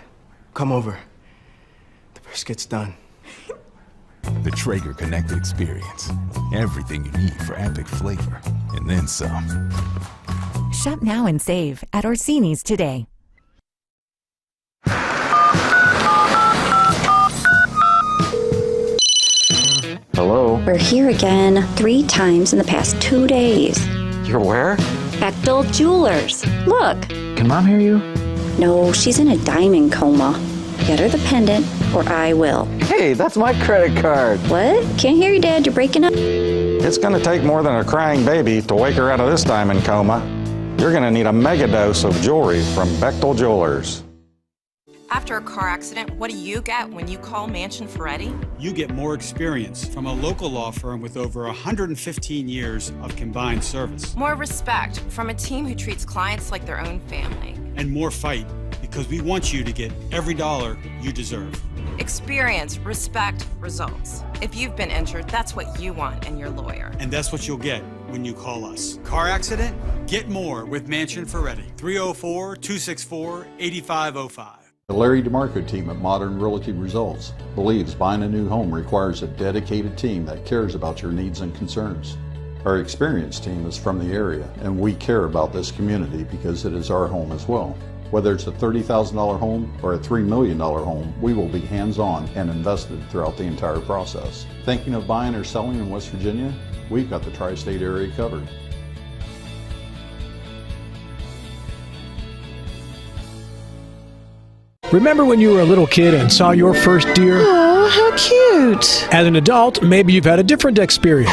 W: come over. The brisket's done.
P: The Traeger Connected Experience. Everything you need for epic flavor. And then some.
Y: Shop now and save at Orsini's today.
J: Hello? We're here again 3 times in the past 2 days.
R: You're where?
J: Bechtel Jewelers. Look.
R: Can Mom hear you?
J: No, she's in a diamond coma. Get her the pendant, or I will.
S: Hey, that's my credit card.
J: What? Can't hear you, Dad. You're breaking up.
S: It's going to take more than a crying baby to wake her out of this diamond coma. You're going to need a mega dose of jewelry from Bechtel Jewelers.
F: After a car accident, what do you get when you call Mansion Ferretti?
N: You get more experience from a local law firm with over 115 years of combined service.
F: More respect from a team who treats clients like their own family.
N: And more fight, because we want you to get every dollar you deserve.
F: Experience, respect, results. If you've been injured, that's what you want in your lawyer.
N: And that's what you'll get when you call us. Car accident? Get more with Mansion Ferretti. 304-264-8505.
U: The Larry DeMarco team at Modern Realty Results believes buying a new home requires a dedicated team that cares about your needs and concerns. Our experienced team is from the area, and we care about this community because it is our home as well. Whether it's a $30,000 home or a $3 million home, we will be hands-on and invested throughout the entire process. Thinking of buying or selling in West Virginia? We've got the tri-state area covered.
B: Remember when you were a little kid and saw your first deer?
L: Oh, how cute.
B: As an adult, maybe you've had a different experience.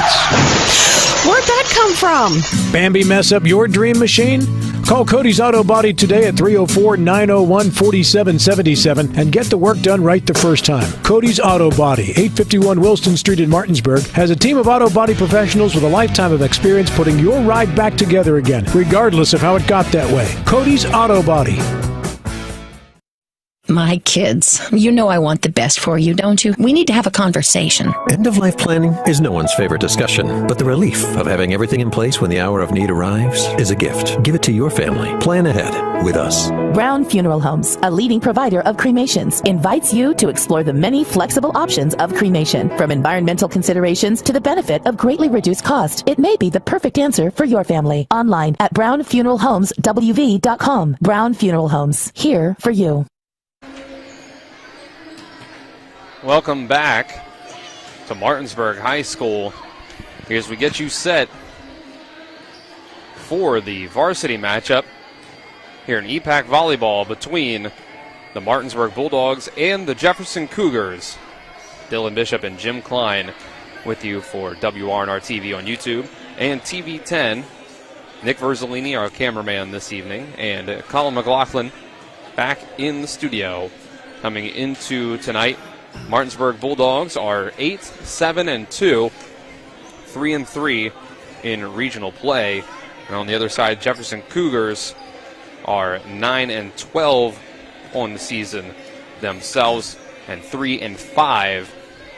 L: Where'd that come from?
B: Bambi mess up your dream machine? Call Cody's Auto Body today at 304-901-4777 and get the work done right the first time. Cody's Auto Body, 851 Wilston Street in Martinsburg, has a team of auto body professionals with a lifetime of experience putting your ride back together again, regardless of how it got that way. Cody's Auto Body.
G: My kids, you know I want the best for you, don't you? We need to have a conversation.
K: End-of-life planning is no one's favorite discussion, but the relief of having everything in place when the hour of need arrives is a gift. Give it to your family. Plan ahead with us.
M: Brown Funeral Homes, a leading provider of cremations, invites you to explore the many flexible options of cremation. From environmental considerations to the benefit of greatly reduced cost, it may be the perfect answer for your family. Online at brownfuneralhomeswv.com. Brown Funeral Homes, here for you.
H: Welcome back to Martinsburg High School. Here's we get you set for the varsity matchup here in EPAC volleyball between the Martinsburg Bulldogs and the Jefferson Cougars. Dylan Bishop and Jim Klein with you for WRNR TV on YouTube and TV 10. Nick Verzolini, our cameraman this evening, and Colin McLaughlin back in the studio. Coming into tonight, Martinsburg Bulldogs are 8-7-2, 3-3 in regional play. And on the other side, Jefferson Cougars are 9-12 on the season themselves and 3-5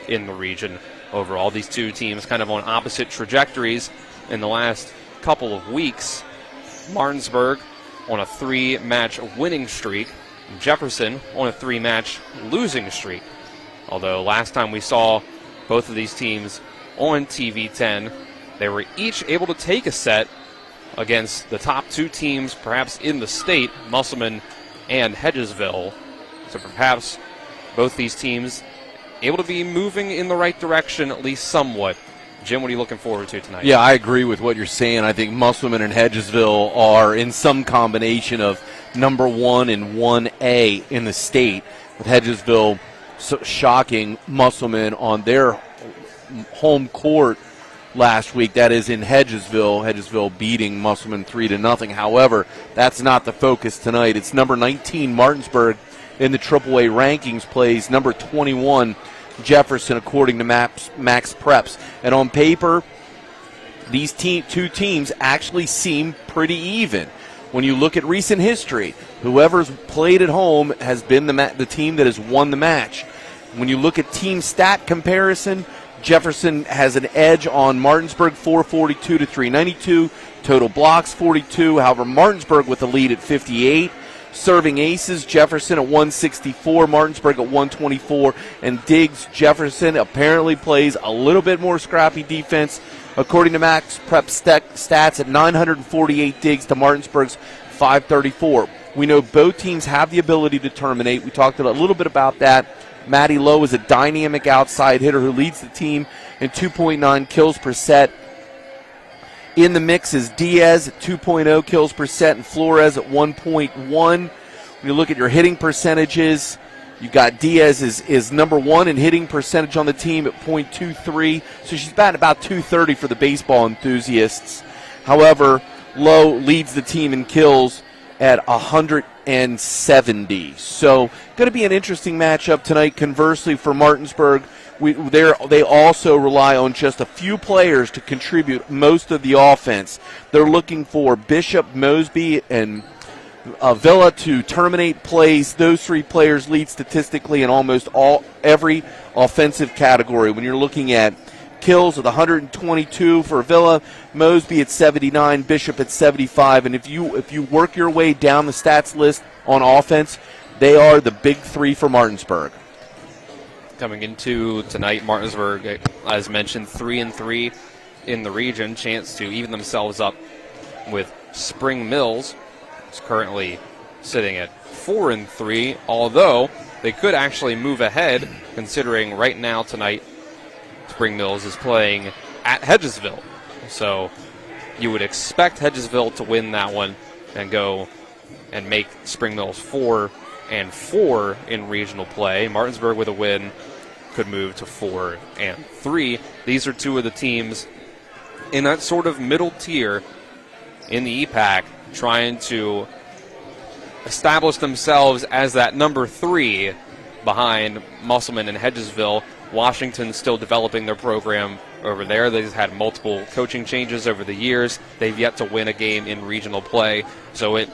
H: in the region overall. These two teams kind of on opposite trajectories in the last couple of weeks. Martinsburg on a 3-match winning streak, Jefferson on a 3-match losing streak. Although last time we saw both of these teams on TV 10, they were each able to take a set against the top two teams perhaps in the state, Musselman and Hedgesville. So perhaps both these teams able to be moving in the right direction at least somewhat. Jim, what are you looking forward to tonight?
I: Yeah, I agree with what you're saying. I think Musselman and Hedgesville are in some combination of number 1 and 1A in the state, with Hedgesville shocking Musselman on their home court last week. That is in Hedgesville beating Musselman 3-0. However, that's not the focus tonight. It's number 19 Martinsburg in the AAA rankings plays number 21 Jefferson according to Max Preps. And on paper, these two teams actually seem pretty even. When you look at recent history, whoever's played at home has been the team that has won the match. When you look at team stat comparison, Jefferson has an edge on Martinsburg, 442 to 392. Total blocks, 42. However, Martinsburg with the lead at 58. Serving aces, Jefferson at 164, Martinsburg at 124. And Diggs, Jefferson apparently plays a little bit more scrappy defense. According to Max Prep stats, at 948 digs to Martinsburg's 534. We know both teams have the ability to terminate. We talked a little bit about that. Matty Lowe is a dynamic outside hitter who leads the team in 2.9 kills per set. In the mix is Diaz at 2.0 kills per set and Flores at 1.1. When you look at your hitting percentages, you've got Diaz is number 1 in hitting percentage on the team at .23. So she's batting about .230 for the baseball enthusiasts. However, Lowe leads the team in kills at 170. So going to be an interesting matchup tonight. Conversely, for Martinsburg, they also rely on just a few players to contribute most of the offense. They're looking for Bishop, Mosby, and Villa to terminate plays. Those three players lead statistically in almost every offensive category. When you're looking at kills with 122 for Villa, Mosby at 79, Bishop at 75, and if you work your way down the stats list on offense, they are the big three for Martinsburg.
H: Coming into tonight, Martinsburg, as mentioned, 3-3 in the region, chance to even themselves up with Spring Mills. It's currently sitting at 4-3, although they could actually move ahead, considering right now tonight Spring Mills is playing at Hedgesville. So you would expect Hedgesville to win that one and go and make Spring Mills 4-4 in regional play. Martinsburg with a win could move to 4-3. These are two of the teams in that sort of middle tier in the EPAC, trying to establish themselves as that number 3 behind Musselman and Hedgesville. Washington still developing their program over there. They've had multiple coaching changes over the years. They've yet to win a game in regional play. So it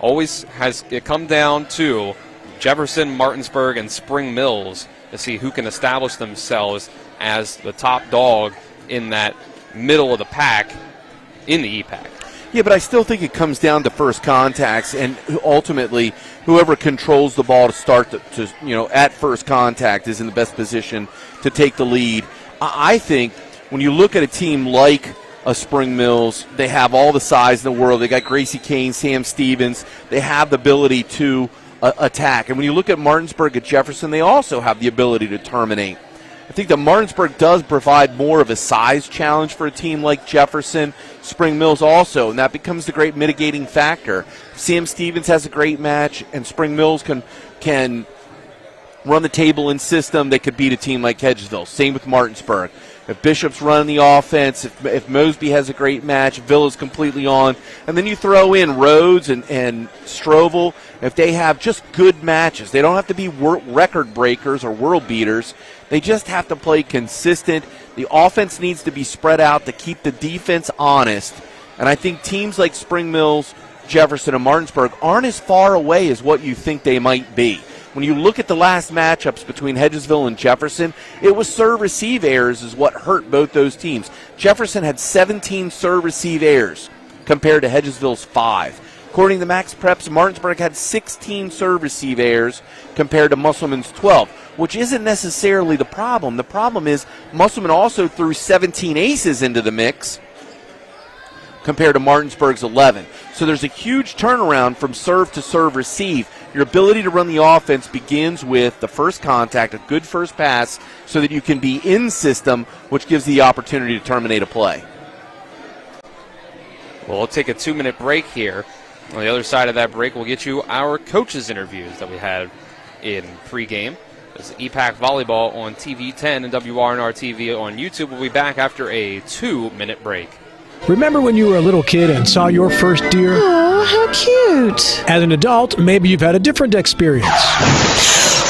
H: always has come down to Jefferson, Martinsburg, and Spring Mills to see who can establish themselves as the top dog in that middle of the pack in the EPAC.
I: Yeah, but I still think it comes down to first contacts, and ultimately, whoever controls the ball to start at first contact is in the best position to take the lead. I think when you look at a team like a Spring Mills, they have all the size in the world. They got Gracie Kane, Sam Stevens. They have the ability to attack. And when you look at Martinsburg at Jefferson, they also have the ability to terminate. I think that Martinsburg does provide more of a size challenge for a team like Jefferson. Spring Mills also, and that becomes the great mitigating factor. Sam Stevens has a great match, and Spring Mills can run the table in system. They could beat a team like Hedgesville. Same with Martinsburg. If Bishop's running the offense, if Mosby has a great match, Villa's completely on, and then you throw in Rhodes and Strovel, if they have just good matches, they don't have to be record breakers or world beaters. They just have to play consistent. The offense needs to be spread out to keep the defense honest, and I think teams like Spring Mills, Jefferson, and Martinsburg aren't as far away as what you think they might be. When you look at the last matchups between Hedgesville and Jefferson, it was serve-receive errors is what hurt both those teams. Jefferson had 17 serve-receive errors compared to Hedgesville's 5. According to Max Preps, Martinsburg had 16 serve-receive errors compared to Musselman's 12, which isn't necessarily the problem. The problem is Musselman also threw 17 aces into the mix compared to Martinsburg's 11. So there's a huge turnaround from serve to serve-receive. Your ability to run the offense begins with the first contact, a good first pass, so that you can be in system, which gives the opportunity to terminate a play.
H: Well, we'll take a 2-minute break here. On the other side of that break, we'll get you our coaches' interviews that we had in pregame. It's EPAC Volleyball on TV 10 and WRNR TV on YouTube. We'll be back after a 2-minute break.
B: Remember when you were a little kid and saw your first deer?
G: Oh, how cute.
B: As an adult, maybe you've had a different experience.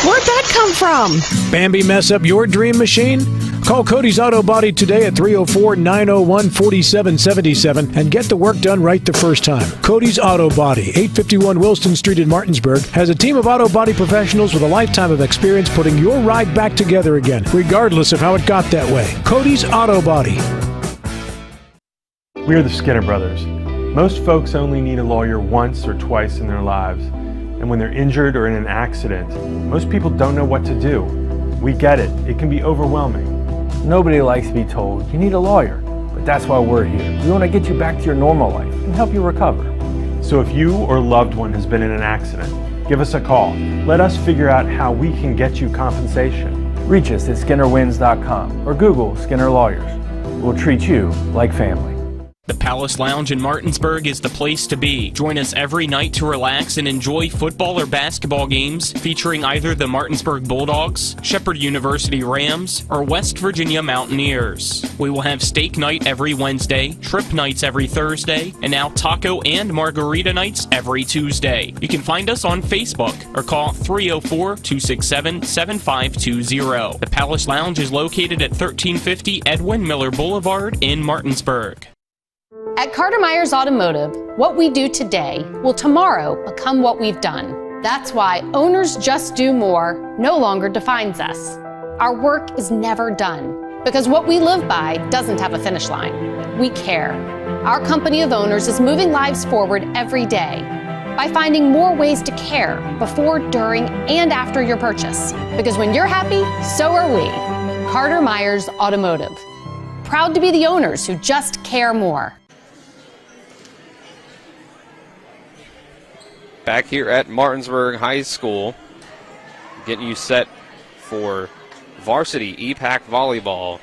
G: Where'd that come from?
B: Bambi mess up your dream machine? Call Cody's Auto Body today at 304-901-4777 and get the work done right the first time. Cody's Auto Body, 851 Wilston Street in Martinsburg, has a team of auto body professionals with a lifetime of experience putting your ride back together again, regardless of how it got that way. Cody's Auto Body.
A: We are the Skinner Brothers. Most folks only need a lawyer once or twice in their lives. And when they're injured or in an accident, most people don't know what to do. We get it. It can be overwhelming.
Q: Nobody likes to be told, you need a lawyer. But that's why we're here. We want to get you back to your normal life and help you recover.
A: So if you or loved one has been in an accident, give us a call. Let us figure out how we can get you compensation.
Q: Reach us at SkinnerWins.com or Google Skinner Lawyers. We'll treat you like family.
C: The Palace Lounge in Martinsburg is the place to be. Join us every night to relax and enjoy football or basketball games featuring either the Martinsburg Bulldogs, Shepherd University Rams, or West Virginia Mountaineers. We will have steak night every Wednesday, trip nights every Thursday, and now taco and margarita nights every Tuesday. You can find us on Facebook or call 304-267-7520. The Palace Lounge is located at 1350 Edwin Miller Boulevard in Martinsburg.
D: At Carter Myers Automotive, what we do today will tomorrow become what we've done. That's why Owners Just Do More no longer defines us. Our work is never done because what we live by doesn't have a finish line. We care. Our company of owners is moving lives forward every day by finding more ways to care before, during, and after your purchase. Because when you're happy, so are we. Carter Myers Automotive. Proud to be the owners who just care more.
H: Back here at Martinsburg High School, getting you set for varsity EPAC volleyball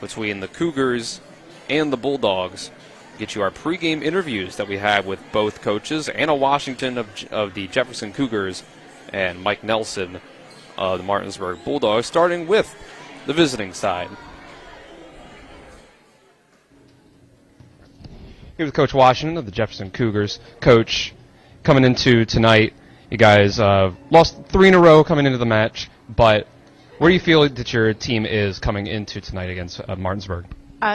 H: between the Cougars and the Bulldogs. Get you our pregame interviews that we have with both coaches, Anna Washington of the Jefferson Cougars and Mike Nelson of the Martinsburg Bulldogs, starting with the visiting side.
T: Here with Coach Washington of the Jefferson Cougars. Coach, coming into tonight, you guys lost 3 in a row coming into the match, but where do you feel that your team is coming into tonight against Martinsburg?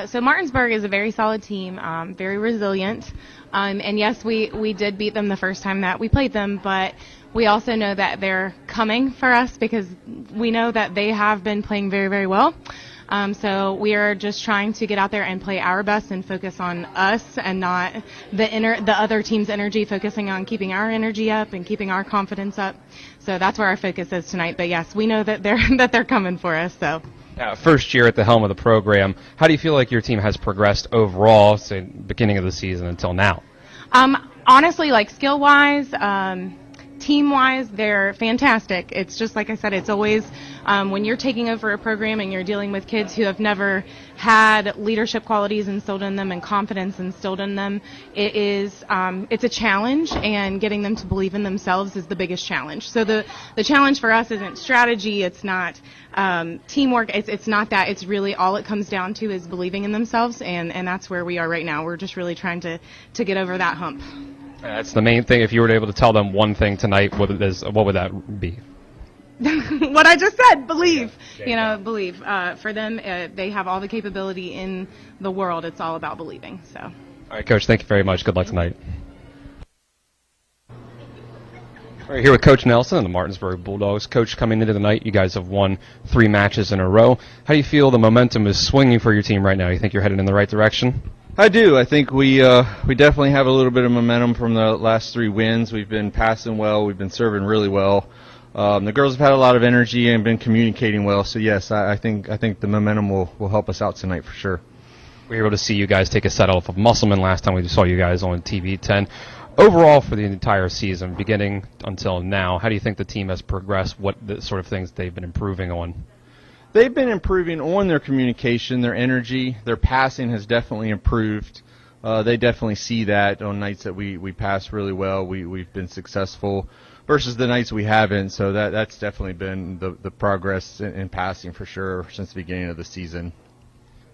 V: So Martinsburg is a very solid team, very resilient, and yes, we did beat them the first time that we played them, but we also know that they're coming for us because we know that they have been playing very, very well. So we are just trying to get out there and play our best and focus on us and not the other team's energy, focusing on keeping our energy up and keeping our confidence up. So that's where our focus is tonight. But yes, we know that they're coming for us. So.
T: First year at the helm of the program, how do you feel like your team has progressed overall, say, beginning of the season until now?
V: Honestly, like skill-wise, team-wise, they're fantastic. It's just like I said, it's always when you're taking over a program and you're dealing with kids who have never had leadership qualities instilled in them and confidence instilled in them, it's a challenge, and getting them to believe in themselves is the biggest challenge. So the challenge for us isn't strategy, it's not teamwork, it's not that. It's really all it comes down to is believing in themselves, and that's where we are right now. We're just really trying to get over that hump.
T: That's the main thing. If you were able to tell them one thing tonight, what would that be?
V: What I just said, believe. Believe. For them, they have all the capability in the world. It's all about believing. So.
T: All right, Coach, thank you very much. Good luck tonight. All right, here with Coach Nelson and the Martinsburg Bulldogs. Coach, coming into the night, you guys have won 3 matches in a row. How do you feel the momentum is swinging for your team right now? You think you're headed in the right direction?
X: I do. I think we definitely have a little bit of momentum from the last 3 wins. We've been passing well. We've been serving really well. The girls have had a lot of energy and been communicating well. So yes, I think the momentum will help us out tonight for sure.
T: We were able to see you guys take a set off of Musselman last time we saw you guys on TV 10. Overall, for the entire season, beginning until now, how do you think the team has progressed? What sort of things they've been improving on?
X: They've been improving on their communication, their energy, their passing has definitely improved. They definitely see that on nights that we pass really well. We've been successful versus the nights we haven't. So that's definitely been the progress in passing for sure since the beginning of the season.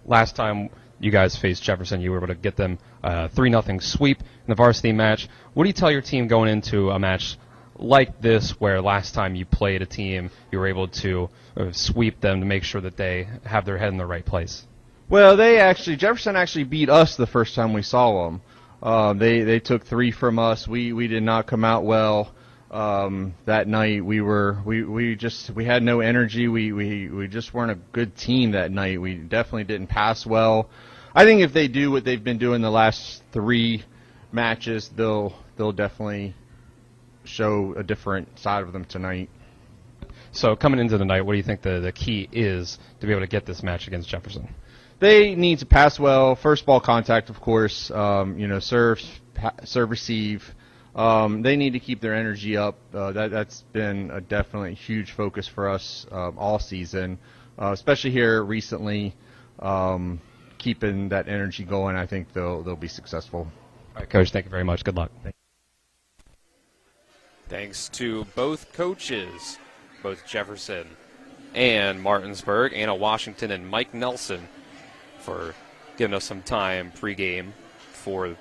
T: Last time you guys faced Jefferson, you were able to get them 3-0 sweep in the varsity match. What do you tell your team going into a match like this, where last time you played a team, you were able to sweep them to make sure that they have their head in the right place?
X: Well, Jefferson actually beat us the first time we saw them. They took 3 from us. We did not come out well that night. We had no energy. We just weren't a good team that night. We definitely didn't pass well. I think if they do what they've been doing the last 3 matches, they'll definitely show a different side of them tonight.
T: So coming into the night, what do you think the key is to be able to get this match against Jefferson?
X: They need to pass well, first ball contact, of course, serve, receive. They need to keep their energy up. That's been a definitely huge focus for us all season, especially here recently. keeping that energy going, I think they'll be successful.
T: All right, Coach, thank you very much. Good luck.
H: Thanks to both coaches, both Jefferson and Martinsburg, Anna Washington and Mike Nelson, for giving us some time pregame for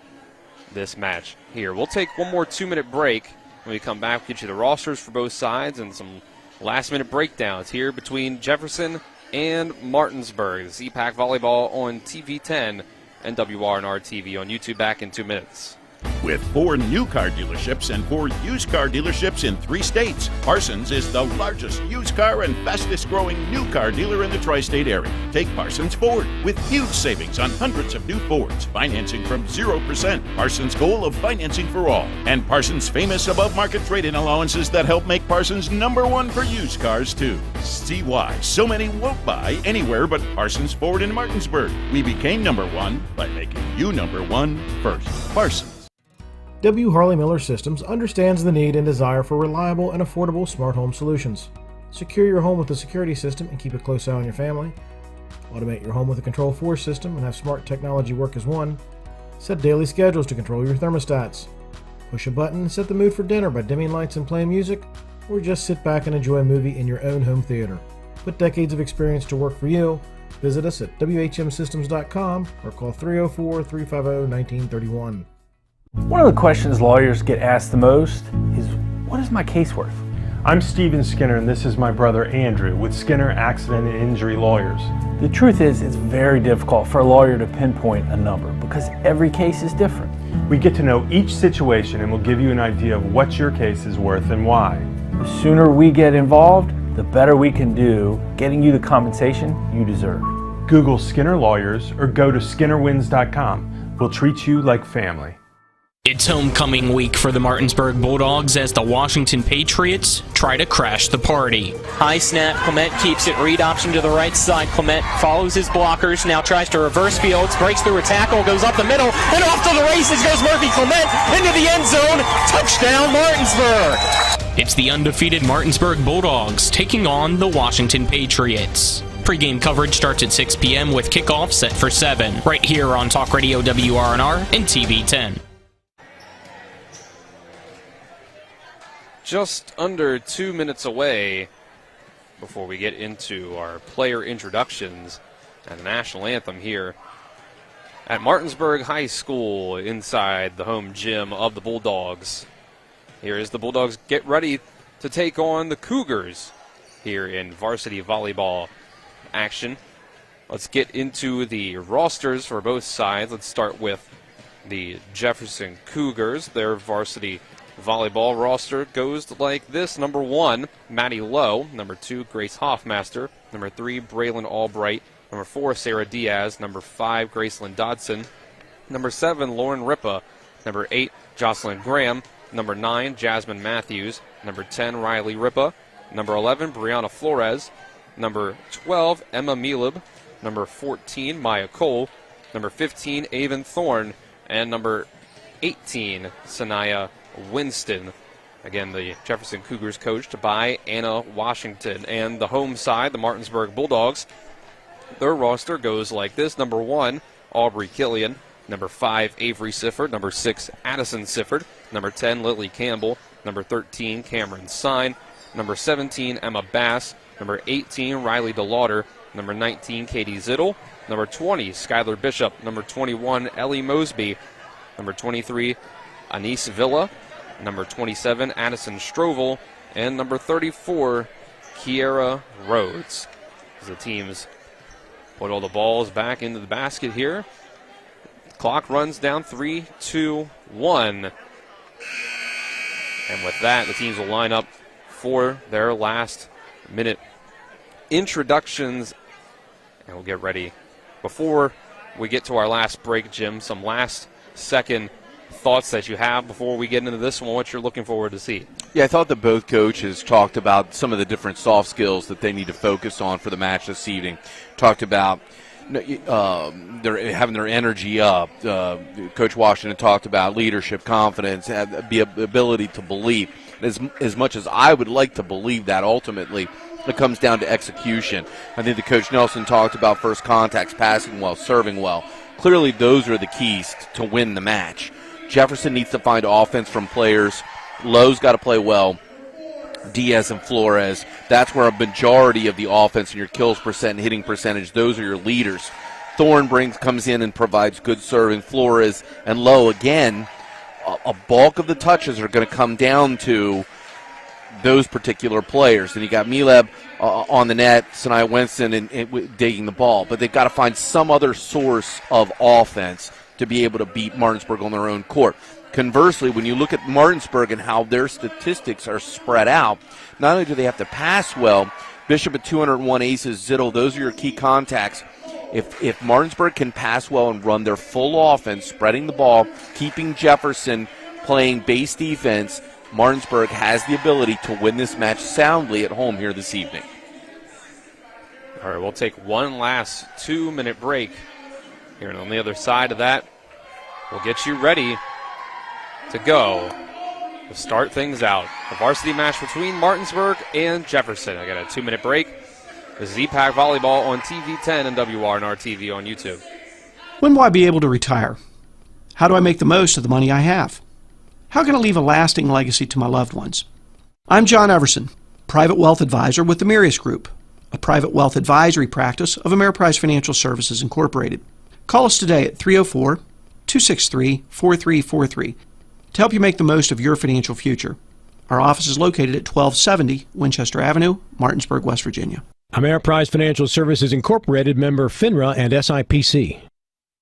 H: this match here. We'll take one more 2-minute break. When we come back, we'll get you the rosters for both sides and some last-minute breakdowns here between Jefferson and Martinsburg. This is EPAC Volleyball on TV 10 and WRNR TV on YouTube. Back in 2 minutes.
E: With 4 new car dealerships and 4 used car dealerships in 3 states, Parsons is the largest used car and fastest growing new car dealer in the tri-state area. Take Parsons Ford with huge savings on hundreds of new Fords, financing from 0%. Parsons' goal of financing for all, and Parsons' famous above-market trade-in allowances that help make Parsons #1 for used cars too. See why so many won't buy anywhere but Parsons Ford in Martinsburg. We became #1 by making you #1 first. Parsons.
B: W. Harley Miller Systems understands the need and desire for reliable and affordable smart home solutions. Secure your home with a security system and keep a close eye on your family. Automate your home with a Control4 system and have smart technology work as one. Set daily schedules to control your thermostats. Push a button and set the mood for dinner by dimming lights and playing music, or just sit back and enjoy a movie in your own home theater. Put decades of experience to work for you. Visit us at WHMsystems.com or call 304-350-1931.
Q: One of the questions lawyers get asked the most is, what is my case worth?
A: I'm Steven Skinner, and this is my brother Andrew with Skinner Accident and Injury Lawyers.
Q: The truth is, it's very difficult for a lawyer to pinpoint a number because every case is different.
A: We get to know each situation and we'll give you an idea of what your case is worth and why.
Q: The sooner we get involved, the better we can do getting you the compensation you deserve.
A: Google Skinner Lawyers or go to skinnerwins.com. We'll treat you like family.
C: It's homecoming week for the Martinsburg Bulldogs as the Washington Patriots try to crash the party. High snap, Clement keeps it, read option to the right side. Clement follows his blockers, now tries to reverse fields, breaks through a tackle, goes up the middle, and off to the races goes Murphy Clement into the end zone. Touchdown Martinsburg! It's the undefeated Martinsburg Bulldogs taking on the Washington Patriots. Pre-game coverage starts at 6 p.m. with kickoff set for 7, right here on Talk Radio WRNR and TV 10.
H: Just under 2 minutes away before we get into our player introductions and the national anthem here at Martinsburg High School inside the home gym of the Bulldogs. Here is the Bulldogs get ready to take on the Cougars here in varsity volleyball action. Let's get into the rosters for both sides. Let's start with the Jefferson Cougars. Their varsity volleyball roster goes like this. Number 1, Maddie Lowe. Number 2, Grace Hoffmaster. Number 3, Braylon Albright. Number 4, Sarah Diaz. Number 5, Gracelyn Dodson. Number 7, Lauren Ripa. Number 8, Jocelyn Graham. Number 9, Jasmine Matthews. Number 10, Riley Ripa. Number 11, Brianna Flores. Number 12, Emma Mielib. Number 14, Maya Cole. Number 15, Avon Thorne. And number 18, Sanaya Winston. Again, the Jefferson Cougars coached by Anna Washington. And the home side, the Martinsburg Bulldogs, their roster goes like this. Number 1, Aubrey Killian. Number 5, Avery Sifford. Number 6, Addison Sifford. Number 10, Lily Campbell. Number 13, Cameron Sine. Number 17, Emma Bass. Number 18, Riley DeLauder. Number 19, Katie Zittle. Number 20, Skylar Bishop. Number 21, Ellie Mosby. Number 23, Anise Villa. Number 27, Addison Strovel. And number 34, Kiera Rhodes. As the teams put all the balls back into the basket here. Clock runs down 3, 2, 1. And with that, the teams will line up for their last minute introductions. And we'll get ready. Before we get to our last break, Jim, some last second thoughts that you have before we get into this one, what you're looking forward to see.
I: Yeah, I thought that both coaches talked about some of the different soft skills that they need to focus on for the match this evening. Talked about they're having their energy up. Coach Washington talked about leadership, confidence, the ability to believe. As much as I would like to believe that ultimately, It comes down to execution. I think the Coach Nelson talked about first contacts, passing well, serving well. Clearly those are the keys to win the match. Jefferson needs to find offense from players. Lowe's got to play well. Diaz and Flores, that's where a majority of the offense and your kills percent and hitting percentage, those are your leaders. Thorne comes in and provides good serving. Flores and Lowe, again, a bulk of the touches are going to come down to those particular players. And you got Mileb on the net, Sinai Winston and digging the ball. But they've got to find some other source of offense to be able to beat Martinsburg on their own court. Conversely, when you look at Martinsburg and how their statistics are spread out, not only do they have to pass well, Bishop at 201 aces, Zittel, those are your key contacts. If Martinsburg can pass well and run their full offense, spreading the ball, keeping Jefferson playing base defense, Martinsburg has the ability to win this match soundly at home here this evening.
H: All right, we'll take one last 2-minute break here, and on the other side of that, we'll get you ready to go to start things out. The varsity match between Martinsburg and Jefferson. I got a 2-minute break. This is EPAC Volleyball on TV 10 and WRNR TV on YouTube.
O: When will I be able to retire? How do I make the most of the money I have? How can I leave a lasting legacy to my loved ones? I'm John Everson, Private Wealth Advisor with the Marius Group, a private wealth advisory practice of Ameriprise Financial Services Incorporated. Call us today at 304-263-4343 to help you make the most of your financial future. Our office is located at 1270 Winchester Avenue, Martinsburg, West Virginia.
B: Ameriprise Financial Services Incorporated, member FINRA and SIPC.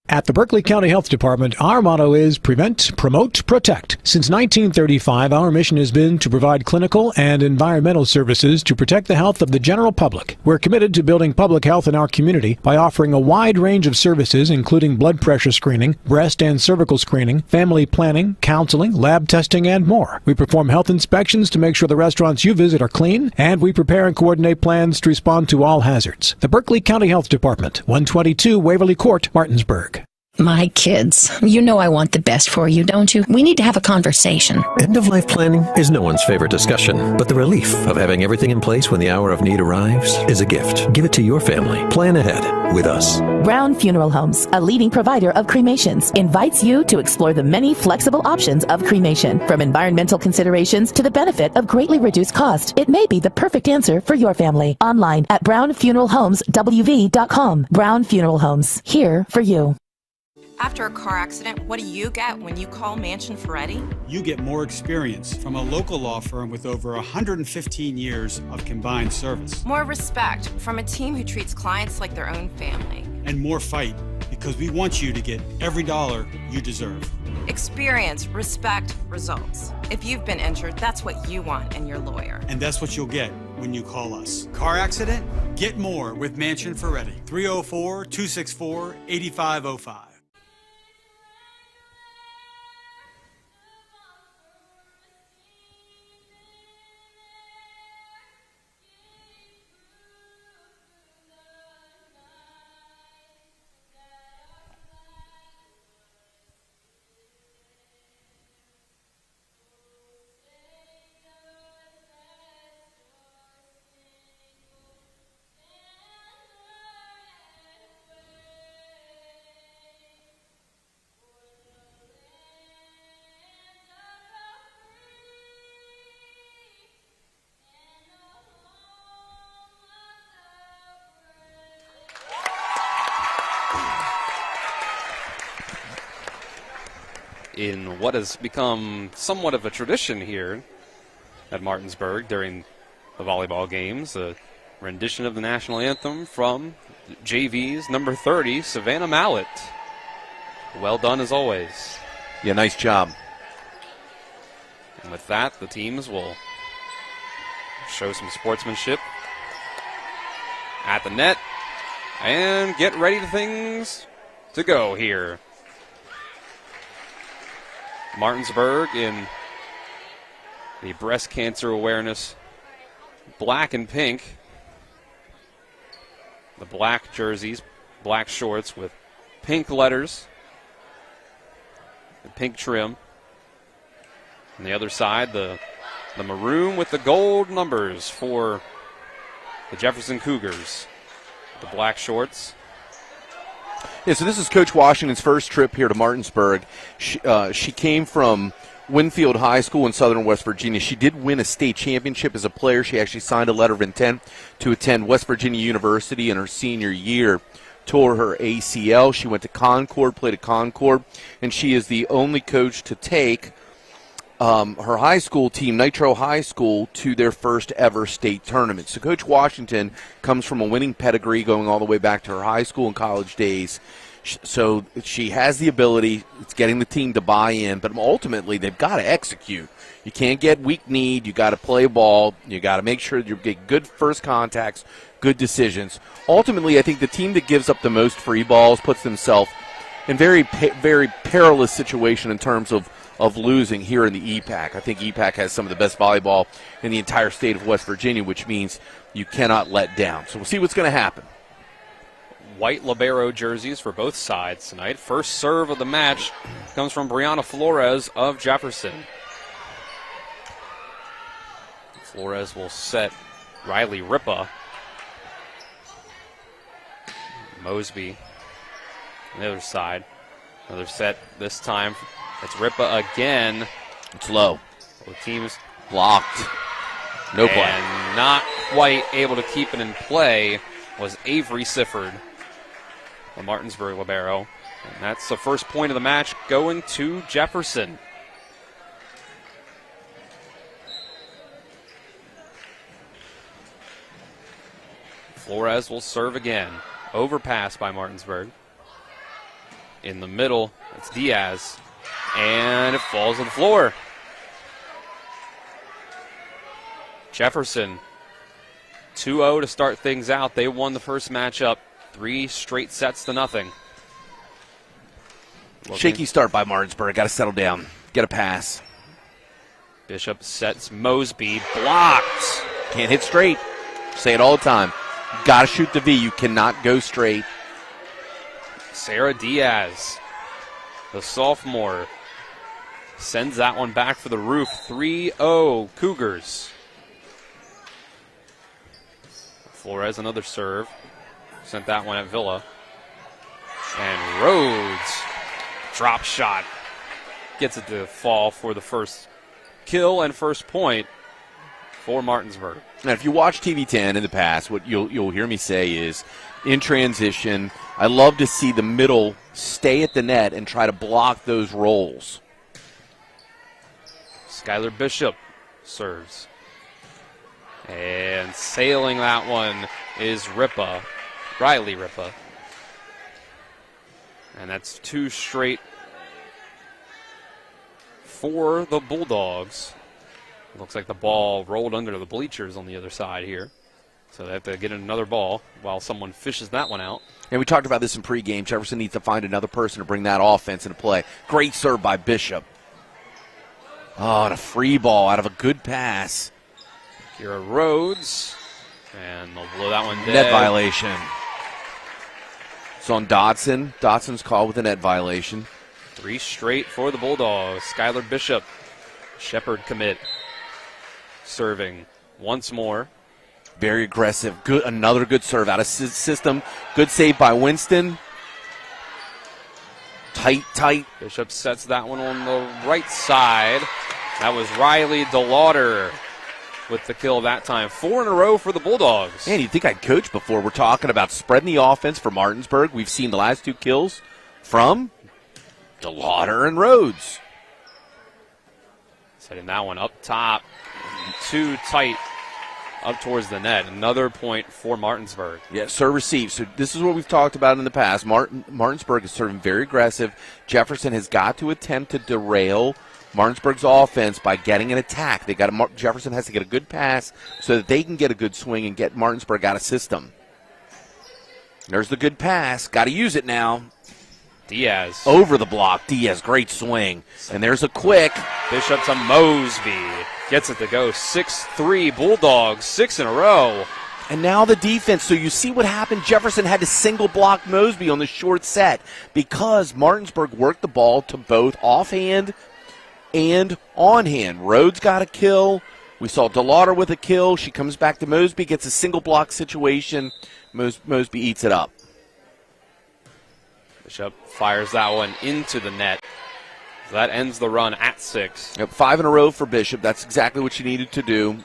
B: At the Berkeley County Health Department, our motto is Prevent, Promote, Protect. Since 1935, our mission has been to provide clinical and environmental services to protect the health of the general public. We're committed to building public health in our community by offering a wide range of services, including blood pressure screening, breast and cervical screening, family planning, counseling, lab testing, and more. We perform health inspections to make sure the restaurants you visit are clean, and we prepare and coordinate plans to respond to all hazards. The Berkeley County Health Department, 122 Waverly Court, Martinsburg.
G: My kids, you know I want the best for you, don't you? We need to have a conversation.
K: End-of-life planning is no one's favorite discussion, but the relief of having everything in place when the hour of need arrives is a gift. Give it to your family. Plan ahead with us.
M: Brown Funeral Homes, a leading provider of cremations, invites you to explore the many flexible options of cremation. From environmental considerations to the benefit of greatly reduced cost, it may be the perfect answer for your family. Online at brownfuneralhomeswv.com. Brown Funeral Homes, here for you.
F: After a car accident, what do you get when you call Mansion Ferretti?
N: You get more experience from a local law firm with over 115 years of combined service.
F: More respect from a team who treats clients like their own family.
N: And more fight, because we want you to get every dollar you deserve.
F: Experience, respect, results. If you've been injured, that's what you want in your lawyer.
N: And that's what you'll get when you call us. Car accident? Get more with Mansion Ferretti. 304-264-8505.
H: In what has become somewhat of a tradition here at Martinsburg during the volleyball games, a rendition of the national anthem from JV's number 30, Savannah Mallett. Well done as always.
I: Yeah, nice job.
H: And with that, the teams will show some sportsmanship at the net and get ready to things to go here. Martinsburg in the breast cancer awareness black and pink. The black jerseys, black shorts with pink letters and pink trim. On the other side, the maroon with the gold numbers for the Jefferson Cougars. The black shorts.
I: Yeah, so this is Coach Washington's first trip here to Martinsburg. She came from Winfield High School in southern West Virginia. She did win a state championship as a player. She actually signed a letter of intent to attend West Virginia University in her senior year. Tore her ACL. She went to Concord, played at Concord, and she is the only coach to take her high school team, Nitro High School, to their first ever state tournament. So Coach Washington comes from a winning pedigree going all the way back to her high school and college days. So she has the ability. It's getting the team to buy in, but ultimately they've got to execute. You can't get weak-kneed. You got to play ball. You got to make sure you get good first contacts, good decisions. Ultimately, I think the team that gives up the most free balls puts themselves in very perilous situation in terms of losing here in the EPAC. I think EPAC has some of the best volleyball in the entire state of West Virginia, which means you cannot let down. So we'll see what's going to happen.
H: White libero jerseys for both sides tonight. First serve of the match comes from Brianna Flores of Jefferson. Flores will set Riley Ripa. Mosby on the other side. Another set this time. It's Ripa again.
I: It's low.
H: The team's
I: blocked. No play.
H: And not quite able to keep it in play was Avery Sifford, the Martinsburg libero. And that's the first point of the match going to Jefferson. Flores will serve again. Overpass by Martinsburg. In the middle, it's Diaz. And it falls on the floor. Jefferson, 2-0 to start things out. They won the first matchup, 3 straight sets to nothing.
I: Shaky start by Martinsburg. Got to settle down. Get a pass.
H: Bishop sets Mosby. Blocked.
I: Can't hit straight. Say it all the time. Got to shoot the V. You cannot go straight.
H: Sarah Diaz, the sophomore, sends that one back for the roof. 3-0 Cougars. Flores, another serve. Sent that one at Villa. And Rhodes, drop shot. Gets it to fall for the first kill and first point for Martinsburg.
I: Now, if you watch TV10 in the past, what you'll hear me say is, in transition, I love to see the middle stay at the net and try to block those rolls.
H: Skylar Bishop serves. And sailing that one is Ripa, Riley Ripa. And that's 2 straight for the Bulldogs. Looks like the ball rolled under the bleachers on the other side here. So they have to get another ball while someone fishes that one out.
I: And we talked about this in pregame. Jefferson needs to find another person to bring that offense into play. Great serve by Bishop. Oh, and a free ball out of a good pass.
H: Kira Rhodes. And they'll blow that one dead.
I: Net violation. It's on Dodson. Dodson's called with a net violation.
H: 3 straight for the Bulldogs. Skylar Bishop. Shepard commit. Serving once more.
I: Very aggressive. Good, another good serve out of system. Good save by Winston. Tight.
H: Bishop sets that one on the right side. That was Riley DeLauder with the kill that time. 4 in a row for the Bulldogs.
I: Man, you'd think I'd coach before. We're talking about spreading the offense for Martinsburg. We've seen the last 2 kills from DeLauder and Rhodes.
H: Setting that one up top. Too tight up towards the net. Another point for Martinsburg.
I: Yeah, serve receive. So this is what we've talked about in the past. Martinsburg is serving very aggressive. Jefferson has got to attempt to derail Martinsburg's offense by getting an attack. Jefferson has to get a good pass so that they can get a good swing and get Martinsburg out of system. There's the good pass. Got to use it now.
H: Diaz.
I: Over the block. Diaz, great swing. And there's a quick.
H: Bishop to Mosby. Gets it to go. 6-3 Bulldogs. 6 in a row.
I: And now the defense. So you see what happened. Jefferson had to single block Mosby on the short set because Martinsburg worked the ball to both offhand and on hand. Rhodes got a kill. We saw DeLauder with a kill. She comes back to Mosby, gets a single block situation. Mosby eats it up.
H: Bishop fires that one into the net. That ends the run at 6.
I: Yep, 5 in a row for Bishop. That's exactly what you needed to do.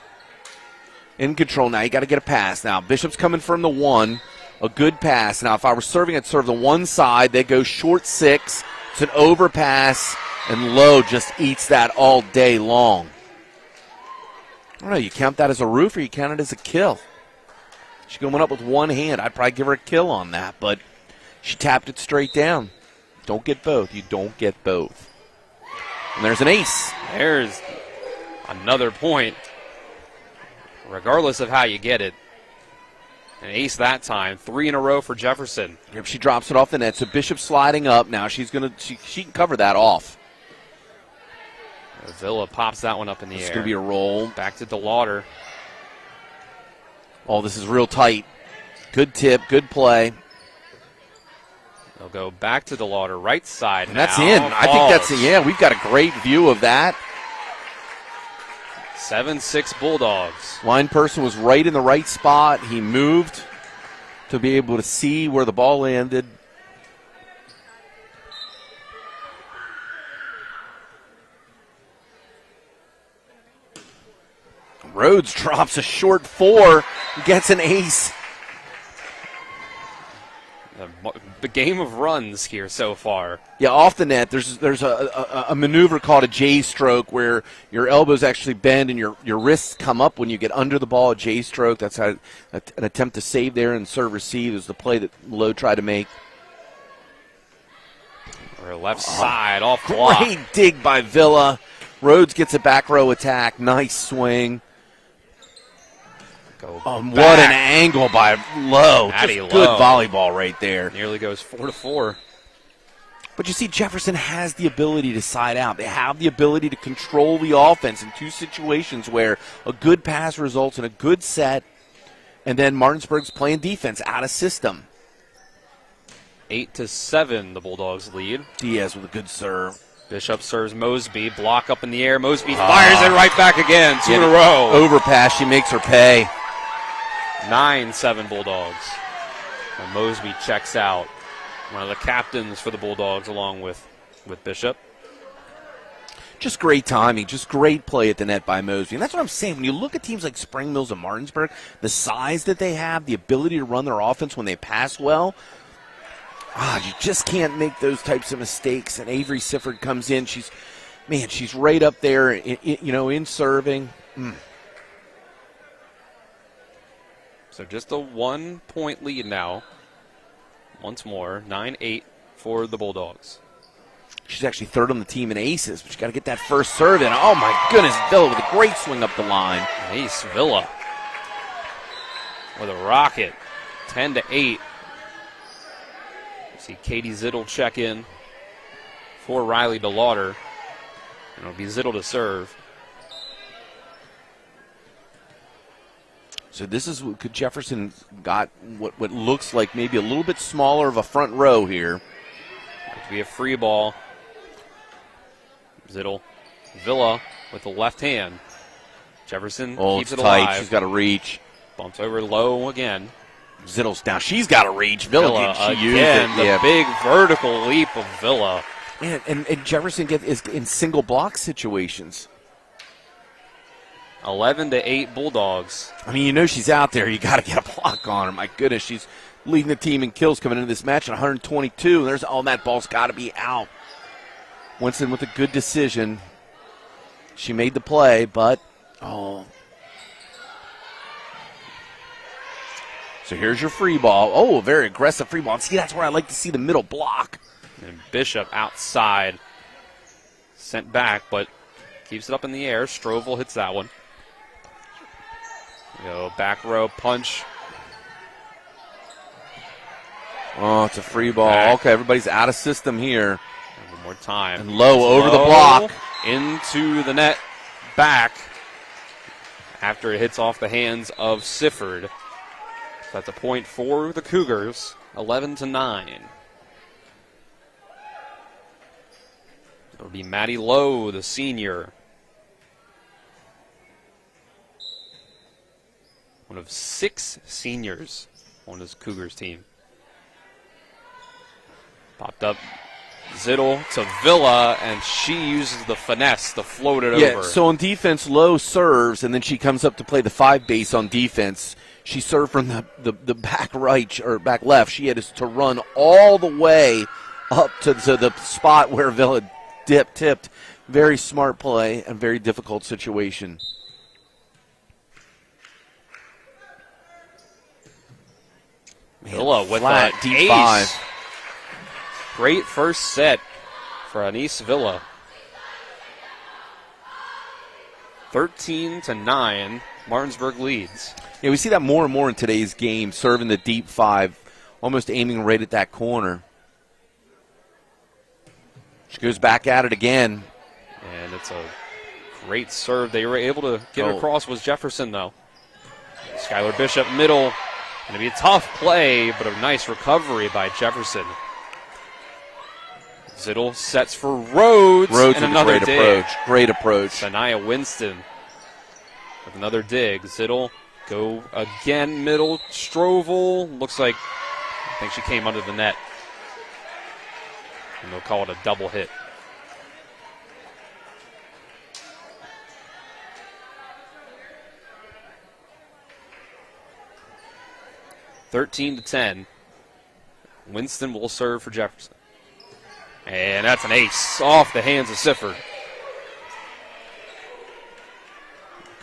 I: In control now. You got to get a pass. Now, Bishop's coming from the 1. A good pass. Now, if I were serving, I'd serve the one side. They go short 6. It's an overpass, and Lowe just eats that all day long. I don't know. You count that as a roof or you count it as a kill? She's going up with one hand. I'd probably give her a kill on that, but she tapped it straight down. Don't get both. You don't get both. And there's an ace.
H: There's another point. Regardless of how you get it. An ace that time. 3 in a row for Jefferson.
I: Yep, she drops it off the net. So Bishop sliding up now. She can cover that off.
H: Villa pops that one up in the air.
I: It's going to be a roll.
H: Back to DeLauder.
I: Oh, this is real tight. Good tip, good play.
H: They'll go back to DeLauder, right side.
I: And that's in. I think that's it. Yeah, we've got a great view of that.
H: 7-6 Bulldogs.
I: Line person was right in the right spot. He moved to be able to see where the ball landed. Rhodes drops a short 4, gets an ace.
H: The game of runs here so far.
I: Yeah, off the net, there's a maneuver called a J stroke where your elbows actually bend and your wrists come up when you get under the ball. A J stroke. That's how an attempt to save there and serve receive is the play that Lowe tried to make.
H: Or left side off block.
I: Great dig by Villa. Rhodes gets a back row attack. Nice swing. What an angle by Lowe. Just good volleyball right there.
H: Nearly goes 4-4.
I: But you see, Jefferson has the ability to side out. They have the ability to control the offense in 2 situations where a good pass results in a good set, and then Martinsburg's playing defense out of system.
H: 8-7, the Bulldogs lead.
I: Diaz with a good serve.
H: Bishop serves Mosby. Block up in the air. Mosby fires it right back again. 2 in a row.
I: Overpass. She makes her pay.
H: 9-7 Bulldogs. And Mosby checks out. One of the captains for the Bulldogs along with Bishop.
I: Just great timing. Just great play at the net by Mosby. And that's what I'm saying. When you look at teams like Spring Mills and Martinsburg, the size that they have, the ability to run their offense when they pass well, you just can't make those types of mistakes. And Avery Sifford comes in. She's right up there, in serving.
H: So just a 1-point lead now. Once more, 9-8 for the Bulldogs.
I: She's actually third on the team in aces, but you got to get that first serve in. Oh my goodness, Villa with a great swing up the line.
H: Ace Villa with a rocket. 10-8. See Katie Zittle check in for Riley DeLauder. And it'll be Zittle to serve.
I: So this is what Jefferson got what looks like maybe a little bit smaller of a front row here.
H: To be a free ball. Zittle. Villa with the left hand. Jefferson keeps it
I: tight.
H: alive.
I: She's got to reach.
H: Bumps over low again.
I: Zittle's now. She's got to reach. Villa
H: again.
I: Used it.
H: The big vertical leap of Villa.
I: And Jefferson is in single block situations.
H: 11-8 Bulldogs.
I: I mean, she's out there. You got to get a block on her. My goodness, she's leading the team in kills coming into this match at 122. And that ball's got to be out. Winston with a good decision. She made the play, but So here's your free ball. Oh, a very aggressive free ball. See, that's where I like to see the middle block.
H: And Bishop outside. Sent back, but keeps it up in the air. Strovel hits that one. Back row punch.
I: Oh, it's a free ball.
H: Back.
I: Okay, everybody's out of system here.
H: One more time.
I: And Lowe over the block.
H: Into the net. Back. After it hits off the hands of Sifford. That's a point for the Cougars. 11-9. It'll be Maddie Lowe, the senior. one of 6 seniors on his Cougars team. Popped up Zittel to Villa, and she uses the finesse to float it over.
I: So on defense, Lowe serves, and then she comes up to play the 5 base on defense. She served from the back right or back left. She had to run all the way up to the spot where Villa tipped. Very smart play and very difficult situation.
H: Villa with
I: flat,
H: a
I: deep
H: ace.
I: 5.
H: Great first set for Anise Villa. 13-9, Martinsburg leads.
I: Yeah, we see that more and more in today's game, serving the deep 5, almost aiming right at that corner. She goes back at it again.
H: And it's a great serve. They were able to get it across was Jefferson, though. Skylar Bishop, middle. Going to be a tough play, but a nice recovery by Jefferson. Zittel sets for Rhodes.
I: Rhodes
H: and
I: with
H: another
I: a
H: dig.
I: Great approach.
H: Sanaya Winston with another dig. Zittel go again, middle. Strovel. Looks like, I think she came under the net. And they'll call it a double hit. (13-10). Winston will serve for Jefferson. And that's an ace off the hands of Sifford.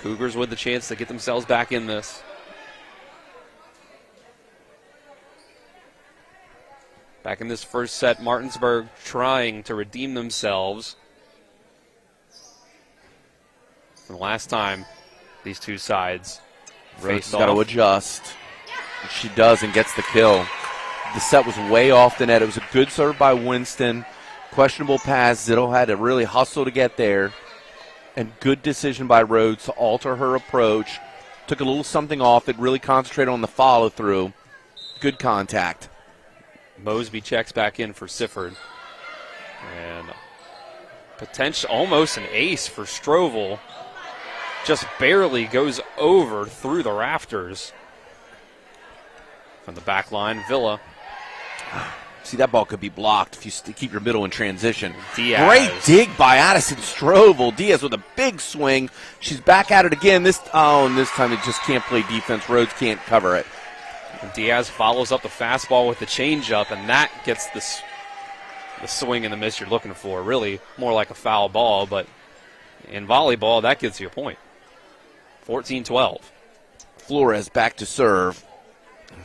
H: Cougars with the chance to get themselves back in this. Back in this first set, Martinsburg trying to redeem themselves. And the last time these two sides
I: Rhodes
H: faced
I: got to
H: off.
I: adjust. She does and gets the kill. The set was way off the net. It was a good serve by Winston. Questionable pass. Zittel had to really hustle to get there. And good decision by Rhodes to alter her approach. Took a little something off it, really concentrated on the follow-through. Good contact.
H: Mosby checks back in for Sifford. And potential, almost an ace for Strovel. Just barely goes over through the rafters. From the back line, Villa.
I: See, that ball could be blocked if you keep your middle in transition.
H: Diaz.
I: Great dig by Addison Strovel. Diaz with a big swing. She's back at it again. And this time it just can't play defense. Rhodes can't cover it.
H: And Diaz follows up the fastball with the changeup, and that gets the swing and the miss you're looking for. Really more like a foul ball, but in volleyball, that gets you a point. 14-12.
I: Flores back to serve.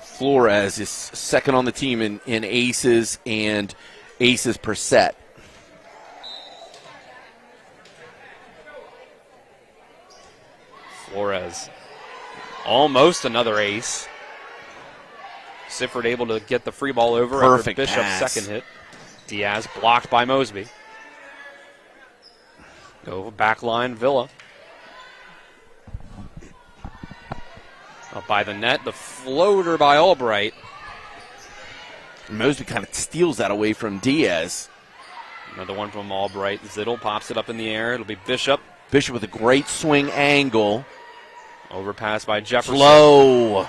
I: Flores is second on the team in aces and aces per set.
H: Flores, almost another ace. Sifford able to get the free ball over
I: Perfect
H: after Bishop's
I: pass.
H: second hit. Diaz blocked by Mosby. Go back line, Villa. Up by the net, the floater by Albright.
I: Mosby kind of steals that away from Diaz.
H: Another one from Albright. Zittel pops it up in the air. It'll be Bishop.
I: Bishop with a great swing angle.
H: Overpass by Jefferson.
I: Slow.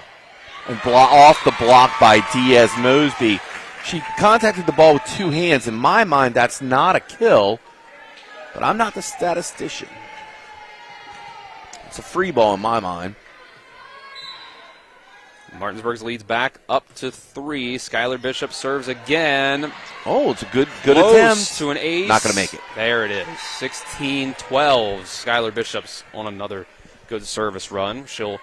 I: And off the block by Diaz. Mosby. She contacted the ball with two hands. In my mind, that's not a kill. But I'm not the statistician. It's a free ball in my mind.
H: Martinsburg's leads back up to 3. Skylar Bishop serves again.
I: Oh, it's a good
H: Close
I: attempt.
H: To an ace.
I: Not going to make it.
H: There it is. 16-12. Skylar Bishop's on another good service run. She'll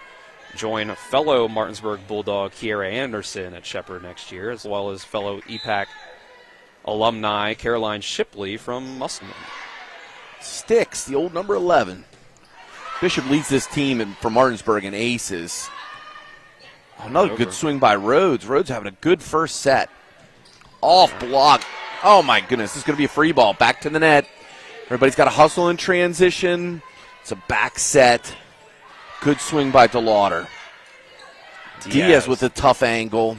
H: join fellow Martinsburg Bulldog Kiera Anderson at Shepherd next year, as well as fellow EPAC alumni Caroline Shipley from Musselman.
I: Sticks, the old number 11. Bishop leads this team for Martinsburg in aces. Another good swing by Rhodes. Rhodes having a good first set. Off block. Oh, my goodness. This is going to be a free ball. Back to the net. Everybody's got to hustle in transition. It's a back set. Good swing by DeLauder. Diaz with a tough angle.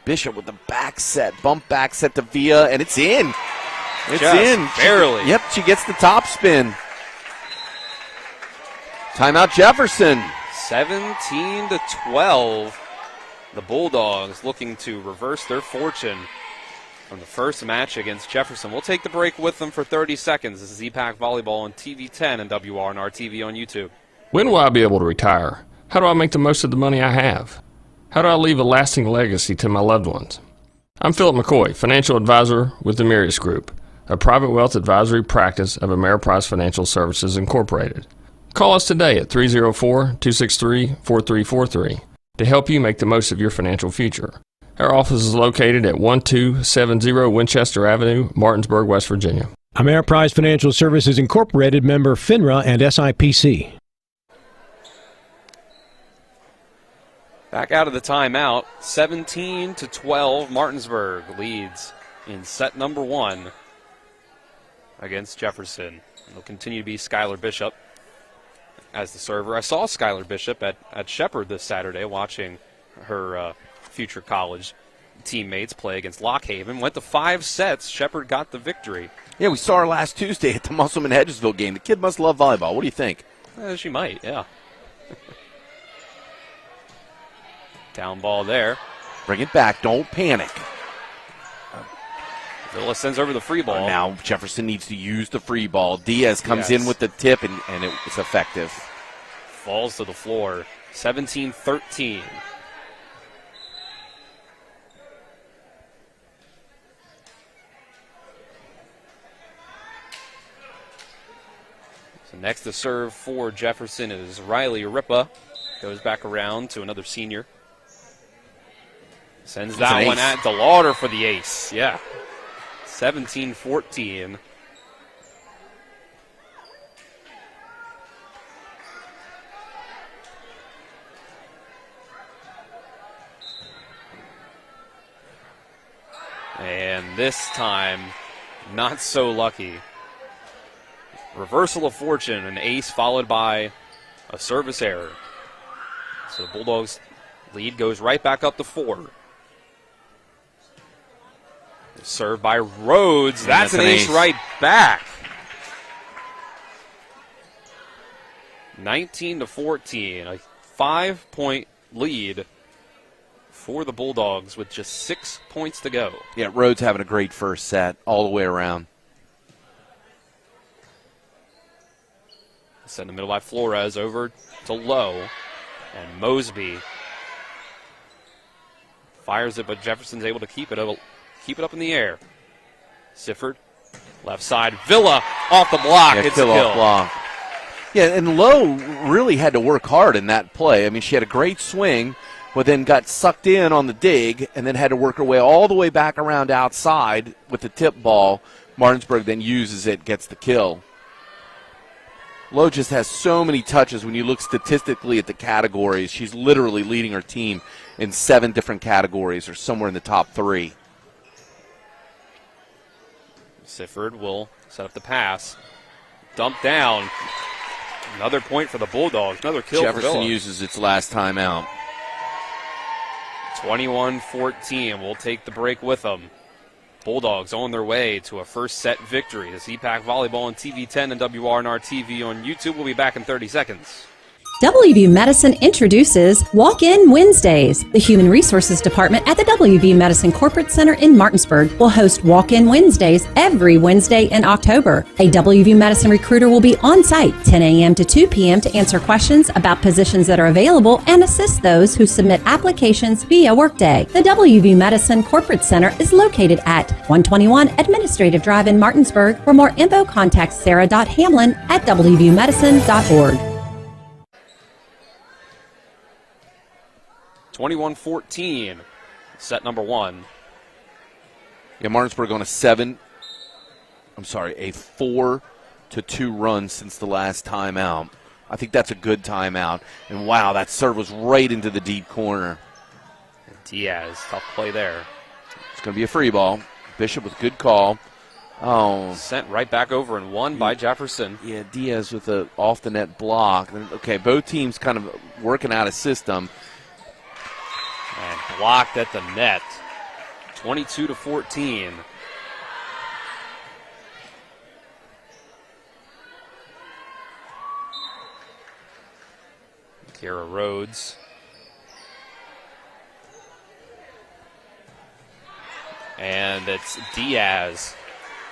I: Bishop with the back set. Bump back set to Villa, and it's in. It's
H: Just
I: in.
H: barely.
I: Yep, she gets the top spin. Timeout Jefferson.
H: 17-12. The Bulldogs looking to reverse their fortune from the first match against Jefferson. We'll take the break with them for 30 seconds. This is EPAC Volleyball on TV 10 and WRNR TV on YouTube.
J: When will I be able to retire? How do I make the most of the money I have? How do I leave a lasting legacy to my loved ones? I'm Philip McCoy, financial advisor with the Mirius Group, a private wealth advisory practice of Ameriprise Financial Services Incorporated. Call us today at 304-263-4343 to help you make the most of your financial future. Our office is located at 1270 Winchester Avenue, Martinsburg, West Virginia.
B: Ameriprise Financial Services Incorporated, member FINRA and SIPC.
H: Back out of the timeout, 17-12, Martinsburg leads in set number 1 against Jefferson. It'll continue to be Skylar Bishop as the server. I saw Skylar Bishop at Shepherd this Saturday watching her future college teammates play against Lockhaven. Went to 5 sets. Shepherd got the victory.
I: Yeah, we saw her last Tuesday at the Musselman-Hedgesville game. The kid must love volleyball. What do you think?
H: She might, yeah. Down ball there.
I: Bring it back. Don't panic.
H: Villa sends over the free ball.
I: Now Jefferson needs to use the free ball. Diaz comes in with the tip, and it's effective.
H: Falls to the floor. 17-13. So next to serve for Jefferson is Riley Ripa. Goes back around to another senior. Sends that one at DeLauder for the ace. Yeah. 17-14. And this time, not so lucky. Reversal of fortune, an ace followed by a service error. So the Bulldogs' lead goes right back up to 4. Served by Rhodes. That's an ace right back. 19-14. A 5-point lead for the Bulldogs with just 6 points to go.
I: Yeah, Rhodes having a great first set all the way around.
H: Sent in the middle by Flores over to Lowe. And Mosby fires it, but Jefferson's able to keep it up in the air. Sifford, left side. Villa off the block.
I: Yeah,
H: it's a kill.
I: Off block. Yeah, and Lowe really had to work hard in that play. I mean, she had a great swing, but then got sucked in on the dig and then had to work her way all the way back around outside with the tip ball. Martinsburg then uses it, gets the kill. Lowe just has so many touches when you look statistically at the categories. She's literally leading her team in 7 different categories or somewhere in the top 3.
H: Sifford will set up the pass. Dump down. Another point for the Bulldogs. Another kill
I: Jefferson
H: for Villa.
I: uses its last time out.
H: 21-14. We'll take the break with them. Bulldogs on their way to a first set victory. This EPAC Volleyball on TV 10 and WRNR TV on YouTube. We'll be back in 30 seconds.
P: WVU Medicine introduces Walk-In Wednesdays. The Human Resources Department at the WVU Medicine Corporate Center in Martinsburg will host Walk-In Wednesdays every Wednesday in October. A WVU Medicine recruiter will be on site 10 a.m. to 2 p.m. to answer questions about positions that are available and assist those who submit applications via Workday. The WVU Medicine Corporate Center is located at 121 Administrative Drive in Martinsburg. For more info, contact sarah.hamlin at wvumedicine.org.
H: 21-14, set number 1.
I: Yeah, Martinsburg on a 4-2 run since the last timeout. I think that's a good timeout. And wow, that serve was right into the deep corner.
H: Diaz, tough play there.
I: It's going to be a free ball. Bishop with a good call. Oh,
H: sent right back over and won by Jefferson.
I: Yeah, Diaz with a off the net block. Okay, both teams kind of working out a system.
H: And blocked at the net. 22-14. Tiara Rhodes. And it's Diaz.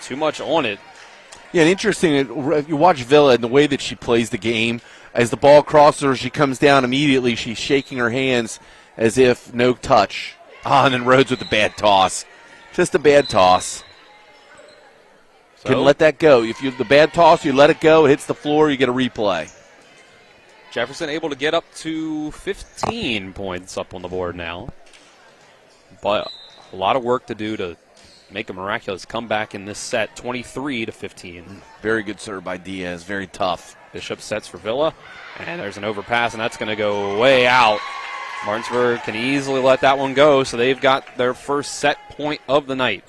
H: Too much on it.
I: Yeah, and interesting, if you watch Villa and the way that she plays the game, as the ball crosses her, she comes down immediately. She's shaking her hands as if no touch. And then Rhodes with a bad toss. Just a bad toss.
H: So,
I: Can let that go. If you the bad toss, you let it go, it hits the floor, you get a replay.
H: Jefferson able to get up to 15 points up on the board now. But a lot of work to do to make a miraculous comeback in this set, 23-15.
I: Very good serve by Diaz, very tough.
H: Bishop sets for Villa, and there's an overpass, and that's going to go way out. Martinsburg can easily let that one go, so they've got their first set point of the night.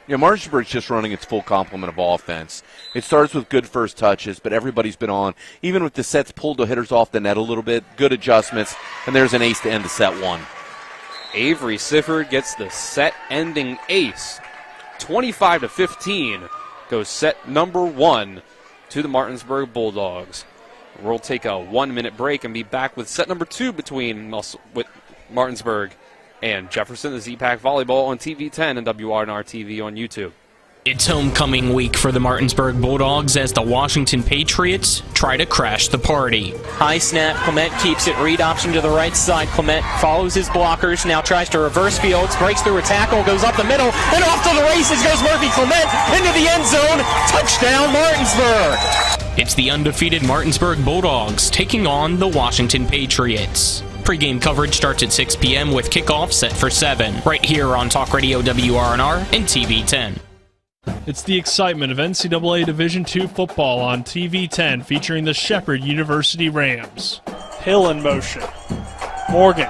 I: Yeah, Martinsburg's just running its full complement of offense. It starts with good first touches, but everybody's been on. Even with the sets pulled the hitters off the net a little bit, good adjustments, and there's an ace to end the set one.
H: Avery Sifford gets the set-ending ace. 25-15 goes set number 1 to the Martinsburg Bulldogs. We'll take a 1-minute break and be back with set number 2 between Martinsburg and Jefferson. This is EPAC Volleyball on TV 10 and WRNR TV on YouTube.
C: It's homecoming week for the Martinsburg Bulldogs as the Washington Patriots try to crash the party. High snap, Clement keeps it, read option to the right side. Clement follows his blockers, now tries to reverse fields, breaks through a tackle, goes up the middle, and off to the races goes Murphy Clement into the end zone. Touchdown Martinsburg! It's the undefeated Martinsburg Bulldogs taking on the Washington Patriots. Pre-game coverage starts at 6 p.m. with kickoff set for 7, right here on Talk Radio WRNR and TV 10.
R: It's the excitement of NCAA Division II football on TV 10 featuring the Shepherd University Rams.
S: Hill in motion. Morgan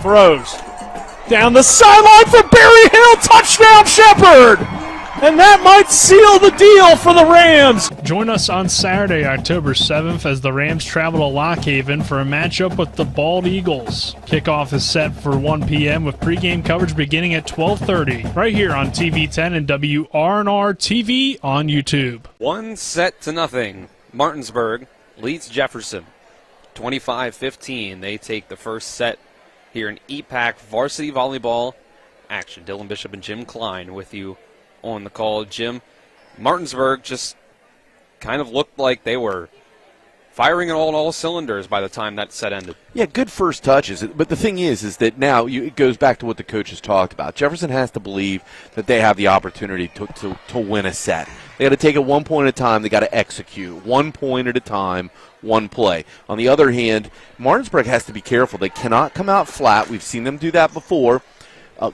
S: throws down the sideline for Barry Hill. Touchdown Shepherd! And that might seal the deal for the Rams.
R: Join us on Saturday, October 7th, as the Rams travel to Lock Haven for a matchup with the Bald Eagles. Kickoff is set for 1 p.m. with pregame coverage beginning at 12:30, right here on TV 10 and WRNR TV on YouTube.
H: 1-0. Martinsburg leads Jefferson 25-15. They take the first set here in EPAC Varsity Volleyball action. Dylan Bishop and Jim Klein with you on the call. Jim, Martinsburg just kind of looked like they were firing on all cylinders by the time that set ended.
I: Yeah, good first touches. But the thing is that now it goes back to what the coaches talked about. Jefferson has to believe that they have the opportunity to win a set. They got to take it 1 point at a time. They got to execute 1 point at a time, one play. On the other hand, Martinsburg has to be careful. They cannot come out flat. We've seen them do that before.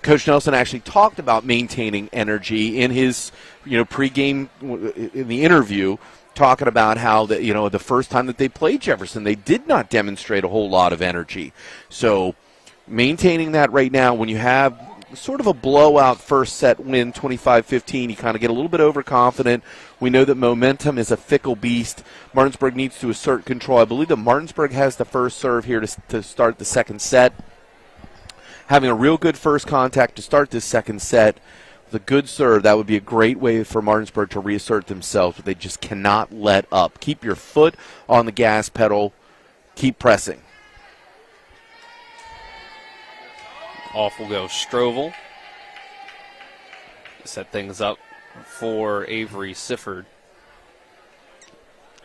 I: Coach Nelson actually talked about maintaining energy in his, pregame in the interview, talking about how the first time that they played Jefferson, they did not demonstrate a whole lot of energy. So maintaining that right now, when you have sort of a blowout first set win, 25-15, you kind of get a little bit overconfident. We know that momentum is a fickle beast. Martinsburg needs to assert control. I believe that Martinsburg has the first serve here to start the second set. Having a real good first contact to start this second set with a good serve, that would be a great way for Martinsburg to reassert themselves, but they just cannot let up. Keep your foot on the gas pedal. Keep pressing.
H: Off will go Strovel. Set things up for Avery Sifford.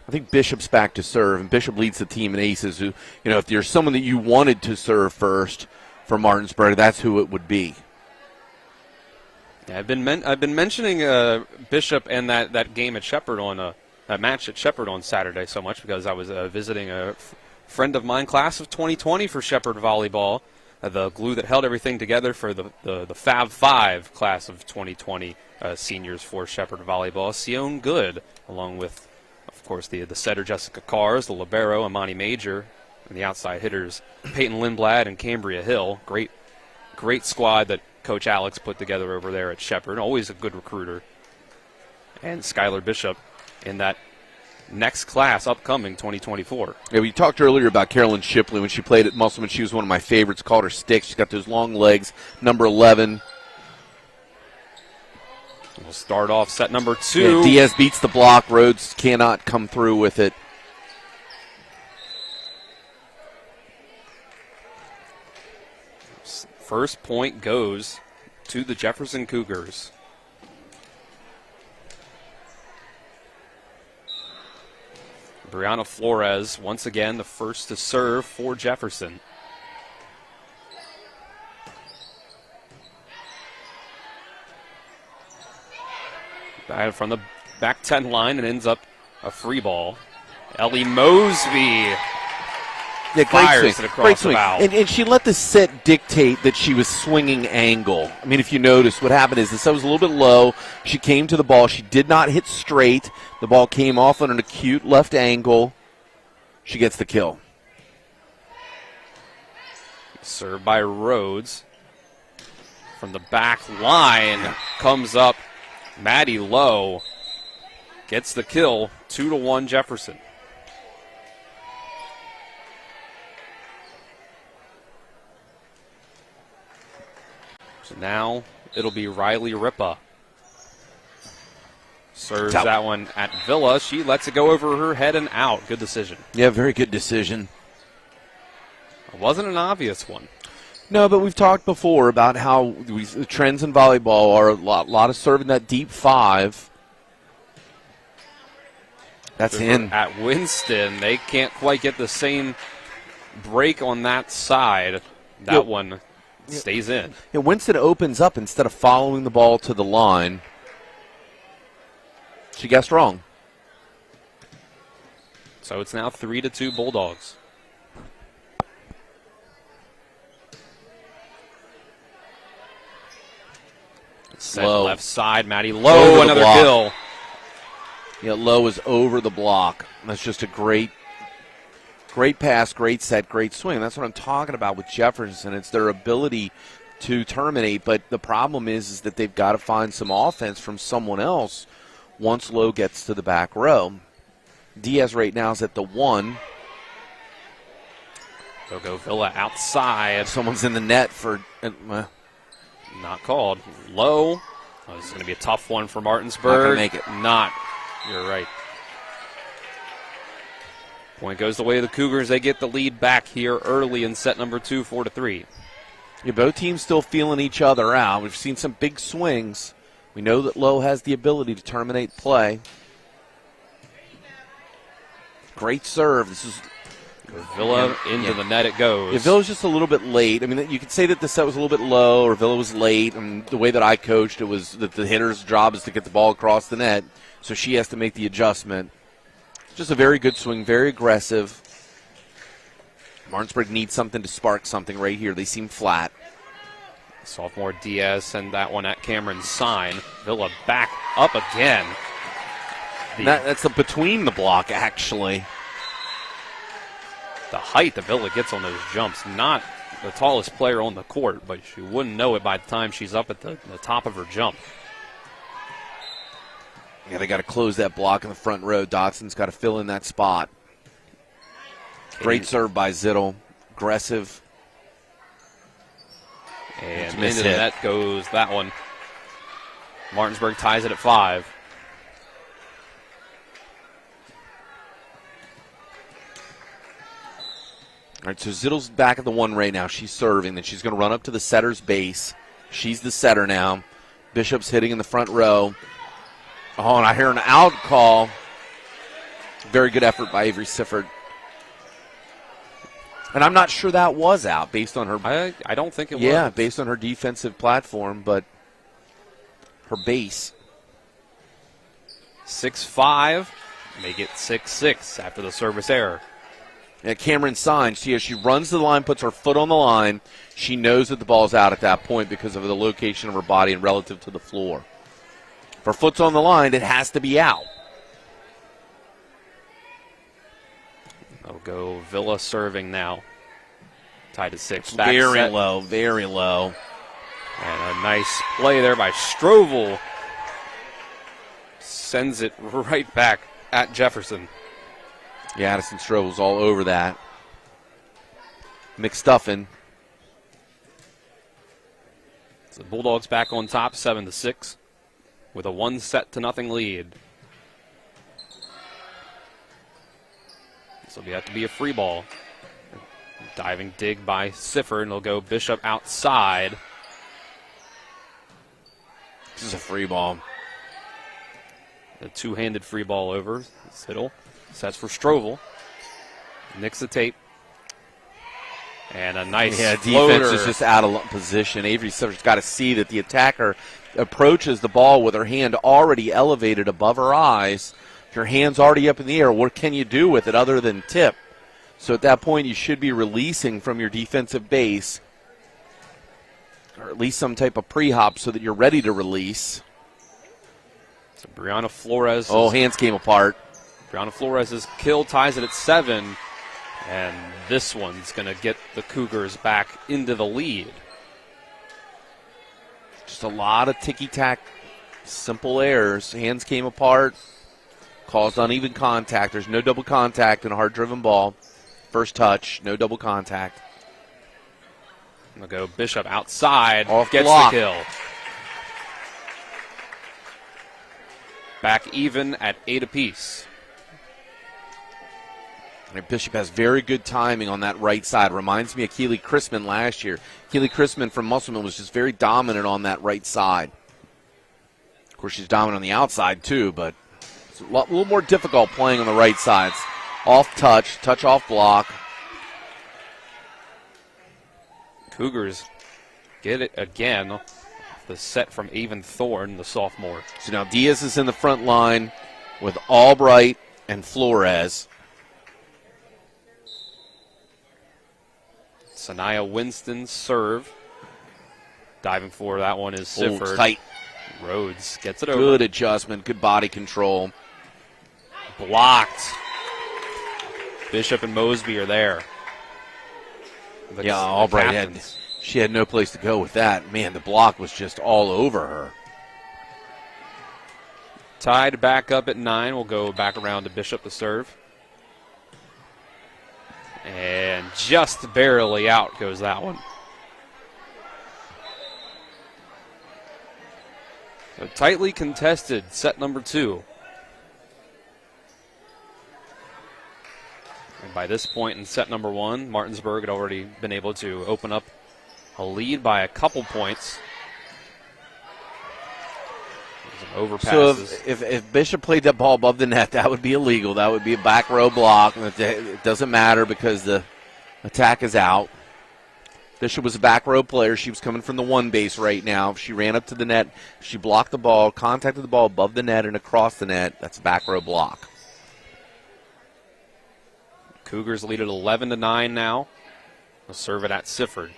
I: I think Bishop's back to serve, and Bishop leads the team in aces. Who, if there's someone that you wanted to serve first for Martinsburg, that's who it would be.
H: Yeah, I've been mentioning Bishop and that game at Shepherd on that match at Shepherd on Saturday so much because I was visiting a friend of mine, class of 2020 for Shepherd Volleyball, the glue that held everything together for the Fab 5 class of 2020 seniors for Shepherd Volleyball. Sion Good, along with, of course, the setter Jessica Cars, the libero Amani Major, and the outside hitters Peyton Lindblad and Cambria Hill. Great squad that Coach Alex put together over there at Shepherd. Always a good recruiter. And Skylar Bishop in that next class upcoming 2024.
I: Yeah, we talked earlier about Carolyn Shipley when she played at Musselman. She was one of my favorites. Called her Sticks. She's got those long legs. Number 11.
H: We'll start off set number 2.
I: Yeah, Diaz beats the block. Rhodes cannot come through with it.
H: First point goes to the Jefferson Cougars. Brianna Flores, once again, the first to serve for Jefferson. Back from the back 10 line, and ends up a free ball. Ellie Mosby fires it across the bow.
I: And she let the set dictate that she was swinging angle. I mean, if you notice, what happened is the set was a little bit low. She came to the ball. She did not hit straight. The ball came off on an acute left angle. She gets the kill.
H: Served by Rhodes. From the back line comes up Maddie Lowe. Gets the kill. 2-1 Jefferson. So now it'll be Riley Ripa. Serves that one at Villa. She lets it go over her head and out. Good decision.
I: Yeah, very good decision.
H: It wasn't an obvious one.
I: No, but we've talked before about how the trends in volleyball are a lot of serving that deep 5. That's in.
H: At Winston, they can't quite get the same break on that side. That one stays in.
I: Yeah, Winston opens up instead of following the ball to the line. She guessed wrong.
H: So it's now 3-2 Bulldogs. Set left side, Maddie Lowe, another kill.
I: Yeah, Lowe is over the block. That's just a great pass, great set, great swing. That's what I'm talking about with Jefferson. It's their ability to terminate, but the problem is that they've got to find some offense from someone else once Lowe gets to the back row. Diaz right now is at the 1.
H: They'll go Villa outside.
I: Someone's in the net for...
H: Not called. Low. Oh, this is going to be a tough one for Martinsburg.
I: Not going to make it.
H: Not. You're right. Point goes the way of the Cougars. They get the lead back here early in set number 2, 4-3.
I: Yeah, both teams still feeling each other out. We've seen some big swings. We know that Lowe has the ability to terminate play. Great serve. This is...
H: Villa into the net it goes.
I: Yeah, Villa's just a little bit late. I mean, you could say that the set was a little bit low or Villa was late. And the way that I coached, it was that the hitter's job is to get the ball across the net. So she has to make the adjustment. Just a very good swing, very aggressive. Martinsburg needs something to spark something right here. They seem flat.
H: Sophomore Diaz send that one at Cameron Sign. Villa back up again.
I: That's between the block, actually.
H: The height that Villa gets on those jumps, not the tallest player on the court, but she wouldn't know it by the time she's up at the top of her jump.
I: Yeah, they got to close that block in the front row. Dotson's got to fill in that spot. Great serve by Zittel. Aggressive.
H: And into the net goes that one. Martinsburg ties it at 5.
I: All right, so Zittel's back at the 1 right now. She's serving. Then she's going to run up to the setter's base. She's the setter now. Bishop's hitting in the front row. Oh, and I hear an out call. Very good effort by Avery Sifford. And I'm not sure that was out based on her.
H: I don't think it was.
I: Yeah, based on her defensive platform, but her base.
H: 6-5. Make it 6-6 after the service error.
I: Yeah, Cameron Signs, she runs to the line, puts her foot on the line. She knows that the ball's out at that point because of the location of her body and relative to the floor. If her foot's on the line, it has to be out.
H: That'll go Villa serving now. Tied at 6.
I: Very low, very low.
H: And a nice play there by Strovel. Sends it right back at Jefferson.
I: Yeah, Addison Strovel's all over that. McStuffin.
H: So the Bulldogs back on top, 7-6. with a 1-0 lead. This will have to be a free ball. Diving dig by Sifford, and it'll go Bishop outside.
I: This is a free ball.
H: A two-handed free ball over. Siddle sets for Strovel. Nicks the tape. And a nice floater.
I: Defense is just out of position. Avery Siffer's got to see that the attacker approaches the ball with her hand already elevated above her eyes. Your hand's already up in the air. What can you do with it other than tip? So at that point, you should be releasing from your defensive base, or at least some type of pre-hop so that you're ready to release.
H: So Brianna Flores.
I: Oh, hands came apart.
H: Brianna Flores' kill ties it at 7. And this one's going to get the Cougars back into the lead.
I: Just a lot of ticky-tack, simple errors. Hands came apart, caused uneven contact. There's no double contact in a hard-driven ball. First touch, no double contact.
H: I'm going to go Bishop outside,
I: Off
H: gets
I: block.
H: the kill. Back even at 8 apiece.
I: Bishop has very good timing on that right side. Reminds me of Keely Chrisman last year. Keely Chrisman from Musselman was just very dominant on that right side. Of course, she's dominant on the outside too, but it's a little more difficult playing on the right side. It's off touch off block.
H: Cougars get it again. The set from Avon Thorne, the sophomore.
I: So now Diaz is in the front line with Albright and Flores.
H: Sanaya Winston's serve. Diving for that one is Sifford.
I: Tight.
H: Rhodes gets it over.
I: Good adjustment, good body control.
H: Blocked. Bishop and Mosby are there.
I: Albright she had no place to go with that. Man, the block was just all over her.
H: Tied back up at 9. We'll go back around to Bishop to serve. And just barely out goes that one. So tightly contested, set number 2. And by this point in set number 1, Martinsburg had already been able to open up a lead by a couple points. Some overpasses.
I: So if Bishop played that ball above the net, that would be illegal. That would be a back row block. It doesn't matter because the attack is out. Bishop was a back row player. She was coming from the 1 base right now. If she ran up to the net, she blocked the ball, contacted the ball above the net and across the net. That's a back row block.
H: Cougars lead at 11-9 now. They'll serve it at Sifford.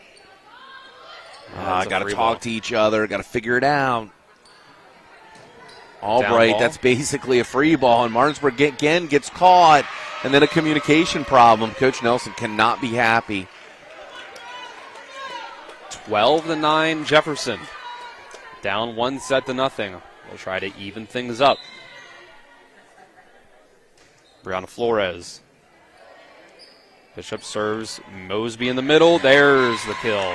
I: Got to talk to each other. Got to figure it out. Albright, that's basically a free ball, and Martinsburg again gets caught, and then a communication problem. Coach Nelson cannot be happy.
H: 12-9 Jefferson. Down 1-0. They'll try to even things up. Brianna Flores. Bishop serves Mosby in the middle. There's the kill.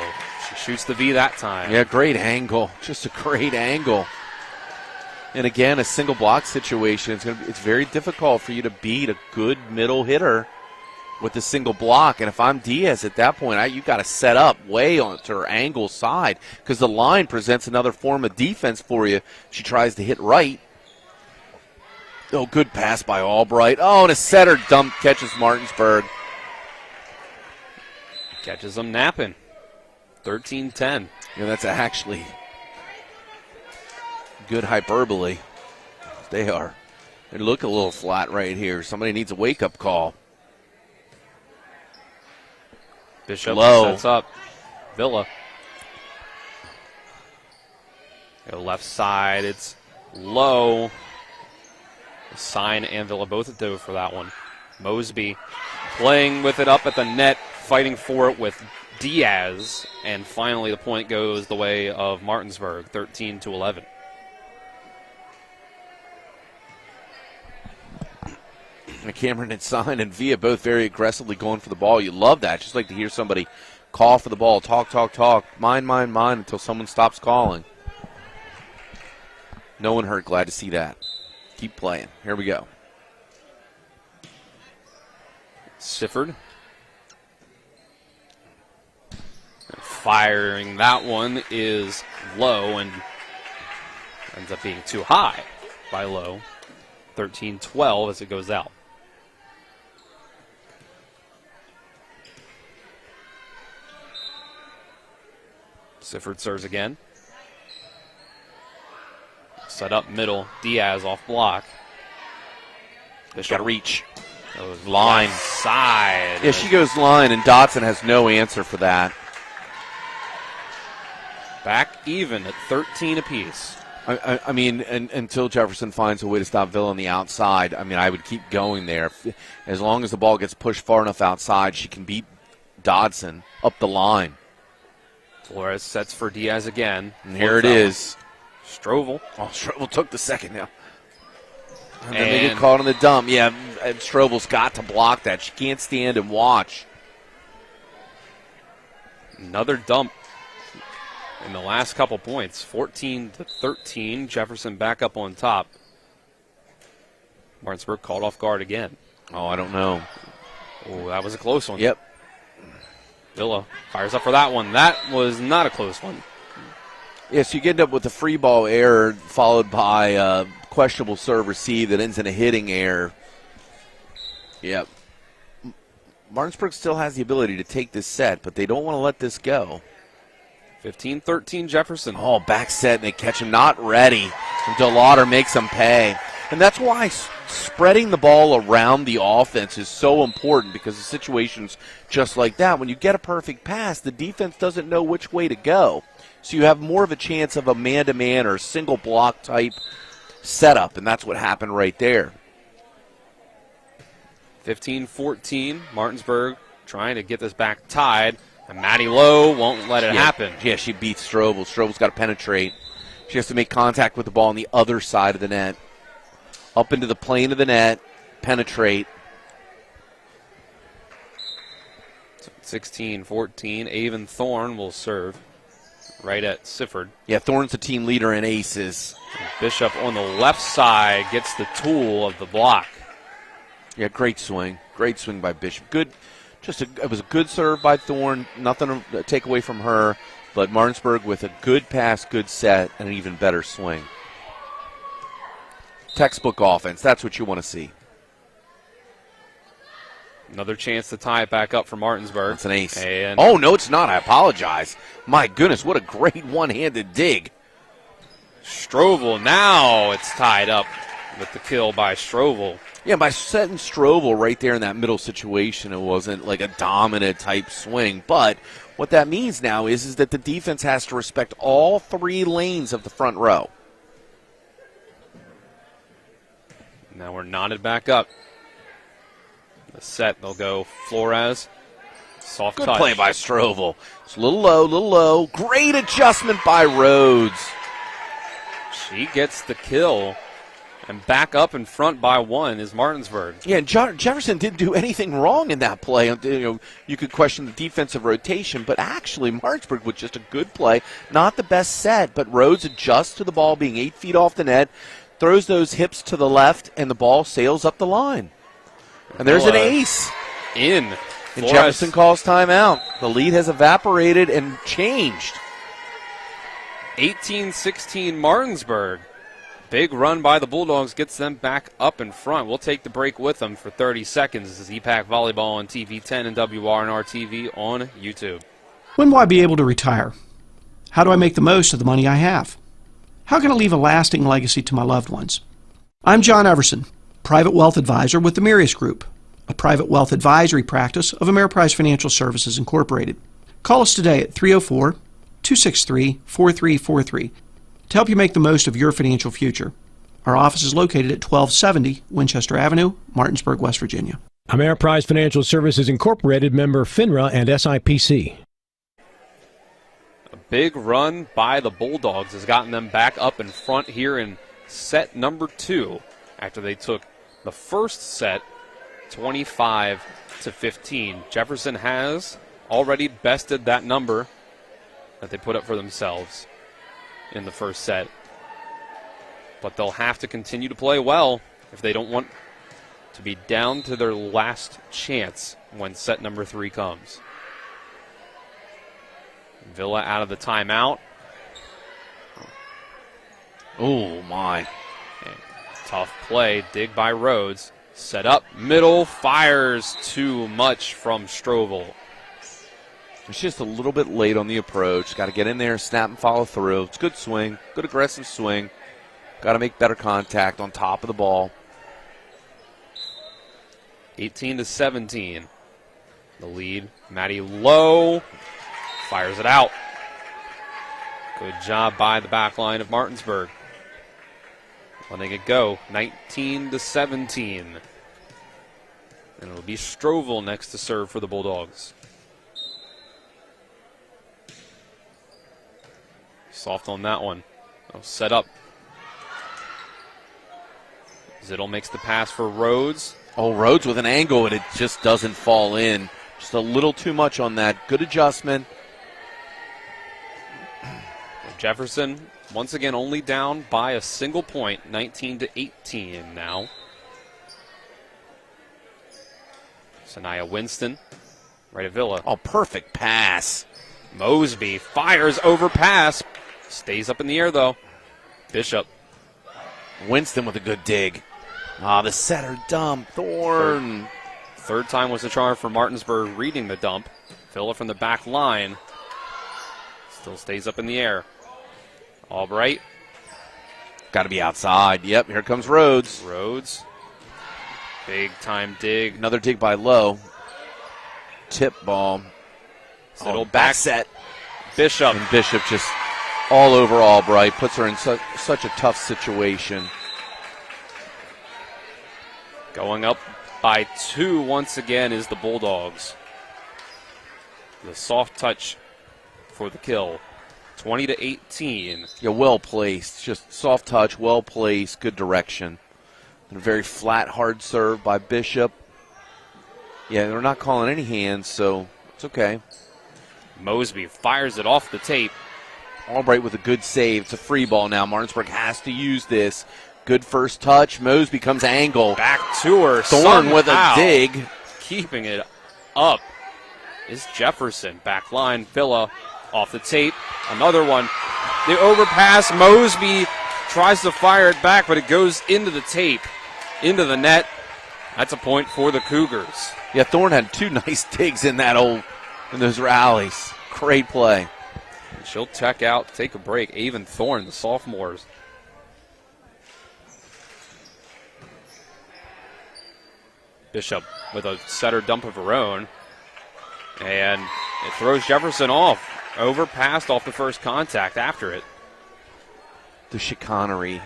H: She shoots the V that time.
I: Yeah, great angle. Just a great angle. And again, a single block situation. It's very difficult for you to beat a good middle hitter with a single block. And if I'm Diaz at that point, you've got to set up way onto her angle side because the line presents another form of defense for you. She tries to hit right. Oh, good pass by Albright. Oh, and a setter dump catches Martinsburg.
H: Catches them napping. 13-10.
I: Yeah, that's actually good hyperbole. They look a little flat right here. Somebody needs a wake-up call.
H: Bishop
I: low.
H: sets up. Villa. Go left side. It's low. Sign and Villa both dove for that one. Mosby playing with it up at the net, fighting for it with Diaz, and finally the point goes the way of Martinsburg, 13-11.
I: Cameron and Sign and Villa both very aggressively going for the ball. You love that. Just like to hear somebody call for the ball, talk, mine, until someone stops calling. No one hurt. Glad to see that. Keep playing. Here we go.
H: Sifford. Firing that one is low and ends up being too high by Low. 13-12 as it goes out. Sifford serves again. Set up middle. Diaz off block.
I: Got to reach.
H: Line. Side.
I: Yeah, she goes line, and Dotson has no answer for that.
H: Back even at 13 apiece.
I: I mean, until Jefferson finds a way to stop Villa on the outside, I mean, I would keep going there. As long as the ball gets pushed far enough outside, she can beat Dodson up the line.
H: Flores sets for Diaz again.
I: And here it is.
H: Strovel.
I: Oh, Strovel took the second now. And then they get caught on the dump. Yeah, and Strovel's got to block that. She can't stand and watch.
H: Another dump in the last couple points. 14-13. Jefferson back up on top. Martinsburg caught off guard again.
I: Oh, I don't know.
H: Oh, that was a close one.
I: Yep.
H: Villa fires up for that one. That was not a close one.
I: Yes, you get up with a free ball error followed by a questionable serve receive that ends in a hitting error. Yep. Martinsburg still has the ability to take this set, but they don't want to let this go.
H: 15-13 Jefferson.
I: Oh, back set, and they catch him not ready. And DeLauder makes him pay. And that's why spreading the ball around the offense is so important, because the situations just like that, when you get a perfect pass, the defense doesn't know which way to go. So you have more of a chance of a man-to-man or single block type setup, and that's what happened right there.
H: 15-14, Martinsburg trying to get this back tied, and Maddie Lowe won't let it happen.
I: Yeah, she beats Strobel. Strobel's got to penetrate. She has to make contact with the ball on the other side of the net. Up into the plane of the net, penetrate.
H: 16-14, Avon Thorne will serve right at Sifford.
I: Yeah, Thorne's the team leader in aces.
H: Bishop on the left side gets the tool of the block.
I: Yeah, great swing. Great swing by Bishop. Good. It was a good serve by Thorne. Nothing to take away from her. But Martinsburg with a good pass, good set, and an even better swing. Textbook offense. That's what you want to see.
H: Another chance to tie it back up for Martinsburg.
I: That's an ace.
H: And
I: oh, no, it's not. I apologize. My goodness, what a great one-handed dig.
H: Strovel, now it's tied up with the kill by Strovel.
I: Yeah, by setting Strovel right there in that middle situation, it wasn't like a dominant type swing. But what that means now is that the defense has to respect all three lanes of the front row.
H: Now we're knotted back up. The set, they'll go Flores. Soft
I: Good
H: touch.
I: play by Strovel. It's a little low. Great adjustment by Rhodes.
H: She gets the kill. And back up in front by one is Martinsburg.
I: Yeah, and Jefferson didn't do anything wrong in that play. You could question the defensive rotation, but actually Martinsburg with just a good play. Not the best set, but Rhodes adjusts to the ball being 8 feet off the net, throws those hips to the left, and the ball sails up the line. And there's an ace.
H: And
I: Jefferson calls timeout. The lead has evaporated and changed.
H: 18-16 Martinsburg. Big run by the Bulldogs gets them back up in front. We'll take the break with them for 30 seconds. This is EPAC Volleyball on TV 10 and WRNR TV on YouTube.
O: When will I be able to retire? How do I make the most of the money I have? How can I leave a lasting legacy to my loved ones? I'm John Everson, Private Wealth Advisor with the Mirius Group, a private wealth advisory practice of Ameriprise Financial Services Incorporated. Call us today at 304-263-4343 to help you make the most of your financial future. Our office is located at 1270 Winchester Avenue, Martinsburg, West Virginia.
B: Ameriprise Financial Services Incorporated, member FINRA and SIPC.
H: A big run by the Bulldogs has gotten them back up in front here in set number 2 after they took the first set 25-15. Jefferson has already bested that number that they put up for themselves in the first set. but they'll have to continue to play well if they don't want to be down to their last chance when set number 3 comes. Villa out of the timeout.
I: Oh, my.
H: And tough play. Dig by Rhodes. Set up. Middle. Fires too much from Strovel.
I: It's just a little bit late on the approach. Got to get in there, snap and follow through. It's good swing. Good aggressive swing. Got to make better contact on top of the ball.
H: 18-17. The lead. Matty Lowe fires it out. Good job by the back line of Martinsburg. Letting it go. 19-17. And it'll be Strovel next to serve for the Bulldogs. Soft on that one. Set up. Zittel makes the pass for Rhodes.
I: Oh, Rhodes with an angle, and it just doesn't fall in. Just a little too much on that. Good adjustment.
H: Jefferson, once again, only down by a single point, 19-18 now. Sanaya Winston, right at Villa.
I: Oh, perfect pass.
H: Mosby fires over pass. Stays up in the air, though. Bishop.
I: Winston with a good dig. The setter dump. Thorne.
H: Third time was the charm for Martinsburg reading the dump. Villa from the back line. Still stays up in the air. Albright.
I: Got to be outside. Yep, here comes Rhodes.
H: Rhodes. Big time dig.
I: Another dig by Lowe. Tip ball.
H: Little
I: back set.
H: Bishop.
I: And Bishop just all over Albright. Puts her in such a tough situation.
H: Going up by 2 once again is the Bulldogs. The soft touch for the kill. 20-18.
I: Yeah, well placed. Just soft touch, well placed, good direction. And a very flat, hard serve by Bishop. Yeah, they're not calling any hands, so it's okay.
H: Mosby fires it off the tape.
I: Albright with a good save. It's a free ball now. Martinsburg has to use this. Good first touch. Mosby comes angle.
H: Back to her.
I: Thorne with a dig.
H: Keeping it up is Jefferson. Back line. Villa off the tape. Another one. The overpass. Mosby tries to fire it back, but it goes into the tape, into the net. That's a point for the Cougars.
I: Yeah, Thorne had 2 nice digs in those rallies. Great play.
H: And she'll check out, take a break. Avon Thorne, the sophomores. Bishop with a setter dump of her own. And it throws Jefferson off. Overpassed off the first contact after it.
I: The chicanery.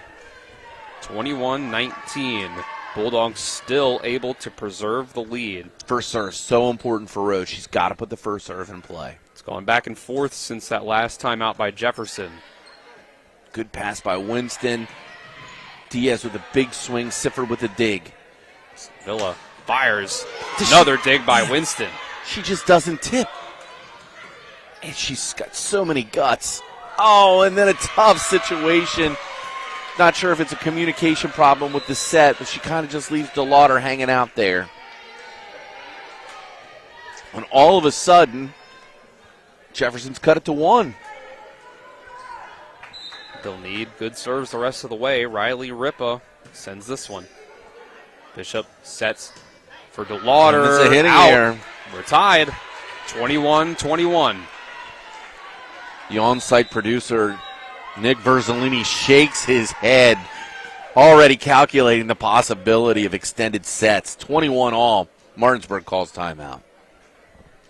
H: 21-19. Bulldogs still able to preserve the lead.
I: First serve so important for Rhodes. She's got to put the first serve in play.
H: It's gone back and forth since that last time out by Jefferson.
I: Good pass by Winston. Diaz with a big swing. Sifford with a dig.
H: Villa fires. Another dig by Winston.
I: She just doesn't tip. And she's got so many guts. Oh, and then a tough situation. Not sure if it's a communication problem with the set, but she kind of just leaves DeLauder hanging out there. And all of a sudden, Jefferson's cut it to 1.
H: They'll need good serves the rest of the way. Riley Ripa sends this one. Bishop sets for DeLauder.
I: It's a hitting error.
H: We're tied. 21-21.
I: The on-site producer, Nick Verzolini, shakes his head, already calculating the possibility of extended sets. 21 all. Martinsburg calls timeout.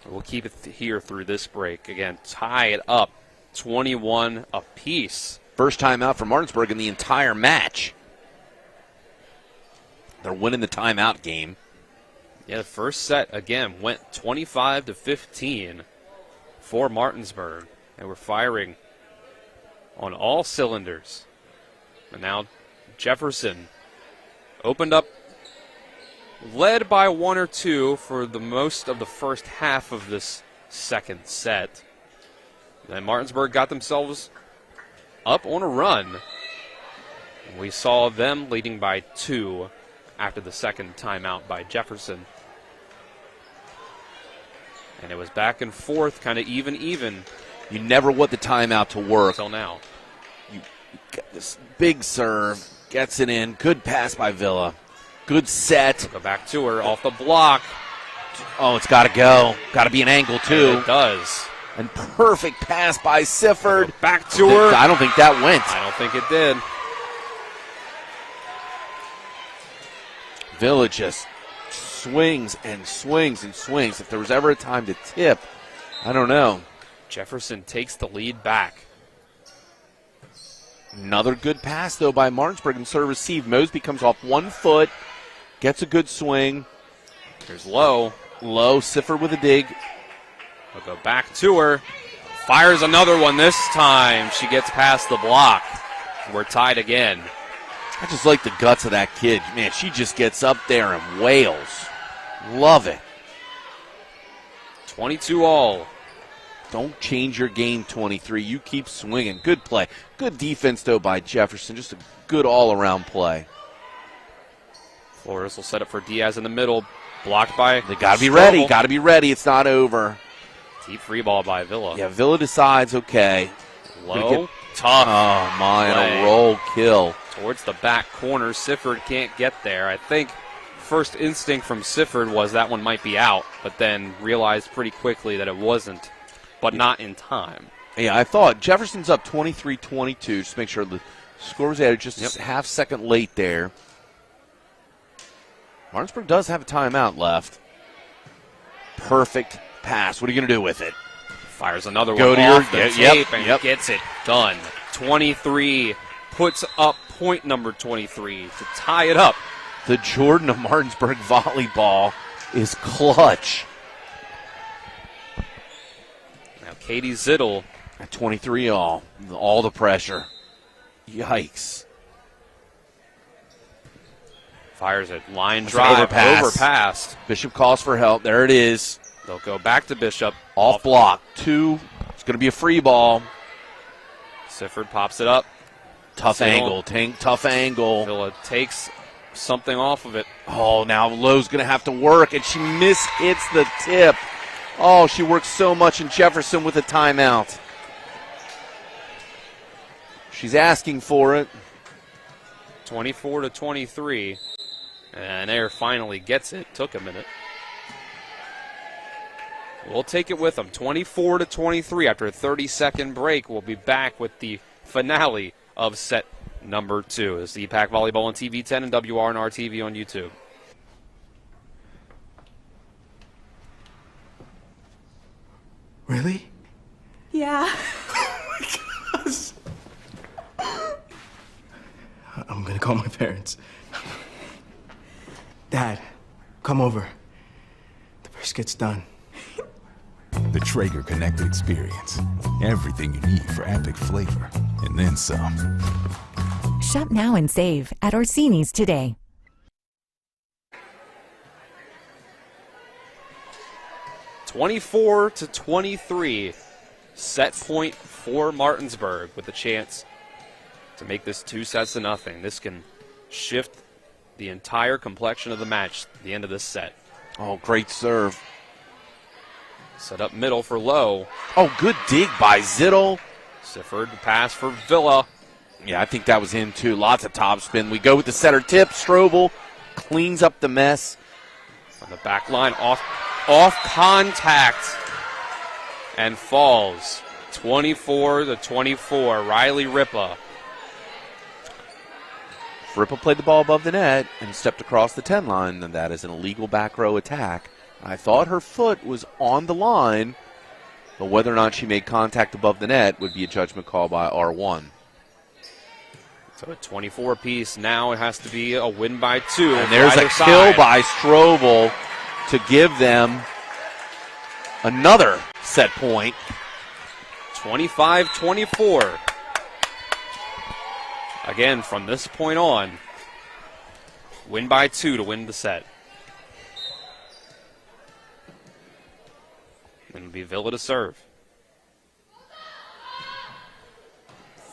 H: We'll keep it here through this break. Again, tie it up. 21 apiece.
I: First timeout for Martinsburg in the entire match. They're winning the timeout game.
H: Yeah, the first set, again, went 25-15 for Martinsburg. And we're firing on all cylinders. And now Jefferson opened up, led by 1 or 2 for the most of the first half of this second set. Then Martinsburg got themselves up on a run. We saw them leading by 2 after the second timeout by Jefferson. And it was back and forth, kind of even.
I: You never want the timeout to work.
H: Until now.
I: You get this big serve, gets it in. Good pass by Villa. Good set.
H: Go back to her, off the block.
I: Oh, it's got to go. Got to be an angle, too.
H: And it does.
I: And perfect pass by Sifford.
H: Back to her.
I: I don't think that went.
H: I don't think it did.
I: Villa just swings and swings and swings. If there was ever a time to tip, I don't know.
H: Jefferson takes the lead back.
I: Another good pass, though, by Martinsburg and serve receive. Mosby comes off 1 foot, gets a good swing.
H: Here's Lowe.
I: Sifford with a dig.
H: I'll go back to her. Fires another one this time. She gets past the block. We're tied again.
I: I just like the guts of that kid. Man, she just gets up there and wails. Love it.
H: 22 all.
I: Don't change your game, 23. You keep swinging. Good play. Good defense, though, by Jefferson. Just a good all-around play.
H: Flores will set up for Diaz in the middle. Blocked by
I: They got to be ready. Got to be ready. It's not over.
H: Deep free ball by Villa.
I: Yeah, Villa decides, okay.
H: Low. Tough.
I: Oh, my, and a roll kill.
H: Towards the back corner. Sifford can't get there. I think first instinct from Sifford was that one might be out, but then realized pretty quickly that it wasn't, but not in time.
I: Yeah, I thought Jefferson's up 23-22. Just make sure the score was added just a half second late there. Martinsburg does have a timeout left. Perfect pass. What are you going to do with it?
H: Fires another one off the tape and gets it done. 23 puts up point number 23 to tie it up.
I: The Jordan of Martinsburg volleyball is clutch.
H: Now Katie Zittel
I: at 23 all the pressure. Yikes.
H: Fires it. Line drive. Overpassed.
I: Bishop calls for help. There it is.
H: They'll go back to Bishop.
I: Off block. 2. It's going to be a free ball.
H: Sifford pops it up.
I: Tough angle. Tough angle.
H: Villa takes something off of it.
I: Oh, now Lowe's going to have to work, and she hits the tip. Oh, she works so much in Jefferson with a timeout. She's asking for it.
H: 24-23. And Air finally gets it. Took a minute. We'll take it with them. 24-23 after a 30-second break. We'll be back with the finale of set number 2. It's the EPAC Volleyball on TV 10 and WRNR TV on YouTube.
D: Really?
L: Yeah.
D: Oh my gosh. I'm gonna call my parents. Dad, come over. The brisket's done.
U: The Traeger Connected Experience. Everything you need for epic flavor, and then some.
W: Shop now and save at Orsini's today.
H: (24-23), set point for Martinsburg with a chance to make this 2-0. This can shift the entire complexion of the match at the end of this set.
I: Oh, great serve.
H: Set up middle for Lowe.
I: Oh, good dig by Zittel.
H: Sifford pass for Villa.
I: Yeah, I think that was in too. Lots of topspin. We go with the setter tip. Strobel cleans up the mess.
H: On the back line, off contact and falls. 24-24. Riley Ripa.
I: Ripa played the ball above the net and stepped across the 10 line, and that is an illegal back row attack. I thought her foot was on the line, but whether or not she made contact above the net would be a judgment call by R1.
H: So a 24 piece. Now it has to be a win by 2.
I: And there's a kill by Strobel to give them another set point.
H: 25-24. Again, from this point on, win by 2 to win the set. It'll be Villa to serve.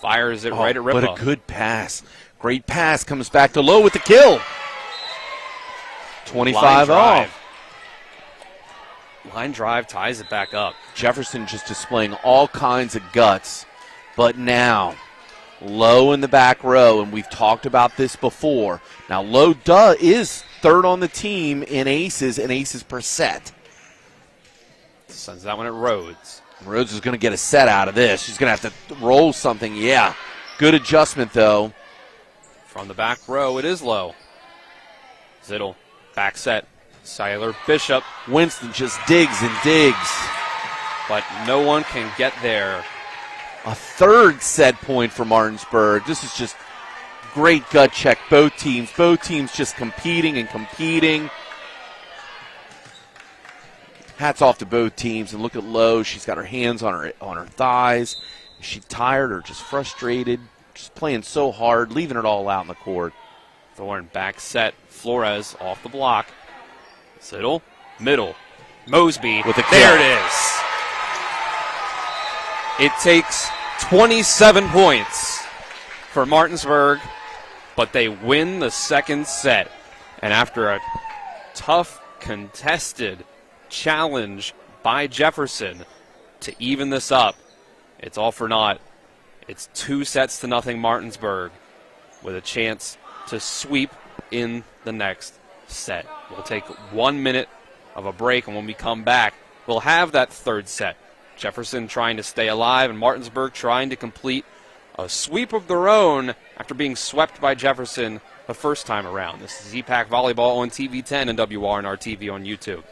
H: Fires it right at Ripa.
I: But a good pass. Great pass, comes back to Lowe with the kill. 25 off.
H: Line drive ties it back up.
I: Jefferson just displaying all kinds of guts. But now, Lowe in the back row, and we've talked about this before. Now, Lowe is third on the team in aces and aces per set.
H: Sends that one at Rhodes.
I: Rhodes is going to get a set out of this. She's going to have to roll something. Yeah, good adjustment, though.
H: From the back row, it is Lowe. Zittel, back set. Siler Bishop.
I: Winston just digs and digs.
H: But no one can get there.
I: A third set point for Martinsburg. This is just great gut check. Both teams just competing and competing. Hats off to both teams. And look at Lowe. She's got her hands on her thighs. Is she tired or just frustrated? Just playing so hard, leaving it all out in the court.
H: Thorne back set. Flores off the block. Zittel, middle. Mosby.
I: With a kill.
H: There it is. It takes 27 points for Martinsburg, but they win the second set. And after a tough, contested challenge by Jefferson to even this up, it's all for naught. It's 2-0 Martinsburg with a chance to sweep in the next set. We'll take 1 minute of a break, and when we come back, we'll have that third set. Jefferson trying to stay alive, and Martinsburg trying to complete a sweep of their own after being swept by Jefferson the first time around. This is EPAC Volleyball on TV 10 and WRNR TV on YouTube.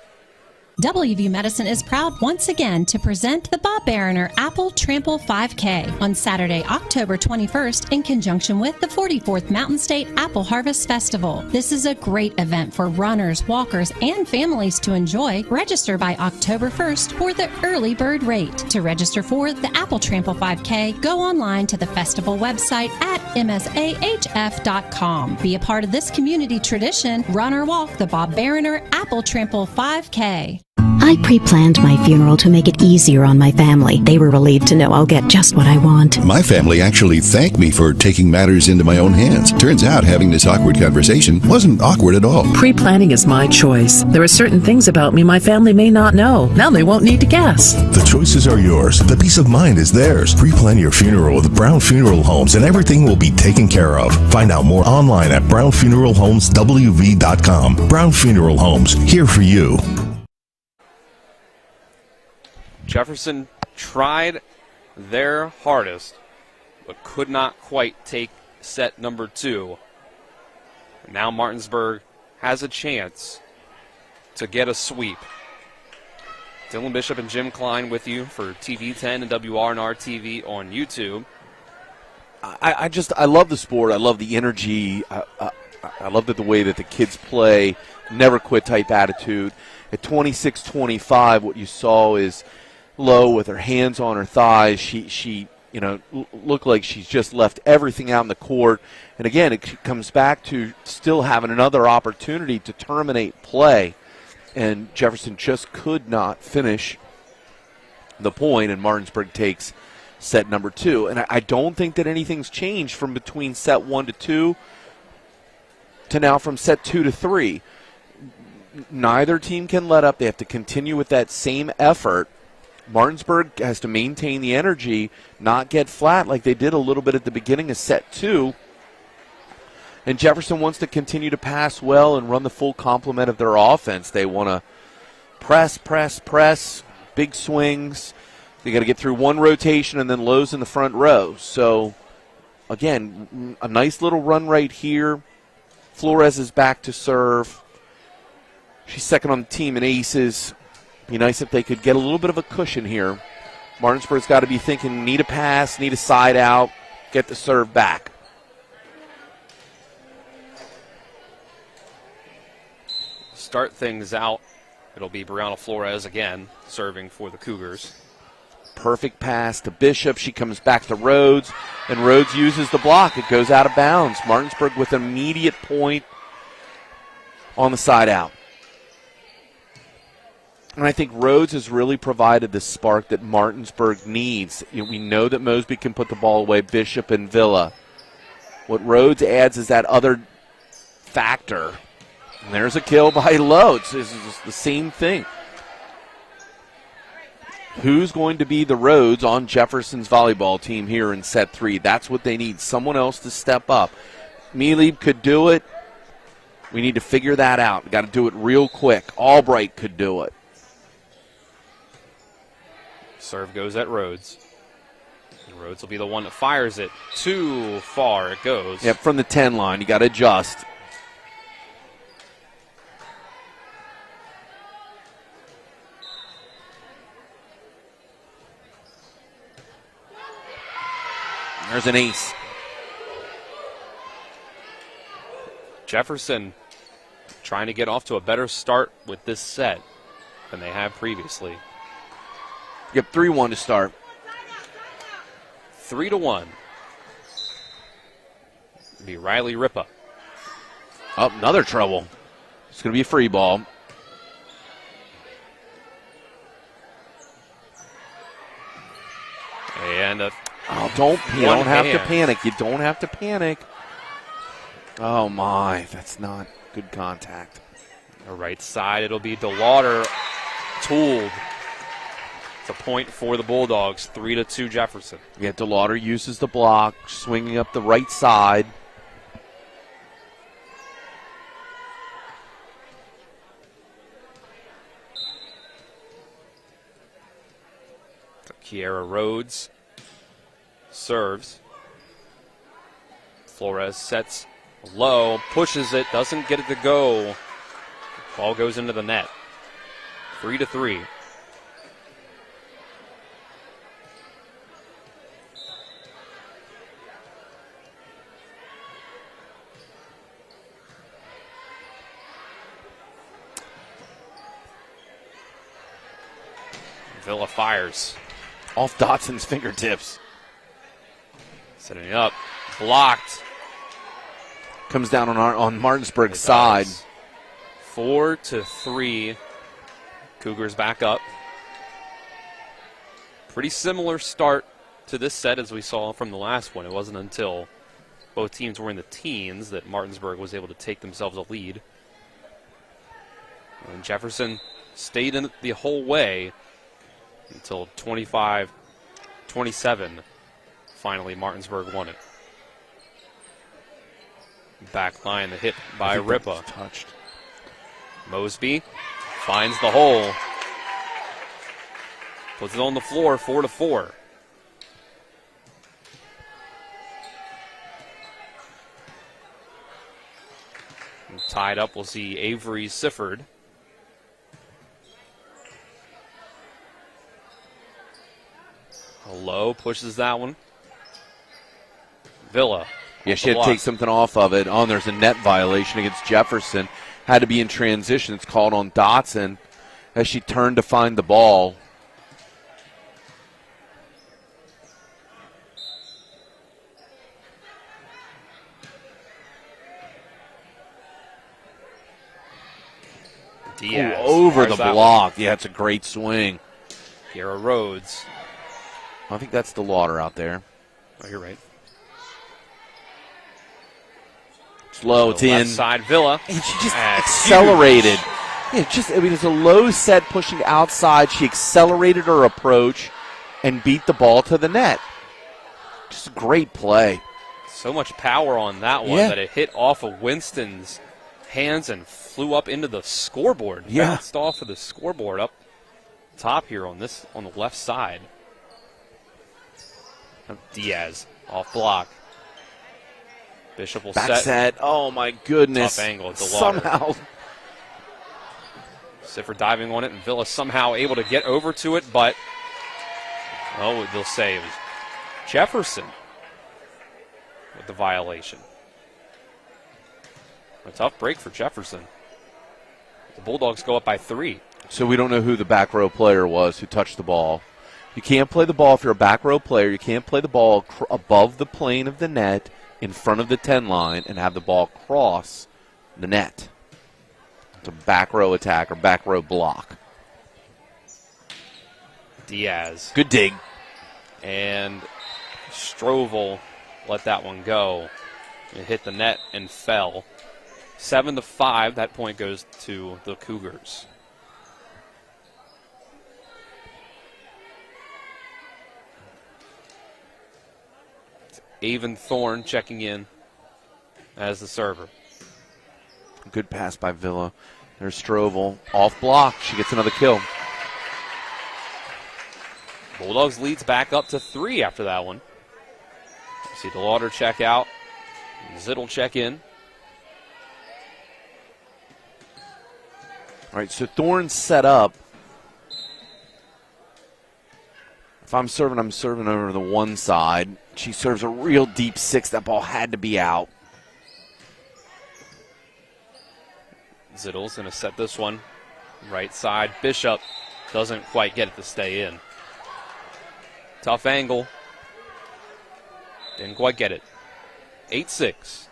P: WVU Medicine is proud once again to present the Bob Bariner Apple Trample 5K on Saturday, October 21st in conjunction with the 44th Mountain State Apple Harvest Festival. This is a great event for runners, walkers, and families to enjoy. Register by October 1st for the early bird rate. To register for the Apple Trample 5K, go online to the festival website at msahf.com. Be a part of this community tradition. Run or walk the Bob Bariner Apple Trample 5K.
L: I pre-planned my funeral to make it easier on my family. They were relieved to know I'll get just what I want.
T: My family actually thanked me for taking matters into my own hands. Turns out having this awkward conversation wasn't awkward at all.
V: Pre-planning is my choice. There are certain things about me my family may not know. Now they won't need to guess.
T: The choices are yours. The peace of mind is theirs. Pre-plan your funeral with Brown Funeral Homes and everything will be taken care of. Find out more online at brownfuneralhomeswv.com. Brown Funeral Homes, here for you.
H: Jefferson tried their hardest, but could not quite take set number 2. Now Martinsburg has a chance to get a sweep. Dylan Bishop and Jim Klein with you for TV 10 and WRNR TV on YouTube.
I: I love the sport. I love the energy. I love the way that the kids play. Never quit type attitude. At 26-25, what you saw is Lowe with her hands on her thighs. She looked like she's just left everything out in the court. And again, it comes back to still having another opportunity to terminate play. And Jefferson just could not finish the point, and Martinsburg takes set number 2. And I don't think that anything's changed from between set 1 to 2 to now from set 2 to 3. Neither team can let up. They have to continue with that same effort. Martinsburg has to maintain the energy, not get flat like they did a little bit at the beginning of set 2. And Jefferson wants to continue to pass well and run the full complement of their offense. They want to press, big swings. They got to get through one rotation and then Lowe's in the front row. So, again, a nice little run right here. Flores is back to serve. She's second on the team in aces. Be nice if they could get a little bit of a cushion here. Martinsburg's got to be thinking, need a pass, need a side out, get the serve back.
H: Start things out. It'll be Brianna Flores again, serving for the Cougars.
I: Perfect pass to Bishop. She comes back to Rhodes, and Rhodes uses the block. It goes out of bounds. Martinsburg with an immediate point on the side out. And I think Rhodes has really provided the spark that Martinsburg needs. We know that Mosby can put the ball away, Bishop and Villa. What Rhodes adds is that other factor. And there's a kill by Lowe. This is the same thing. Who's going to be the Rhodes on Jefferson's volleyball team here in set 3? That's what they need. Someone else to step up. Mealy could do it. We need to figure that out. Got to do it real quick. Albright could do it.
H: Serve goes at Rhodes. Rhodes will be the one that fires it. Too far it goes.
I: Yep, from the 10 line. You got to adjust. There's an ace.
H: Jefferson trying to get off to a better start with this set than they have previously.
I: Yep, 3-1 to start.
H: 3-1. It'll be Riley Ripa.
I: Oh, another trouble. It's going to be a free ball.
H: And a
I: you don't have to panic. You don't have to panic. Oh, my. That's not good contact.
H: The right side, it'll be DeLauder tooled. It's a point for the Bulldogs, 3-2 Jefferson.
I: Yeah, DeLauder uses the block, swinging up the right side.
H: Kiera Rhodes serves. Flores sets low, pushes it, doesn't get it to go. Ball goes into the net. 3-3. Villa fires.
I: Off Dotson's fingertips.
H: Setting it up. Blocked.
I: Comes down on Martinsburg's side.
H: 4-3. Cougars back up. Pretty similar start to this set as we saw from the last one. It wasn't until both teams were in the teens that Martinsburg was able to take themselves a lead. And Jefferson stayed in it the whole way until 25-27. Finally, Martinsburg won it. Back line, the hit by Ripa.
I: Touched.
H: Mosby finds the hole. Puts it on the floor, 4-4. And tied up, we'll see Avery Sifford. Low pushes that one. Villa.
I: Yeah, she had to take something off of it. Oh, and there's a net violation against Jefferson. Had to be in transition. It's called on Dotson as she turned to find the ball.
H: Diaz.
I: Ooh, over the block. Yeah, it's a great swing.
H: Kiera Rhodes.
I: I think that's the DeLauder out there.
H: Oh, you're right.
I: It's low. It's in.
H: Left side, Villa.
I: And she just accelerated. Yeah, it's a low set pushing outside. She accelerated her approach and beat the ball to the net. Just a great play.
H: So much power on that one that it hit off of Winston's hands and flew up into the scoreboard.
I: Yeah.
H: Bounced off of the scoreboard up top here on the left side. Diaz off block. Bishop will
I: Back set. Oh, my goodness.
H: Tough angle at the
I: Somehow.
H: Siffer diving on it, and Villa somehow able to get over to it, but they'll say it was Jefferson with the violation. A tough break for Jefferson. The Bulldogs go up by 3.
I: So we don't know who the back row player was who touched the ball. You can't play the ball if you're a back row player. You can't play the ball above the plane of the net in front of the 10 line and have the ball cross the net. It's a back row attack or back row block.
H: Diaz.
I: Good dig.
H: And Strovel let that one go. It hit the net and fell. 7-5. That point goes to the Cougars. Avon Thorne checking in as the server.
I: Good pass by Villa. There's Strovel. Off block. She gets another kill.
H: Bulldogs leads back up to 3 after that one. See DeLauder check out. Zittel check in.
I: All right, so Thorne's set up. If I'm serving over the one side. She serves a real deep 6. That ball had to be out.
H: Zittel's going to set this one right side. Bishop doesn't quite get it to stay in. Tough angle. Didn't quite get it. 8-6.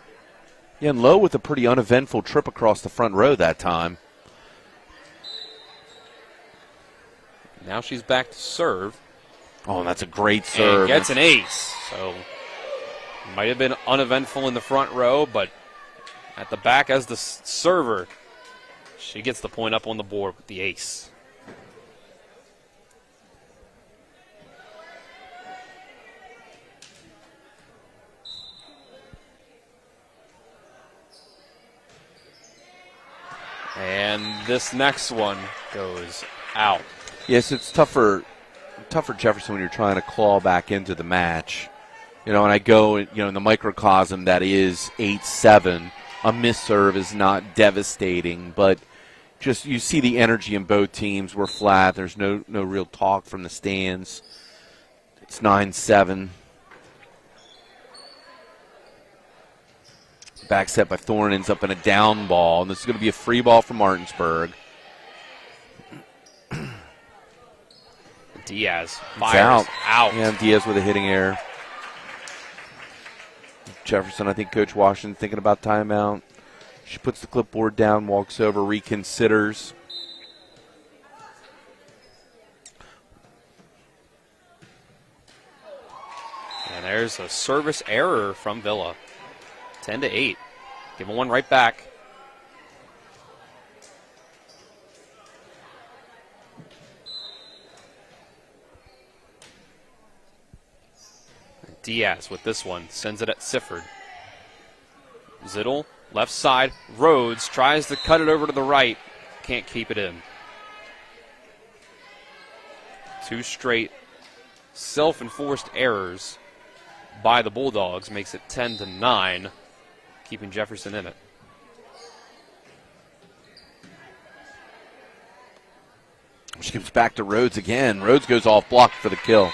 I: Yeah, and Lowe with a pretty uneventful trip across the front row that time.
H: Now she's back to serve.
I: Oh, that's a great serve.
H: And gets an ace. So might have been uneventful in the front row, but at the back as the server, she gets the point up on the board with the ace. And this next one goes out.
I: Yes, it's tougher Jefferson when you're trying to claw back into the match. You know, and I go, in the microcosm that is 8-7. A misserve is not devastating, but just you see the energy in both teams. We're flat. There's no real talk from the stands. It's 9-7. Back set by Thorne ends up in a down ball, and this is going to be a free ball for Martinsburg.
H: Diaz fires out.
I: Yeah, Diaz with a hitting error. Jefferson, I think Coach Washington thinking about timeout. She puts the clipboard down, walks over, reconsiders.
H: And there's a service error from Villa. 10-8. Giving one right back. Diaz with this one. Sends it at Sifford. Zittel, left side. Rhodes tries to cut it over to the right. Can't keep it in. 2 straight self-enforced errors by the Bulldogs makes it 10-9, keeping Jefferson in it.
I: She gives back to Rhodes again. Rhodes goes off block for the kill.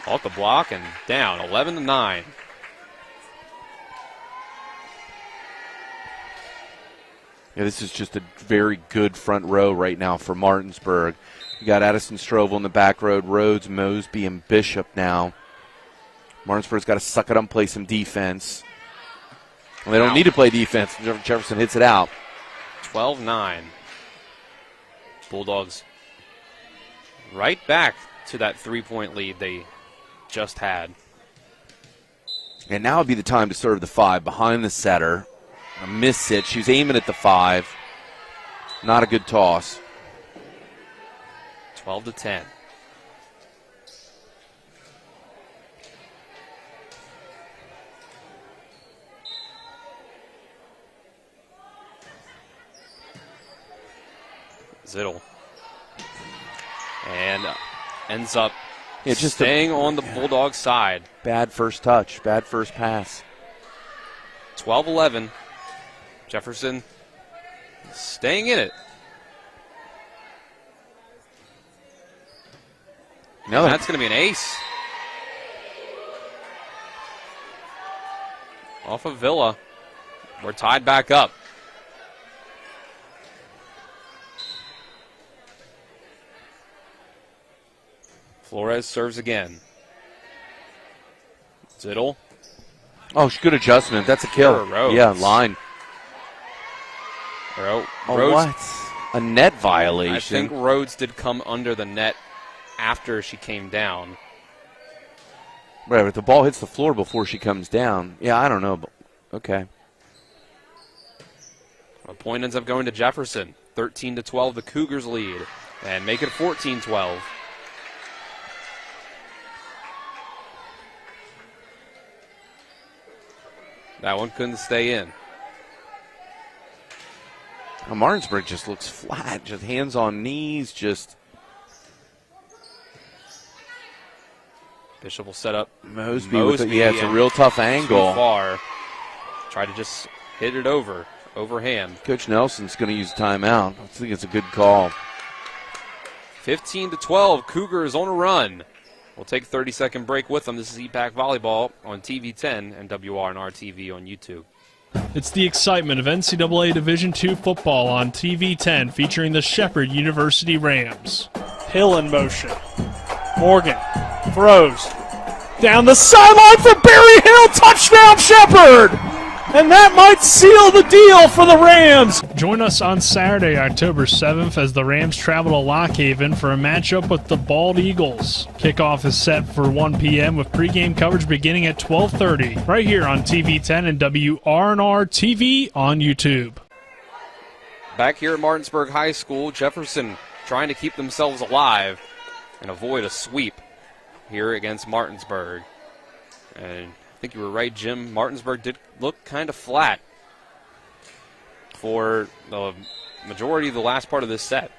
H: Off the block and down, 11-9.
I: Yeah, this is just a very good front row right now for Martinsburg. You got Addison Strovel in the back row, Rhodes, Mosby, and Bishop now. Martinsburg's got to suck it up and play some defense. Well, they don't need to play defense. Jefferson hits it out.
H: 12-9. Bulldogs right back to that 3-point lead they just had.
I: And now would be the time to serve the 5 behind the setter. A miss hit. She was aiming at the 5. Not a good toss.
H: 12-10. Zittel. And ends up just staying on the Bulldog side.
I: Bad first touch, bad first pass.
H: 12-11. Jefferson staying in it. No, that's going to be an ace. Off of Villa. We're tied back up. Flores serves again. Zittel.
I: Oh, good adjustment. That's a kill. Yeah, line.
H: Rhodes.
I: What? A net violation.
H: I think Rhodes did come under the net after she came down.
I: Right, but the ball hits the floor before she comes down. Yeah, I don't know. But okay.
H: A point ends up going to Jefferson. 13-12, the Cougars lead. And make it 14-12. That one couldn't stay in.
I: Now, Martinsburg just looks flat, just hands on knees, just.
H: Bishop will set up
I: Mosby it's a real tough angle.
H: Too far. Try to just hit it overhand.
I: Coach Nelson's going to use timeout. I think it's a good call.
H: 15-12, Cougars on a run. We'll take a 30-second break with them. This is EPAC Volleyball on TV 10 and WRNR TV on YouTube.
R: It's the excitement of NCAA Division II football on TV 10 featuring the Shepherd University Rams.
S: Hill in motion. Morgan throws down the sideline for Barry Hill. Touchdown, Shepherd! And that might seal the deal for the Rams.
R: Join us on Saturday, October 7th, as the Rams travel to Lock Haven for a matchup with the Bald Eagles. Kickoff is set for 1 p.m. with pregame coverage beginning at 12:30, right here on TV 10 and WRNR TV on YouTube.
H: Back here at Martinsburg High School, Jefferson trying to keep themselves alive and avoid a sweep here against Martinsburg. And I think you were right, Jim. Martinsburg did look kind of flat for the majority of the last part of this set.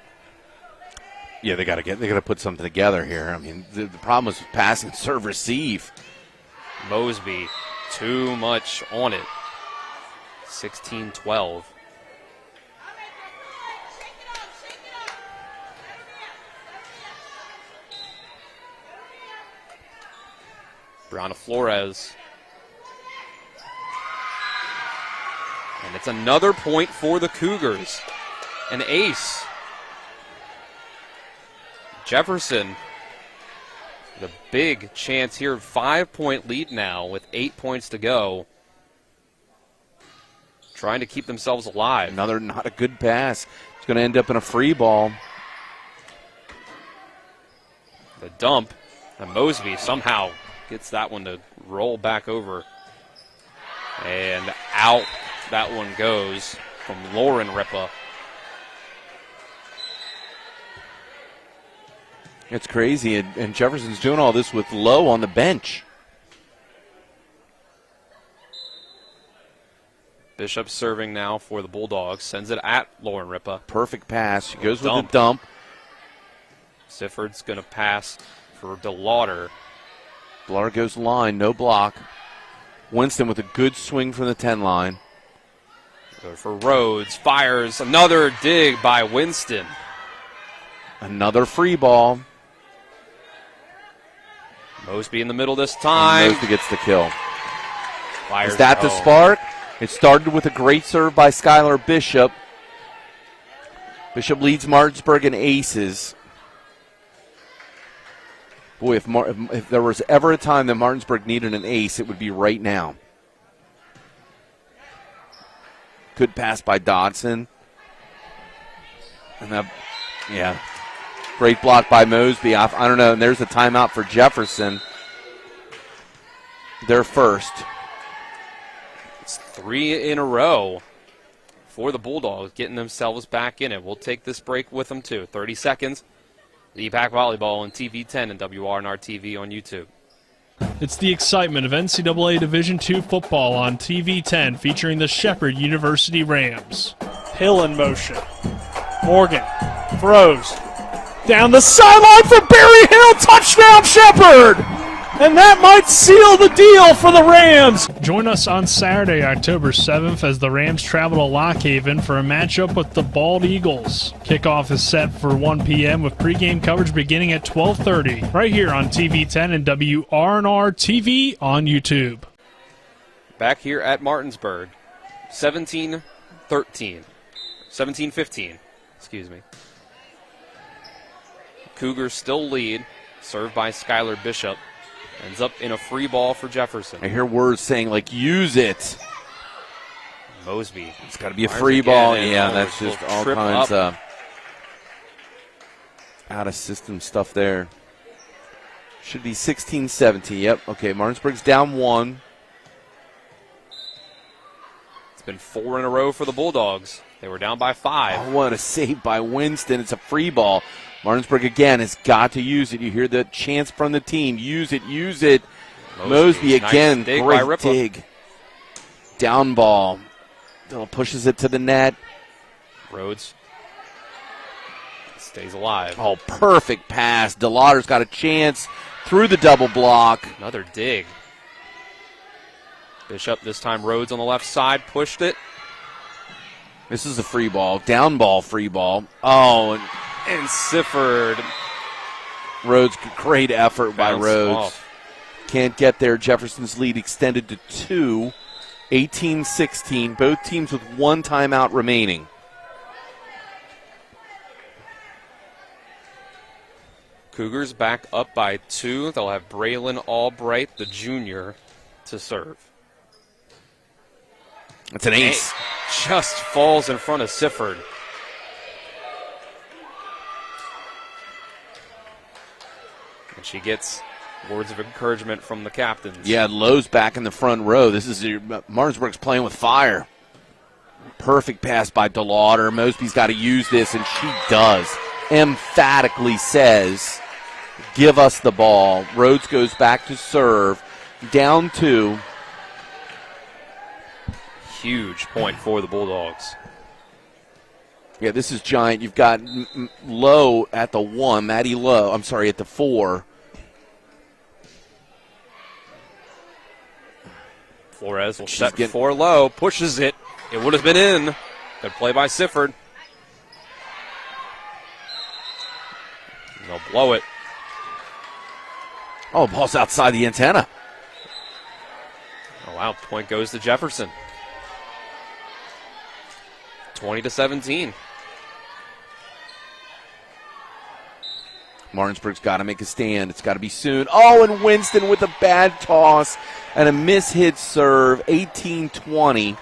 I: Yeah, they got to put something together here. I mean, the problem was pass and serve receive.
H: Mosby, too much on it. 16-12. Brianna Flores. And it's another point for the Cougars. An ace. Jefferson, the big chance here. 5-point lead now with 8 points to go. Trying to keep themselves alive.
I: Another not a good pass. It's going to end up in a free ball.
H: The dump. And Mosby somehow gets that one to roll back over. And out that one goes from Lauren Ripa.
I: It's crazy, and Jefferson's doing all this with Lowe on the bench.
H: Bishop serving now for the Bulldogs. Sends it at Lauren Ripa.
I: Perfect pass. She goes with the dump.
H: Sifford's going to pass for DeLauder.
I: DeLauder goes line, no block. Winston with a good swing from the 10 line.
H: Go for Rhodes. Fires. Another dig by Winston.
I: Another free ball.
H: Mosby in the middle this time.
I: And Mosby gets the kill.
H: Fires.
I: Is that the spark? It started with a great serve by Skylar Bishop. Bishop leads Martinsburg in aces. Boy, if there was ever a time that Martinsburg needed an ace, it would be right now. Good pass by Dodson. And that, yeah, great block by Mosby. I don't know, and there's a timeout for Jefferson. They're first.
H: It's 3 in a row for the Bulldogs, getting themselves back in it. We'll take this break with them, too. 30 seconds. The EPAC Volleyball on TV 10 and WRNR TV on YouTube.
R: It's the excitement of NCAA Division II football on TV 10 featuring the Shepherd University Rams.
S: Hill in motion. Morgan throws down the sideline for Barry Hill. Touchdown, Shepherd! And that might seal the deal for the Rams.
R: Join us on Saturday, October 7th, as the Rams travel to Lock Haven for a matchup with the Bald Eagles. Kickoff is set for 1 p.m. with pregame coverage beginning at 12:30, right here on TV 10 and WRNR TV on YouTube.
H: Back here at Martinsburg, 17-15, excuse me. Cougars still lead, served by Skylar Bishop. Ends up in a free ball for Jefferson.
I: I hear words saying, like, use it.
H: Mosby.
I: It's got to be a free ball. Yeah, that's just all kinds of out-of-system stuff there. Should be 16-17. Yep. Okay, Martinsburg's down 1.
H: It's been 4 in a row for the Bulldogs. They were down by 5.
I: Oh, what a save by Winston. It's a free ball. Martinsburg, again, has got to use it. You hear the chants from the team. Use it, use it. Mosby again,
H: nice dig
I: great
H: by Ripa.
I: dig. Down ball. Still pushes it to the net.
H: Rhodes stays alive.
I: Oh, perfect pass. DeLauder's got a chance through the double block.
H: Another dig. Bishop, this time Rhodes on the left side, pushed it.
I: This is a free ball. Down ball, free ball. Oh,
H: and Sifford.
I: Rhodes, great effort by
H: Bounced
I: Rhodes.
H: off.
I: Can't get there. Jefferson's lead extended to 2. 18-16. Both teams with 1 timeout remaining.
H: Cougars back up by 2. They'll have Braylon Albright, the junior, to serve.
I: It's an ace.
H: Just falls in front of Sifford. And she gets words of encouragement from the captains.
I: Yeah, Lowe's back in the front row. This is Martinsburg's playing with fire. Perfect pass by DeLauder. Mosby's got to use this, and she does. Emphatically says, give us the ball. Rhodes goes back to serve. Down 2.
H: Huge point for the Bulldogs.
I: Yeah, this is giant. You've got Lowe at the 1. Maddie Lowe, I'm sorry, at the 4.
H: Flores will set for Lowe. Pushes it. It would have been in. Good play by Sifford. They'll blow it.
I: Oh, ball's outside the antenna.
H: Oh, wow. Point goes to Jefferson. 20-17.
I: Martinsburg's got to make a stand. It's got to be soon. Oh, and Winston with a bad toss and a mishit serve. 18-20.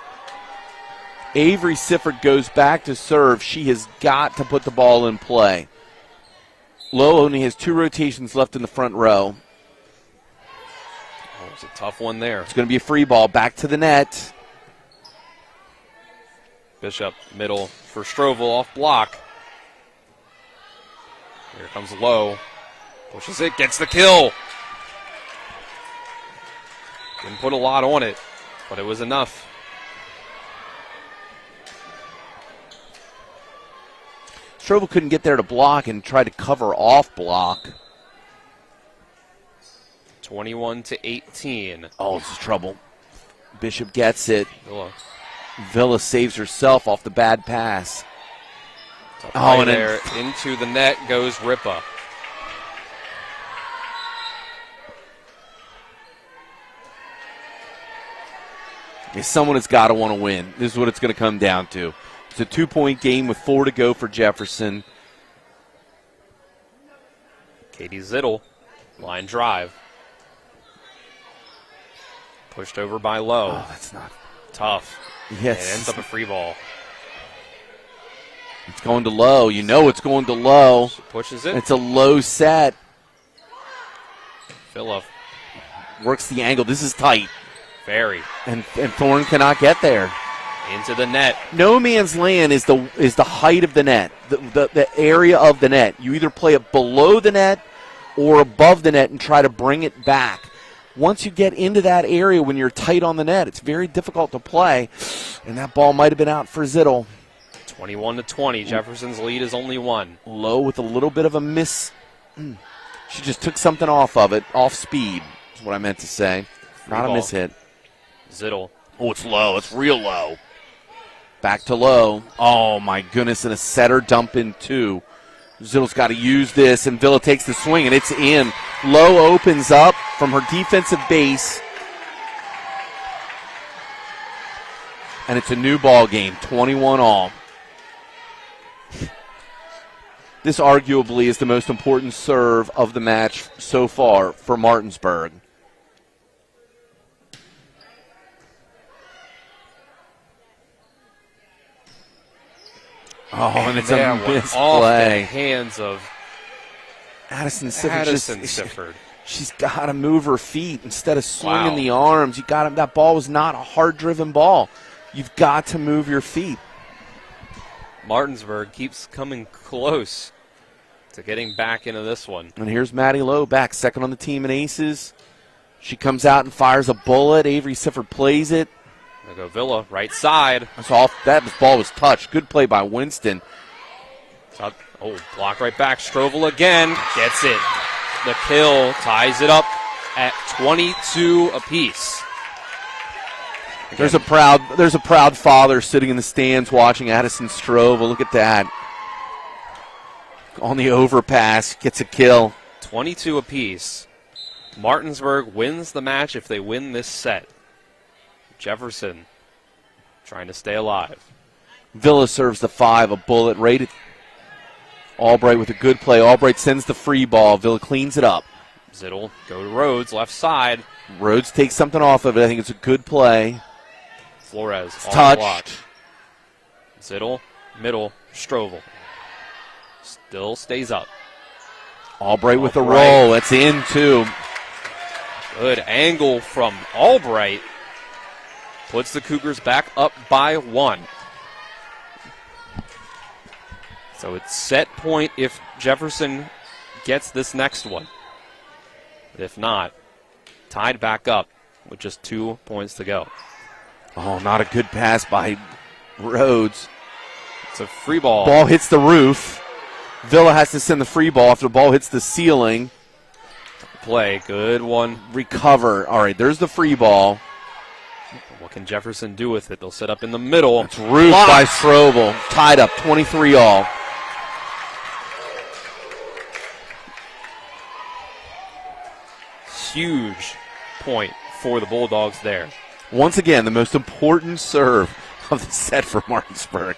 I: Avery Sifford goes back to serve. She has got to put the ball in play. Lowe only has 2 rotations left in the front row.
H: Oh, it's a tough one there.
I: It's going to be a free ball. Back to the net.
H: Bishop, middle for Strovel, off block. Here comes Lowe. Pushes it, gets the kill. Didn't put a lot on it, but it was enough.
I: Strovel couldn't get there to block and tried to cover off block.
H: 21-18.
I: Oh, this is trouble. Bishop gets it.
H: Villa.
I: Villa saves herself off the bad pass.
H: Oh, and there into the net goes Ripa.
I: Someone has got to want to win. This is what it's going to come down to. It's a 2-point game with 4 to go for Jefferson.
H: Katie Zittel, line drive. Pushed over by Lowe.
I: Oh, that's not
H: tough.
I: Yes.
H: It ends up a free ball.
I: It's going to Lowe. You know it's going to Lowe.
H: She pushes it.
I: It's a low set.
H: Phillip
I: works the angle. This is tight.
H: Very.
I: And Thorne cannot get there.
H: Into the net.
I: No man's land is the height of the net, the area of the net. You either play it below the net or above the net and try to bring it back. Once you get into that area when you're tight on the net, it's very difficult to play. And that ball might have been out for Zittel.
H: 21-20. Jefferson's lead is only 1.
I: Low with a little bit of a miss. She just took something off of it. Off speed is what I meant to say. Not a miss hit.
H: Zittel.
I: Oh, it's low. It's real low. Back to Lowe. Oh, my goodness. And a setter dump in 2. Zittel's got to use this, and Villa takes the swing, and it's in. Lowe opens up from her defensive base. And it's a new ball game, 21-all. This arguably is the most important serve of the match so far for Martinsburg. Oh, and it's a misplay.
H: Off the hands of
I: Addison Sifford.
H: Sifford.
I: She's got to move her feet instead of swinging the arms. That ball was not a hard-driven ball. You've got to move your feet.
H: Martinsburg keeps coming close to getting back into this one.
I: And here's Maddie Lowe back, second on the team in aces. She comes out and fires a bullet. Avery Sifford plays it.
H: There go Villa, right side.
I: That ball was touched. Good play by Winston.
H: Block right back. Strovel again. Gets it. The kill ties it up at 22 apiece.
I: Again. There's a proud father sitting in the stands watching Addison Strovel. Look at that. On the overpass, gets a kill.
H: 22 apiece. Martinsburg wins the match if they win this set. Jefferson trying to stay alive.
I: Villa serves the 5, a bullet rated. Albright with a good play. Albright sends the free ball. Villa cleans it up.
H: Zittel go to Rhodes, left side.
I: Rhodes takes something off of it. I think it's a good play.
H: Flores
I: it's
H: on
I: touched.
H: The block. Zittel, middle, Strovel. Still stays up.
I: Albright with a roll. That's in, too.
H: Good angle from Albright. Puts the Cougars back up by 1. So it's set point if Jefferson gets this next one. If not, tied back up with just 2 points to go.
I: Oh, not a good pass by Rhodes.
H: It's a free ball.
I: Ball hits the roof. Villa has to send the free ball after the ball hits the ceiling.
H: Play, good one.
I: Recover. All right, there's the free ball.
H: What can Jefferson do with it? They'll set up in the middle.
I: It's roofed by Strovel. Tied up, 23-all.
H: Huge point for the Bulldogs there.
I: Once again, the most important serve of the set for Martinsburg.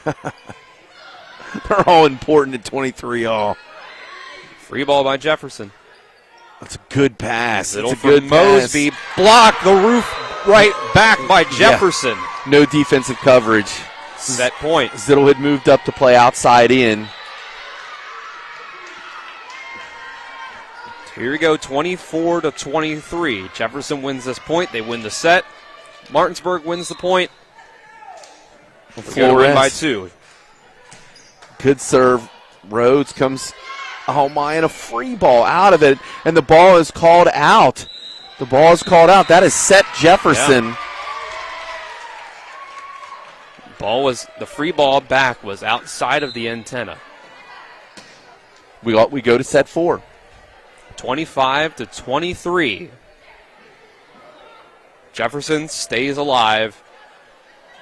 I: They're all important at 23-all.
H: Free ball by Jefferson.
I: That's a good pass.
H: Little
I: It's a good
H: Mosby.
I: pass.
H: Blocked the roof right back by Jefferson.
I: Yeah. No defensive coverage.
H: Set point.
I: Zittel had moved up to play outside in.
H: Here we go, 24-23. Jefferson wins this point. They win the set. Martinsburg wins the point. Flores win by 2.
I: Good serve. Rhodes comes, oh my, and a free ball out of it, and the ball is called out. The ball is called out. That is set Jefferson.
H: Yeah. The free ball back was outside of the antenna.
I: We go to set 4.
H: 25-23. Jefferson stays alive.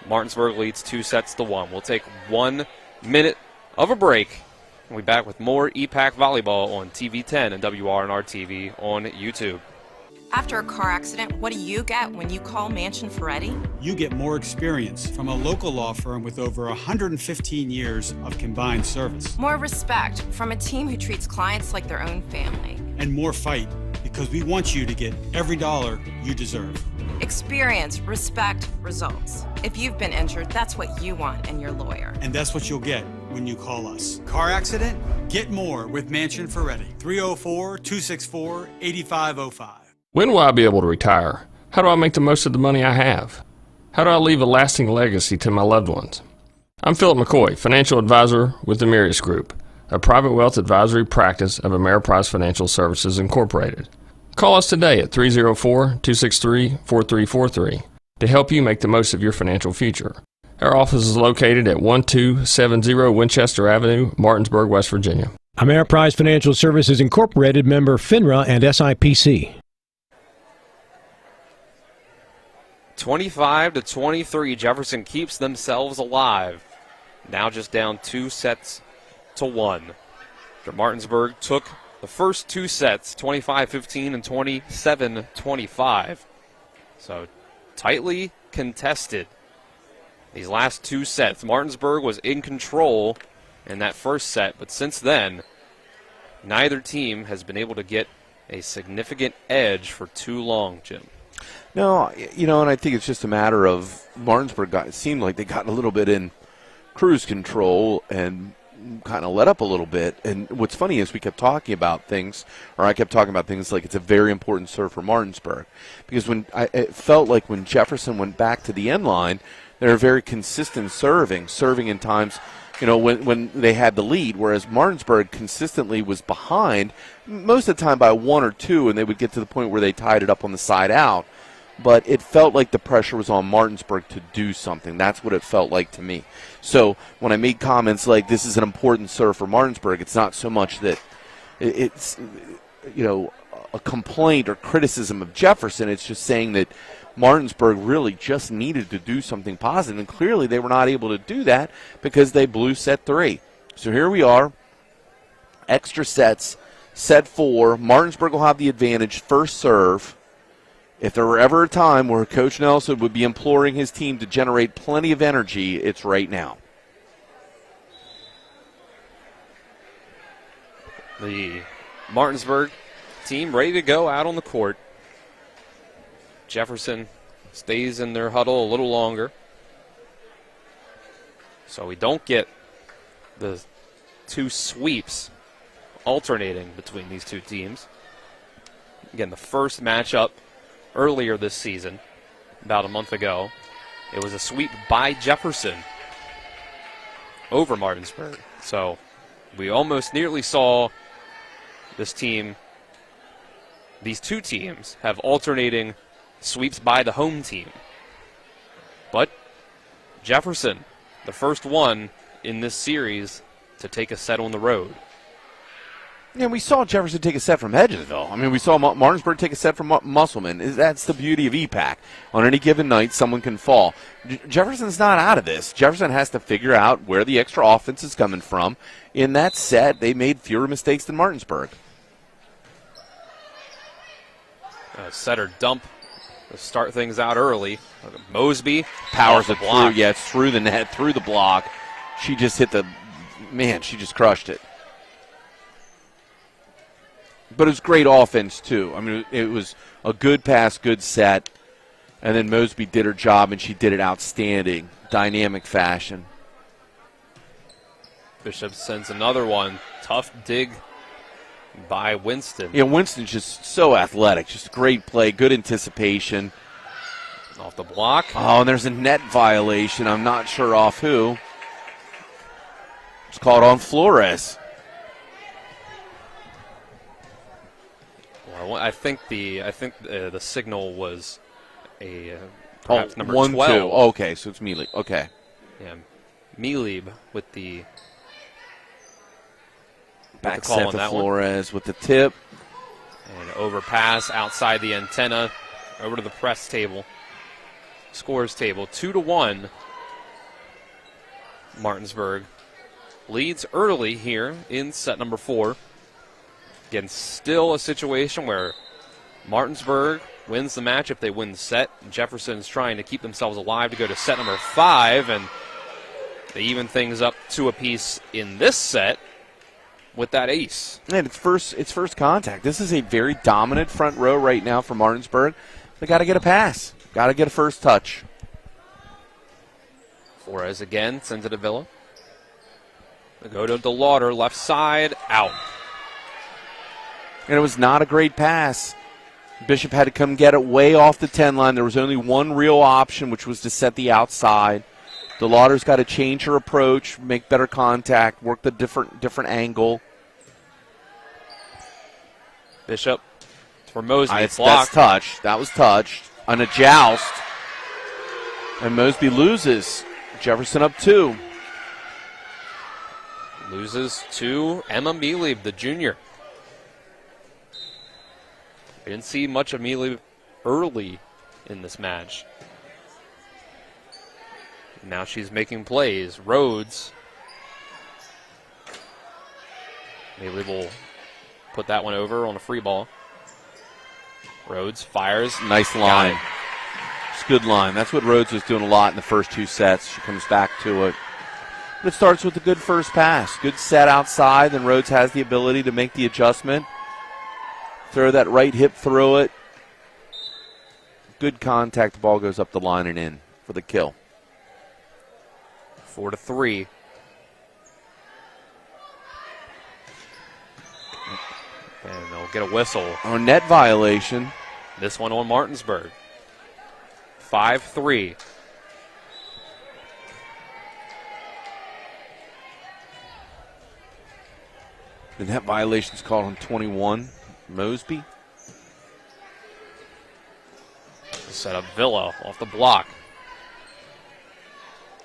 H: Martinsburg leads 2-1. We'll take 1 minute of a break. We'll be back with more EPAC volleyball on TV 10 and WRNR TV on YouTube.
F: After a car accident, what do you get when you call Mansion Ferretti?
N: You get more experience from a local law firm with over 115 years of combined service.
F: More respect from a team who treats clients like their own family.
N: And more fight, because we want you to get every dollar you deserve.
F: Experience, respect, results. If you've been injured, that's what you want in your lawyer.
N: And that's what you'll get when you call us. Car accident? Get more with Mansion Ferretti. 304-264-8505.
J: When will I be able to retire? How do I make the most of the money I have? How do I leave a lasting legacy to my loved ones? I'm Philip McCoy, financial advisor with the Mirius Group, a private wealth advisory practice of Ameriprise Financial Services Incorporated. Call us today at 304-263-4343 to help you make the most of your financial future. Our office is located at 1270 Winchester Avenue, Martinsburg, West Virginia.
B: Ameriprise Financial Services Incorporated, member FINRA and SIPC.
H: 25-23. Jefferson keeps themselves alive. Now just down 2-1. After Martinsburg took the first 2 sets, 25-15 and 27-25. So tightly contested these last 2 sets. Martinsburg was in control in that first set, but since then, neither team has been able to get a significant edge for too long, Jim.
I: No, and I think it's just a matter of Martinsburg it seemed like they got a little bit in cruise control, and kind of let up a little bit. And what's funny is we kept talking about things, or I kept talking about things like it's a very important serve for Martinsburg. Because it felt like when Jefferson went back to the end line, they were very consistent serving in times, when they had the lead, whereas Martinsburg consistently was behind most of the time by 1 or 2, and they would get to the point where they tied it up on the side out. But it felt like the pressure was on Martinsburg to do something. That's what it felt like to me. So when I made comments like this is an important serve for Martinsburg, it's not so much that it's a complaint or criticism of Jefferson. It's just saying that Martinsburg really just needed to do something positive, and clearly they were not able to do that because they blew set 3. So here we are, extra sets, set 4. Martinsburg will have the advantage, first serve. If there were ever a time where Coach Nelson would be imploring his team to generate plenty of energy, it's right now.
H: The Martinsburg team ready to go out on the court. Jefferson stays in their huddle a little longer, so we don't get the 2 sweeps alternating between these 2 teams. Again, the first matchup earlier this season, about a month ago, it was a sweep by Jefferson over Martinsburg. So we almost nearly saw these 2 teams have alternating sweeps by the home team. But Jefferson, the first one in this series to take a set on the road.
I: Yeah, we saw Jefferson take a set from Hedgesville. I mean, we saw Martinsburg take a set from Musselman. That's the beauty of EPAC. On any given night, someone can fall. Jefferson's not out of this. Jefferson has to figure out where the extra offense is coming from. In that set, they made fewer mistakes than Martinsburg.
H: Set or dump to start things out early. Mosby
I: powers it
H: block.
I: through. Yeah, it's through the net, through the block. She just hit she just crushed it. But it was great offense, too. I mean, it was a good pass, good set. And then Mosby did her job, and she did it outstanding, dynamic fashion.
H: Bishop sends another one. Tough dig by Winston.
I: Yeah, Winston's just so athletic. Just great play, good anticipation.
H: Off the block.
I: Oh, and there's a net violation. I'm not sure off who. It's called on Flores.
H: I think the signal was perhaps number
I: 1-2.
H: 12.
I: Okay, so it's Mealy. Okay.
H: Yeah, Mealy with the
I: back
H: call
I: set
H: on
I: to
H: that
I: Flores with the tip.
H: And overpass outside the antenna over to the press table. Scores table 2-1. Martinsburg leads early here in set number 4. Again, still a situation where Martinsburg wins the match if they win the set. Jefferson's trying to keep themselves alive to go to set number 5, and they even things up 2 apiece in this set with that ace.
I: And it's first contact. This is a very dominant front row right now for Martinsburg. They got to get a pass. Got to get a first touch.
H: Flores again sends it to Villa. They go to DeLauder, left side, out.
I: And it was not a great pass. Bishop had to come get it way off the 10 line. There was only one real option, which was to set the outside. DeLauder's got to change her approach, make better contact, work the different angle.
H: Bishop for Mosby.
I: That's touched. That was touched. On a joust. And Mosby loses. Jefferson up 2.
H: Loses to Emma Mealy, the junior. We didn't see much of Mealy early in this match. Now she's making plays. Rhodes. Mealy will put that one over on a free ball. Rhodes fires.
I: Nice line. It's a good line. That's what Rhodes was doing a lot in the first 2 sets. She comes back to it. But it starts with a good first pass. Good set outside. Then Rhodes has the ability to make the adjustment. Throw that right hip through it. Good contact. The ball goes up the line and in for the kill.
H: 4-3. And they'll get a whistle.
I: Or net violation.
H: This one on Martinsburg. 5-3.
I: The net violation's called on 21. Mosby.
H: Set up Villa off the block.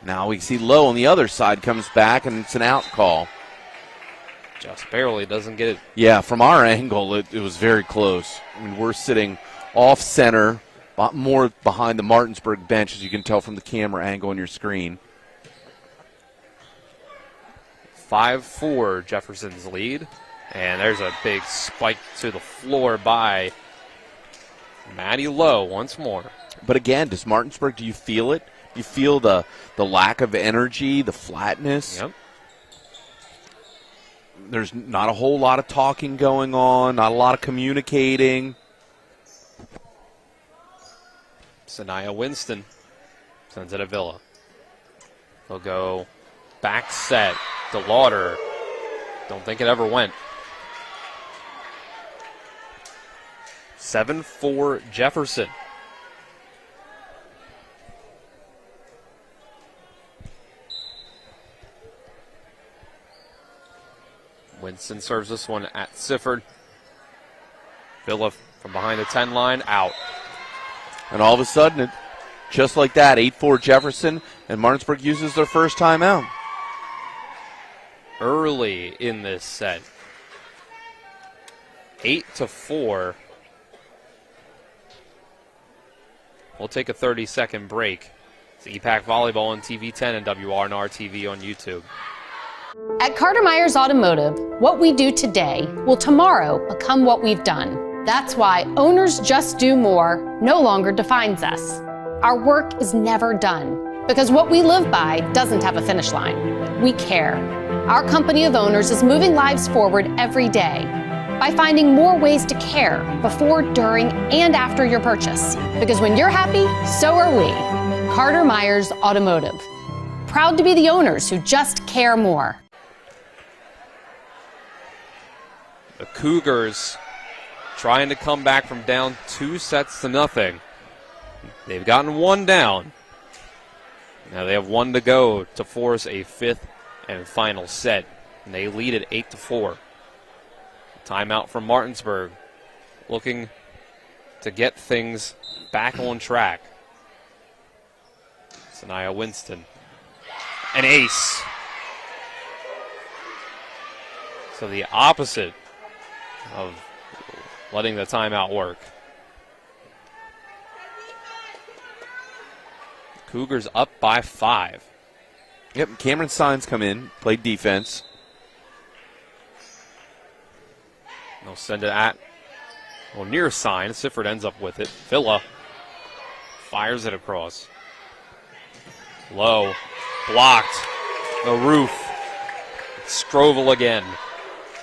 I: Now we see Lowe on the other side comes back, and it's an out call.
H: Just barely doesn't get it.
I: Yeah, from our angle, it was very close. I mean, we're sitting off center, more behind the Martinsburg bench, as you can tell from the camera angle on your screen.
H: 5-4, Jefferson's lead. And there's a big spike to the floor by Maddie Lowe once more.
I: But again, does Martinsburg, do you feel it? You feel the lack of energy, the flatness?
H: Yep.
I: There's not a whole lot of talking going on, not a lot of communicating.
H: Sanaya Winston sends it to Villa. They'll go back set to Lauder. Don't think it ever went. 7-4 Jefferson. Winston serves this one at Sifford. Villa from behind the 10 line, out.
I: And all of a sudden, just like that, 8-4 Jefferson, and Martinsburg uses their first timeout.
H: Early in this set. 8-4. We'll take a 30-second break. It's EPAC Volleyball on TV 10 and WRNR TV on YouTube.
A: At Carter Myers Automotive, what we do today will tomorrow become what we've done. That's why Owners Just Do More no longer defines us. Our work is never done because what we live by doesn't have a finish line. We care. Our company of owners is moving lives forward every day by finding more ways to care before, during, and after your purchase. Because when you're happy, so are we. Carter Myers Automotive. Proud to be the owners who just care more.
H: The Cougars trying to come back from down 2-0. They've gotten one down. Now they have one to go to force a fifth and final set. And they lead it 8-4. Timeout from Martinsburg. Looking to get things back on track. Sanaya Winston. An ace. So the opposite of letting the timeout work. Cougars up by 5.
I: Yep, Cameron Sines come in, played defense.
H: They'll send it at, well, near Sines. Sifford ends up with it. Villa fires it across. Low. Blocked. The roof. Strovel again.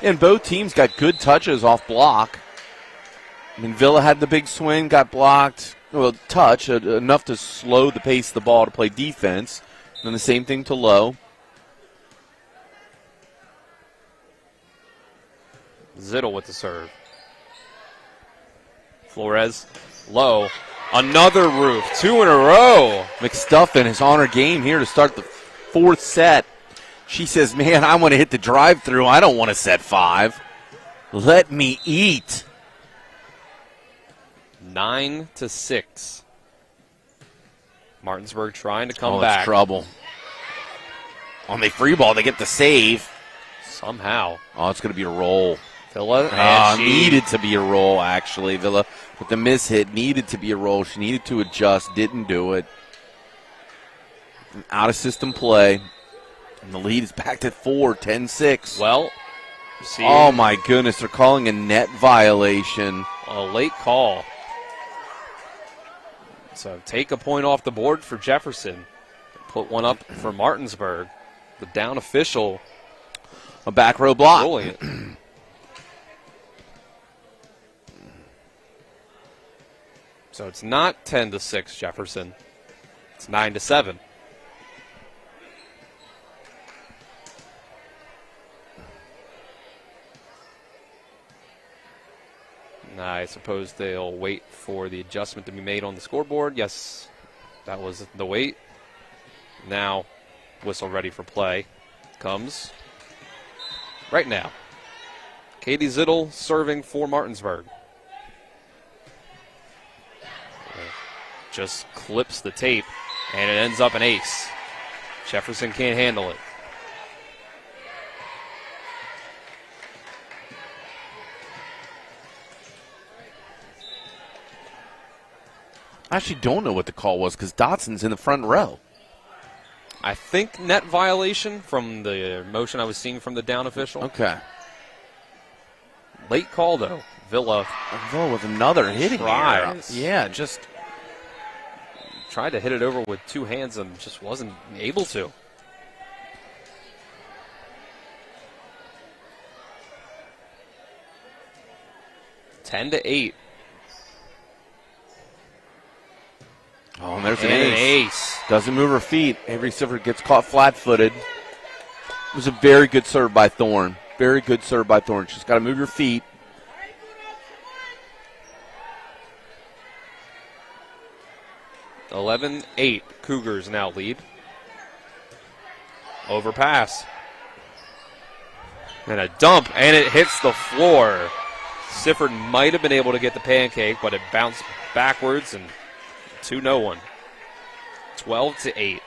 I: And both teams got good touches off block. I mean, Villa had the big swing, got blocked. Well, touch, enough to slow the pace of the ball to play defense. And the same thing to Lowe.
H: Zittle with the serve. Flores. Low. Another roof. 2 in a row.
I: McStuffin is on her game here to start the fourth set. She says, man, I want to hit the drive-through. I don't want to set 5. Let me eat.
H: 9-6. Martinsburg trying to come
I: Oh,
H: back.
I: it's trouble. On the free ball, they get the save.
H: Somehow.
I: Oh, it's going to be a roll.
H: Villa.
I: Needed to be a roll, actually. Villa, with the miss hit, needed to be a roll. She needed to adjust, didn't do it. Out of system play. And the lead is back to 4, 10-6.
H: Well,
I: oh, my goodness. They're calling a net violation.
H: A late call. So take a point off the board for Jefferson. Put one up for Martinsburg. The down official.
I: A back row block.
H: Rolling it. So it's not 10-6 Jefferson. It's 9-7. I suppose they'll wait for the adjustment to be made on the scoreboard. Yes, that was the wait. Now, whistle ready for play. Comes right now. Katie Zittel serving for Martinsburg. Just clips the tape, and it ends up an ace. Jefferson can't handle it.
I: I actually don't know what the call was because Dotson's in the front row.
H: I think net violation from the motion I was seeing from the down official.
I: Okay.
H: Late call, though. Villa
I: with another hitting error. Yeah, just
H: tried to hit it over with two hands and just wasn't able to. Ten to 8.
I: Oh, and there's an ace. Doesn't move her feet. Avery Sifford gets caught flat-footed. It was a very good serve by Thorne. Very good serve by Thorne. She's got to move your feet.
H: (11-8). Cougars now lead. Overpass. And a dump, and it hits the floor. Sifford might have been able to get the pancake, but it bounced backwards and 2-1. 12-8.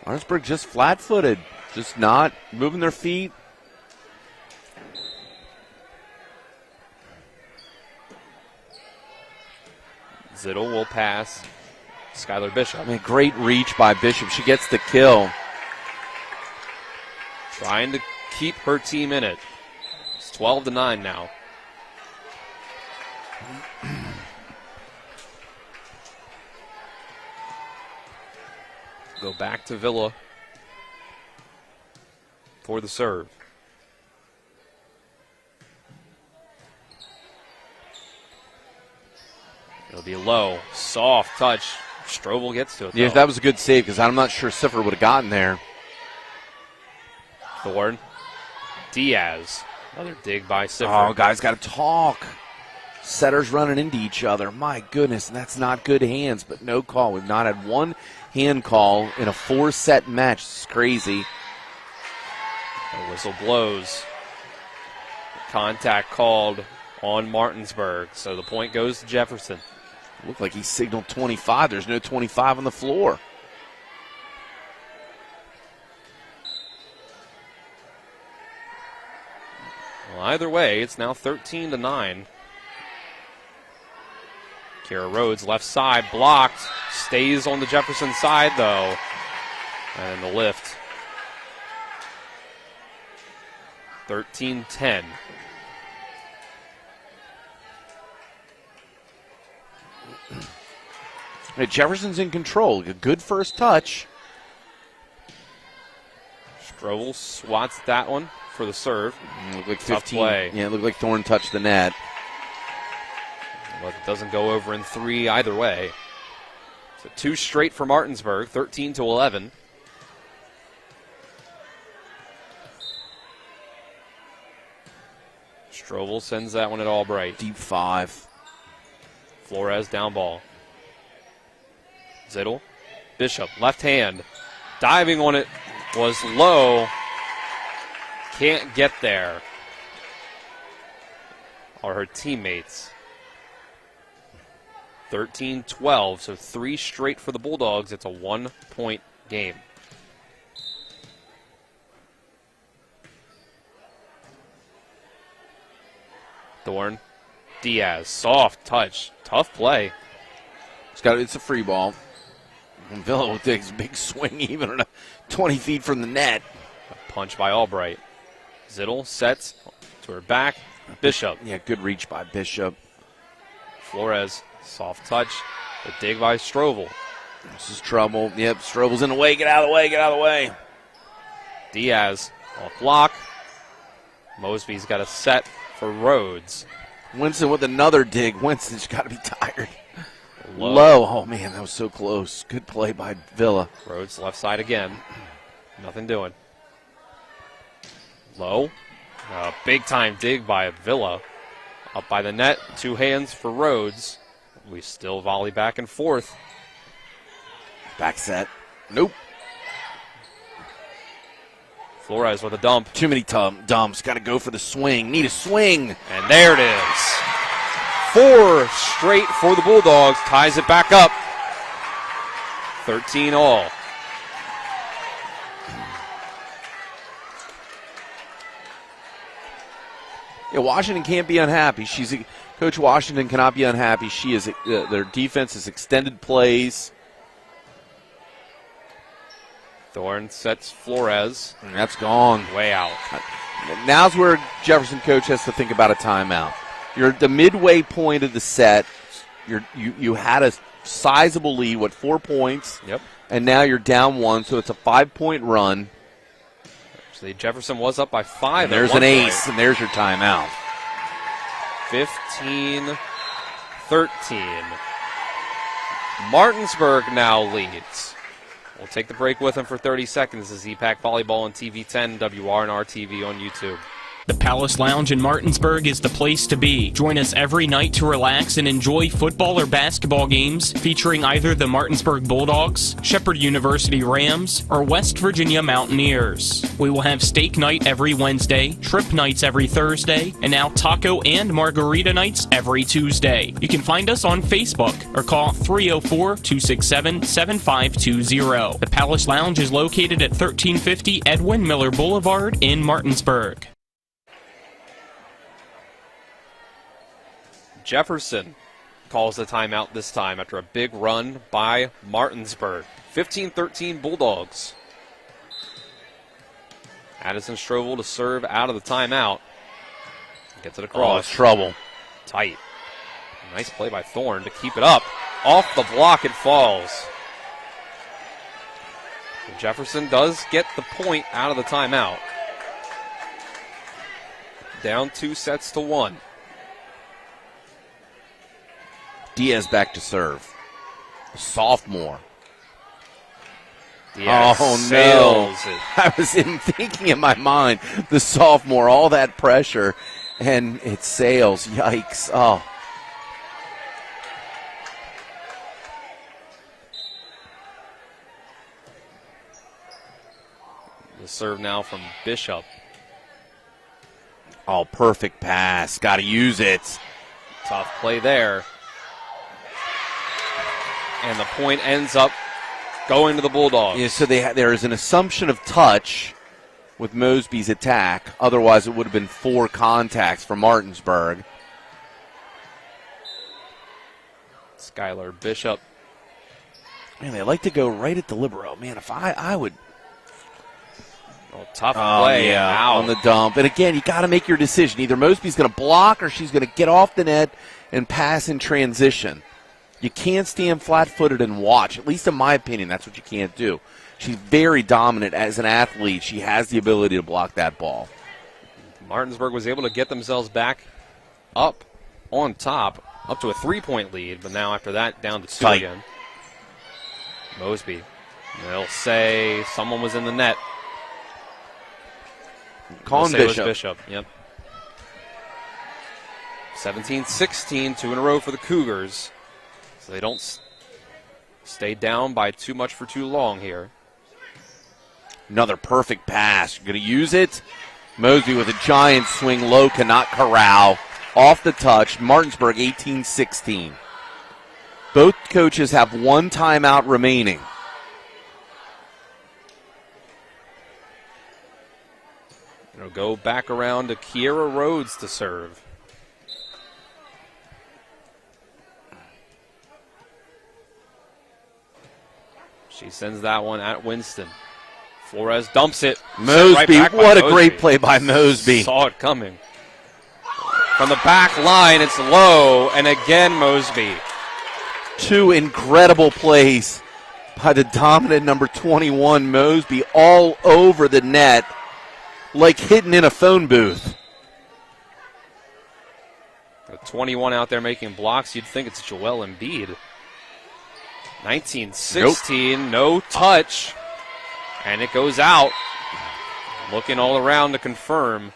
I: Martinsburg just flat-footed, just not moving their feet.
H: Zittel will pass. Skylar Bishop.
I: I mean, great reach by Bishop. She gets the kill.
H: Trying to keep her team in it. It's 12-9 now. Go back to Villa for the serve. It'll be low, soft touch. Strobel gets to it.
I: Yeah, that was a good save because I'm not sure Sifford would have gotten there.
H: Thorne. Diaz. Another dig by Sifford.
I: Oh, guys, got to talk. Setters running into each other. My goodness, that's not good hands, but no call. We've not had one hand call in a 4-set match. It's crazy.
H: The whistle blows. Contact called on Martinsburg, so the point goes to Jefferson.
I: Looked like he signaled 25. There's no 25 on the floor.
H: Well, either way, it's now 13-9. Kara Rhodes, left side, blocked. Stays on the Jefferson side, though. And the lift. 13-10.
I: Hey, Jefferson's in control. A good first touch.
H: Strobel swats that one for the serve.
I: Looked like
H: Tough
I: 15.
H: play.
I: Yeah, it looked like Thorne touched the net.
H: But it doesn't go over in 3 either way. So 2 straight for Martinsburg, 13-11. Strobel sends that one at Albright.
I: Deep 5.
H: Flores down ball. Zittel. Bishop, left hand. Diving on it was low. Can't get there. Are her teammates. 13-12, so 3 straight for the Bulldogs. It's a 1-point game. Thorne. Diaz, soft touch, tough play.
I: It's a free ball. And Villa will take a big swing even on 20 feet from the net.
H: A punch by Albright. Zittel sets to her back. Bishop.
I: Yeah, good reach by Bishop.
H: Flores, soft touch. A dig by Strobel.
I: This is trouble. Yep, Strobel's in the way. Get out of the way, get out of the way.
H: Diaz off block. Mosby's got a set for Rhodes.
I: Winston with another dig. Winston's got to be tired. Low. Oh, man, that was so close. Good play by Villa.
H: Rhodes left side again. Nothing doing. Low. Big-time dig by Villa. Up by the net. 2 hands for Rhodes. We still volley back and forth.
I: Back set. Nope.
H: Flores with a dump.
I: Too many dumps. Got to go for the swing. Need a swing.
H: And there it is. 4 straight for the Bulldogs. Ties it back up. 13 all.
I: Yeah, Washington can't be unhappy. Coach Washington cannot be unhappy. Their defense is extended plays.
H: Thorne sets Flores.
I: And that's gone.
H: Way out.
I: Now's where Jefferson coach has to think about a timeout. You're at the midway point of the set. You had a sizable lead, 4 points?
H: Yep.
I: And now you're down 1, so it's a 5-point run.
H: Actually, Jefferson was up by 5.
I: And there's an ace, and there's your timeout.
H: 15-13. Martinsburg now leads. We'll take the break with them for 30 seconds. This is EPAC Volleyball on TV 10, WRNR TV on YouTube.
C: The Palace Lounge in Martinsburg is the place to be. Join us every night to relax and enjoy football or basketball games featuring either the Martinsburg Bulldogs, Shepherd University Rams, or West Virginia Mountaineers. We will have steak night every Wednesday, trip nights every Thursday, and now taco and margarita nights every Tuesday. You can find us on Facebook or call 304-267-7520. The Palace Lounge is located at 1350 Edwin Miller Boulevard in Martinsburg.
H: Jefferson calls the timeout this time after a big run by Martinsburg. 15-13 Bulldogs. Addison Strovel to serve out of the timeout. Gets it across.
I: Oh, it's trouble.
H: Tight. Nice play by Thorne to keep it up. Off the block it falls. Jefferson does get the point out of the timeout. Down 2-1.
I: Diaz back to serve. Sophomore.
H: Diaz
I: sails it. I was thinking in my mind, the sophomore, all that pressure, and it sails. Yikes. Oh.
H: The serve now from Bishop.
I: Oh, perfect pass. Got to use it.
H: Tough play there. And the point ends up going to the Bulldogs.
I: Yeah, so there is an assumption of touch with Mosby's attack. Otherwise, it would have been 4 contacts for Martinsburg.
H: Skylar Bishop.
I: Man, they like to go right at the libero. Man, if I would.
H: Oh, tough play.
I: Yeah, on the dump. And again, you got to make your decision. Either Mosby's going to block or she's going to get off the net and pass in transition. You can't stand flat-footed and watch. At least in my opinion, that's what you can't do. She's very dominant as an athlete. She has the ability to block that ball.
H: Martinsburg was able to get themselves back up on top, up to a 3-point lead, but now after that, down to 2
I: Tight.
H: again. Mosby. They'll say someone was in the net.
I: Colin
H: Bishop. Bishop. Yep. 17-16, 2 in a row for the Cougars. So they don't stay down by too much for too long here.
I: Another perfect pass. You're going to use it. Mosby with a giant swing low, cannot corral. Off the touch. Martinsburg 18-16. Both coaches have 1 timeout remaining.
H: It'll go back around to Kiera Rhodes to serve. She sends that one at Winston. Flores dumps it.
I: Mosby, what a great play by Mosby.
H: Saw it coming. From the back line, it's low, and again Mosby.
I: 2 incredible plays by the dominant number 21, Mosby, all over the net, like hidden in a phone booth.
H: The 21 out there making blocks, you'd think it's Joel Embiid. 19-16, No touch, and it goes out. Looking all around to confirm.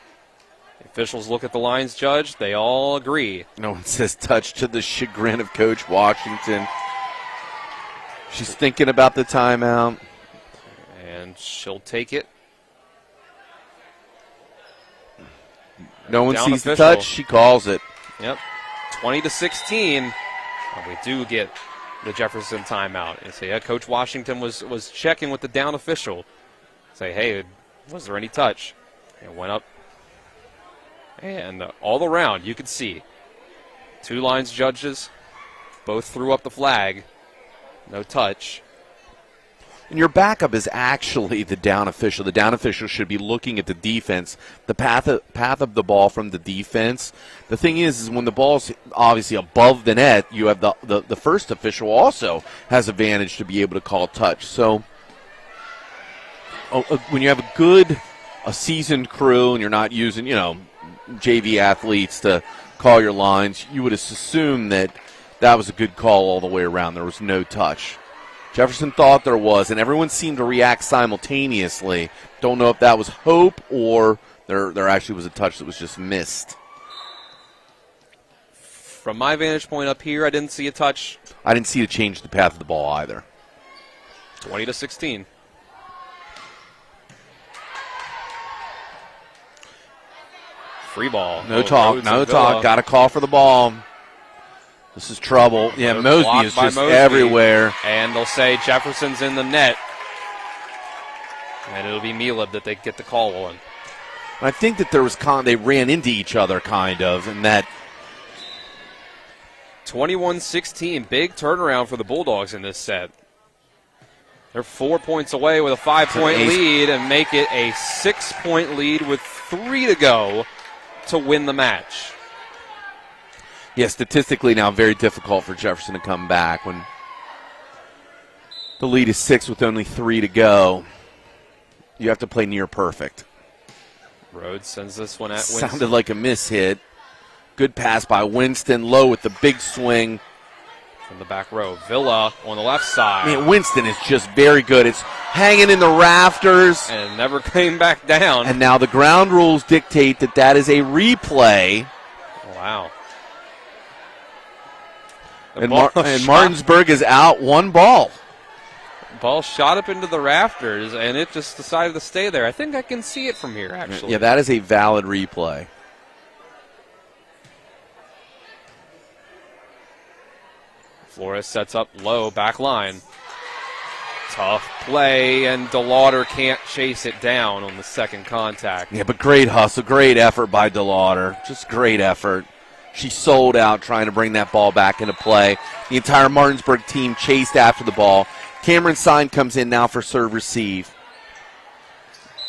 H: The officials look at the lines judge. They all agree.
I: No one says touch, to the chagrin of Coach Washington. She's thinking about the timeout.
H: And she'll take it.
I: No one
H: Down
I: sees the
H: official.
I: touch. She calls it.
H: Yep. 20-16. And we do get the Jefferson timeout. And say, yeah, Coach Washington was checking with the down official. Say, hey, was there any touch? It went up. And all around, you could see. Two lines judges. Both threw up the flag. No touch.
I: And your backup is actually the down official. The down official should be looking at the defense, the path of the ball from the defense. The thing is when the ball's obviously above the net, you have the first official also has advantage to be able to call touch. So when you have a seasoned crew and you're not using, JV athletes to call your lines, you would assume that was a good call all the way around. There was no touch. Jefferson thought there was, and everyone seemed to react simultaneously. Don't know if that was hope or there actually was a touch that was just missed.
H: From my vantage point up here, I didn't see a touch.
I: I didn't see it change the path of the ball either.
H: 20-16. Free ball.
I: No talk. Got to call for the ball. This is trouble. Yeah, Mosby is just everywhere.
H: And they'll say Jefferson's in the net. And it'll be Mielib that they get the call on.
I: I think that there was they ran into each other kind of, and that
H: 21-16, big turnaround for the Bulldogs in this set. They're 4 points away with a 5-point lead and make it a 6-point lead with 3 to go to win the match.
I: Yeah, statistically now very difficult for Jefferson to come back when the lead is 6 with only 3 to go. You have to play near perfect.
H: Rhodes sends this one at Winston.
I: Sounded like a miss hit. Good pass by Winston. Low with the big swing.
H: From the back row. Villa on the left side.
I: I mean, Winston is just very good. It's hanging in the rafters.
H: And never came back down.
I: And now the ground rules dictate that is a replay.
H: Wow.
I: And Martinsburg is out 1 ball.
H: Ball shot up into the rafters, and it just decided to stay there. I think I can see it from here, actually.
I: Yeah, that is a valid replay.
H: Flores sets up low, back line. Tough play, and DeLauder can't chase it down on the second contact.
I: Yeah, but great hustle, great effort by DeLauder. Just great effort. She sold out trying to bring that ball back into play. The entire Martinsburg team chased after the ball. Cameron Sign comes in now for serve-receive.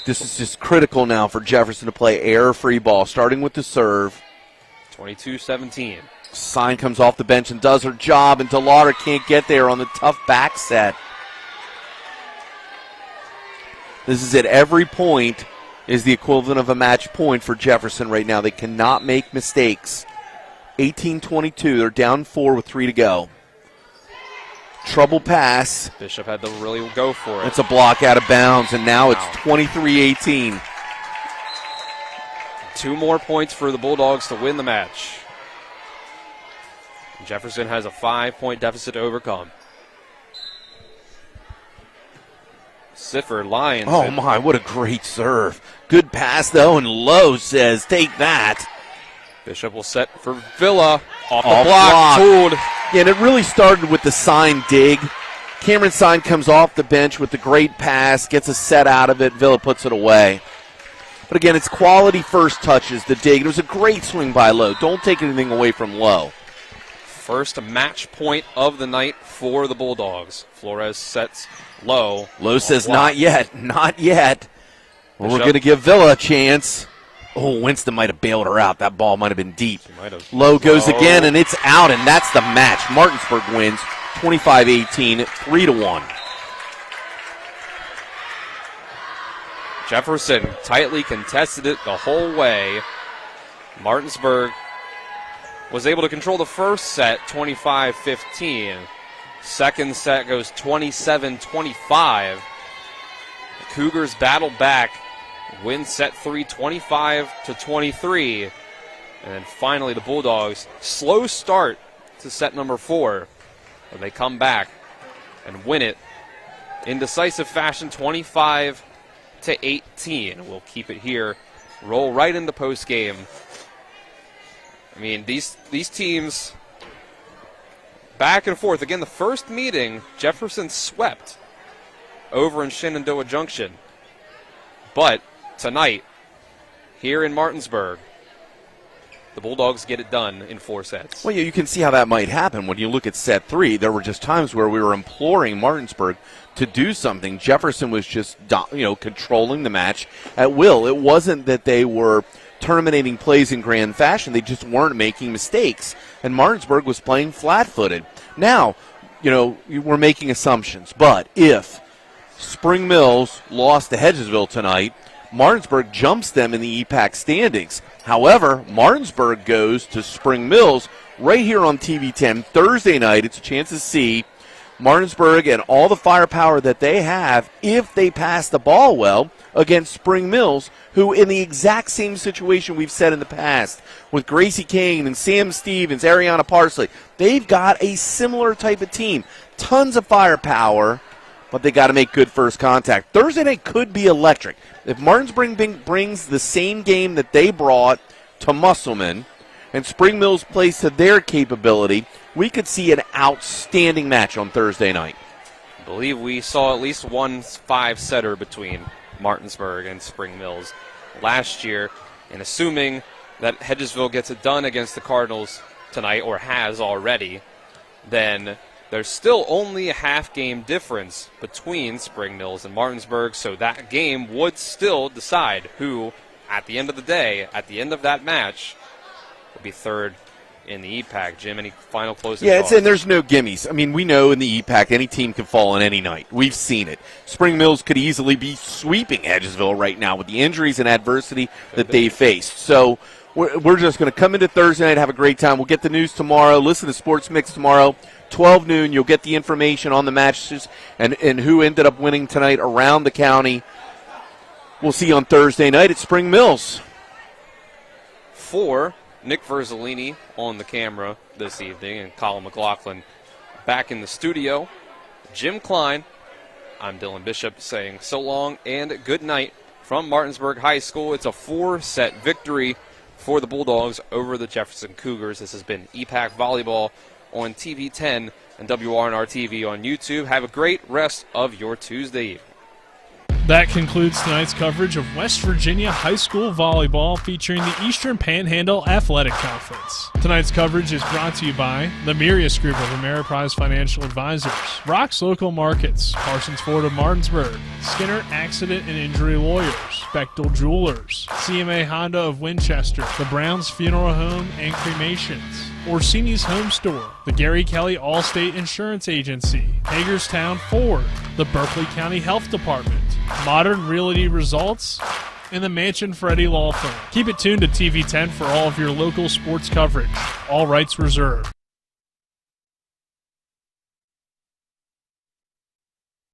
I: This is just critical now for Jefferson to play error-free ball, starting with the serve.
H: 22-17.
I: Sign comes off the bench and does her job, and DeLauder can't get there on the tough back set. This is at every point is the equivalent of a match point for Jefferson right now. They cannot make mistakes. 18-22. They're down 4 with 3 to go. Trouble pass.
H: Bishop had to really go for it.
I: It's a block out of bounds, and now it's 23-18.
H: 2 more points for the Bulldogs to win the match. Jefferson has a 5-point deficit to overcome. Siffer, Lions.
I: Oh, my, what a great serve. Good pass, though, and Lowe says, take that.
H: Bishop will set for Villa. Off the block. Pulled.
I: Yeah, and it really started with the Sign dig. Cameron Sign comes off the bench with the great pass, gets a set out of it. Villa puts it away. But again, it's quality first touches, the dig. It was a great swing by Lowe. Don't take anything away from Lowe.
H: First match point of the night for the Bulldogs. Flores sets Lowe.
I: Lowe says, not yet, not yet. Well, we're going to give Villa a chance. Oh, Winston might have bailed her out. That ball might have been deep. Lowe goes again, and it's out, and that's the match. Martinsburg wins 25-18, 3-1.
H: Jefferson tightly contested it the whole way. Martinsburg was able to control the first set, 25-15. Second set goes 27-25. The Cougars battled back win set 3 25-23. And then finally the Bulldogs, slow start to set number 4. But they come back and win it in decisive fashion, 25-18. We'll keep it here, roll right into post game. I mean, these teams back and forth. Again, the first meeting, Jefferson swept over in Shenandoah Junction. But tonight, here in Martinsburg, the Bulldogs get it done in 4 sets.
I: Well, you can see how that might happen when you look at set 3. There were just times where we were imploring Martinsburg to do something. Jefferson was just, controlling the match at will. It wasn't that they were terminating plays in grand fashion. They just weren't making mistakes. And Martinsburg was playing flat-footed. Now, we're making assumptions. But if Spring Mills lost to Hedgesville tonight, Martinsburg jumps them in the EPAC standings. However, Martinsburg goes to Spring Mills right here on TV 10 Thursday night. It's a chance to see Martinsburg and all the firepower that they have if they pass the ball well against Spring Mills, who in the exact same situation we've said in the past with Gracie Kane and Sam Stevens, Ariana Parsley. They've got a similar type of team. Tons of firepower, but they got to make good first contact. Thursday night could be electric. If Martinsburg brings the same game that they brought to Musselman and Spring Mills plays to their capability, we could see an outstanding match on Thursday night.
H: I believe we saw at least one 5-setter between Martinsburg and Spring Mills last year. And assuming that Hedgesville gets it done against the Cardinals tonight, or has already, then there's still only a half-game difference between Spring Mills and Martinsburg, so that game would still decide who, at the end of the day, at the end of that match, will be third in the EPAC. Jim, any final closing thoughts?
I: And there's no gimmies. I mean, we know in the EPAC any team can fall on any night. We've seen it. Spring Mills could easily be sweeping Hedgesville right now with the injuries and adversity that they faced. So we're just going to come into Thursday night, have a great time. We'll get the news tomorrow. Listen to Sports Mix tomorrow. 12 noon, you'll get the information on the matches and who ended up winning tonight around the county. We'll see you on Thursday night at Spring Mills.
H: For Nick Verzolini on the camera this evening and Colin McLaughlin back in the studio. Jim Klein, I'm Dylan Bishop saying so long and good night from Martinsburg High School. It's a 4-set victory for the Bulldogs over the Jefferson Cougars. This has been EPAC Volleyball on TV 10 and WRNR TV on YouTube. Have a great rest of your Tuesday evening.
R: That concludes tonight's coverage of West Virginia High School Volleyball featuring the Eastern Panhandle Athletic Conference. Tonight's coverage is brought to you by the Mirius Group of Ameriprise Financial Advisors, Rock's Local Markets, Parsons Ford of Martinsburg, Skinner Accident and Injury Lawyers, Bechtel Jewelers, CMA Honda of Winchester, the Browns Funeral Home and Cremations, Orsini's Home Store, the Gary Kelly Allstate Insurance Agency, Hagerstown Ford, the Berkeley County Health Department, Modern Realty Results, and the Mansion Freddie Law Firm. Keep it tuned to TV 10 for all of your local sports coverage. All rights reserved.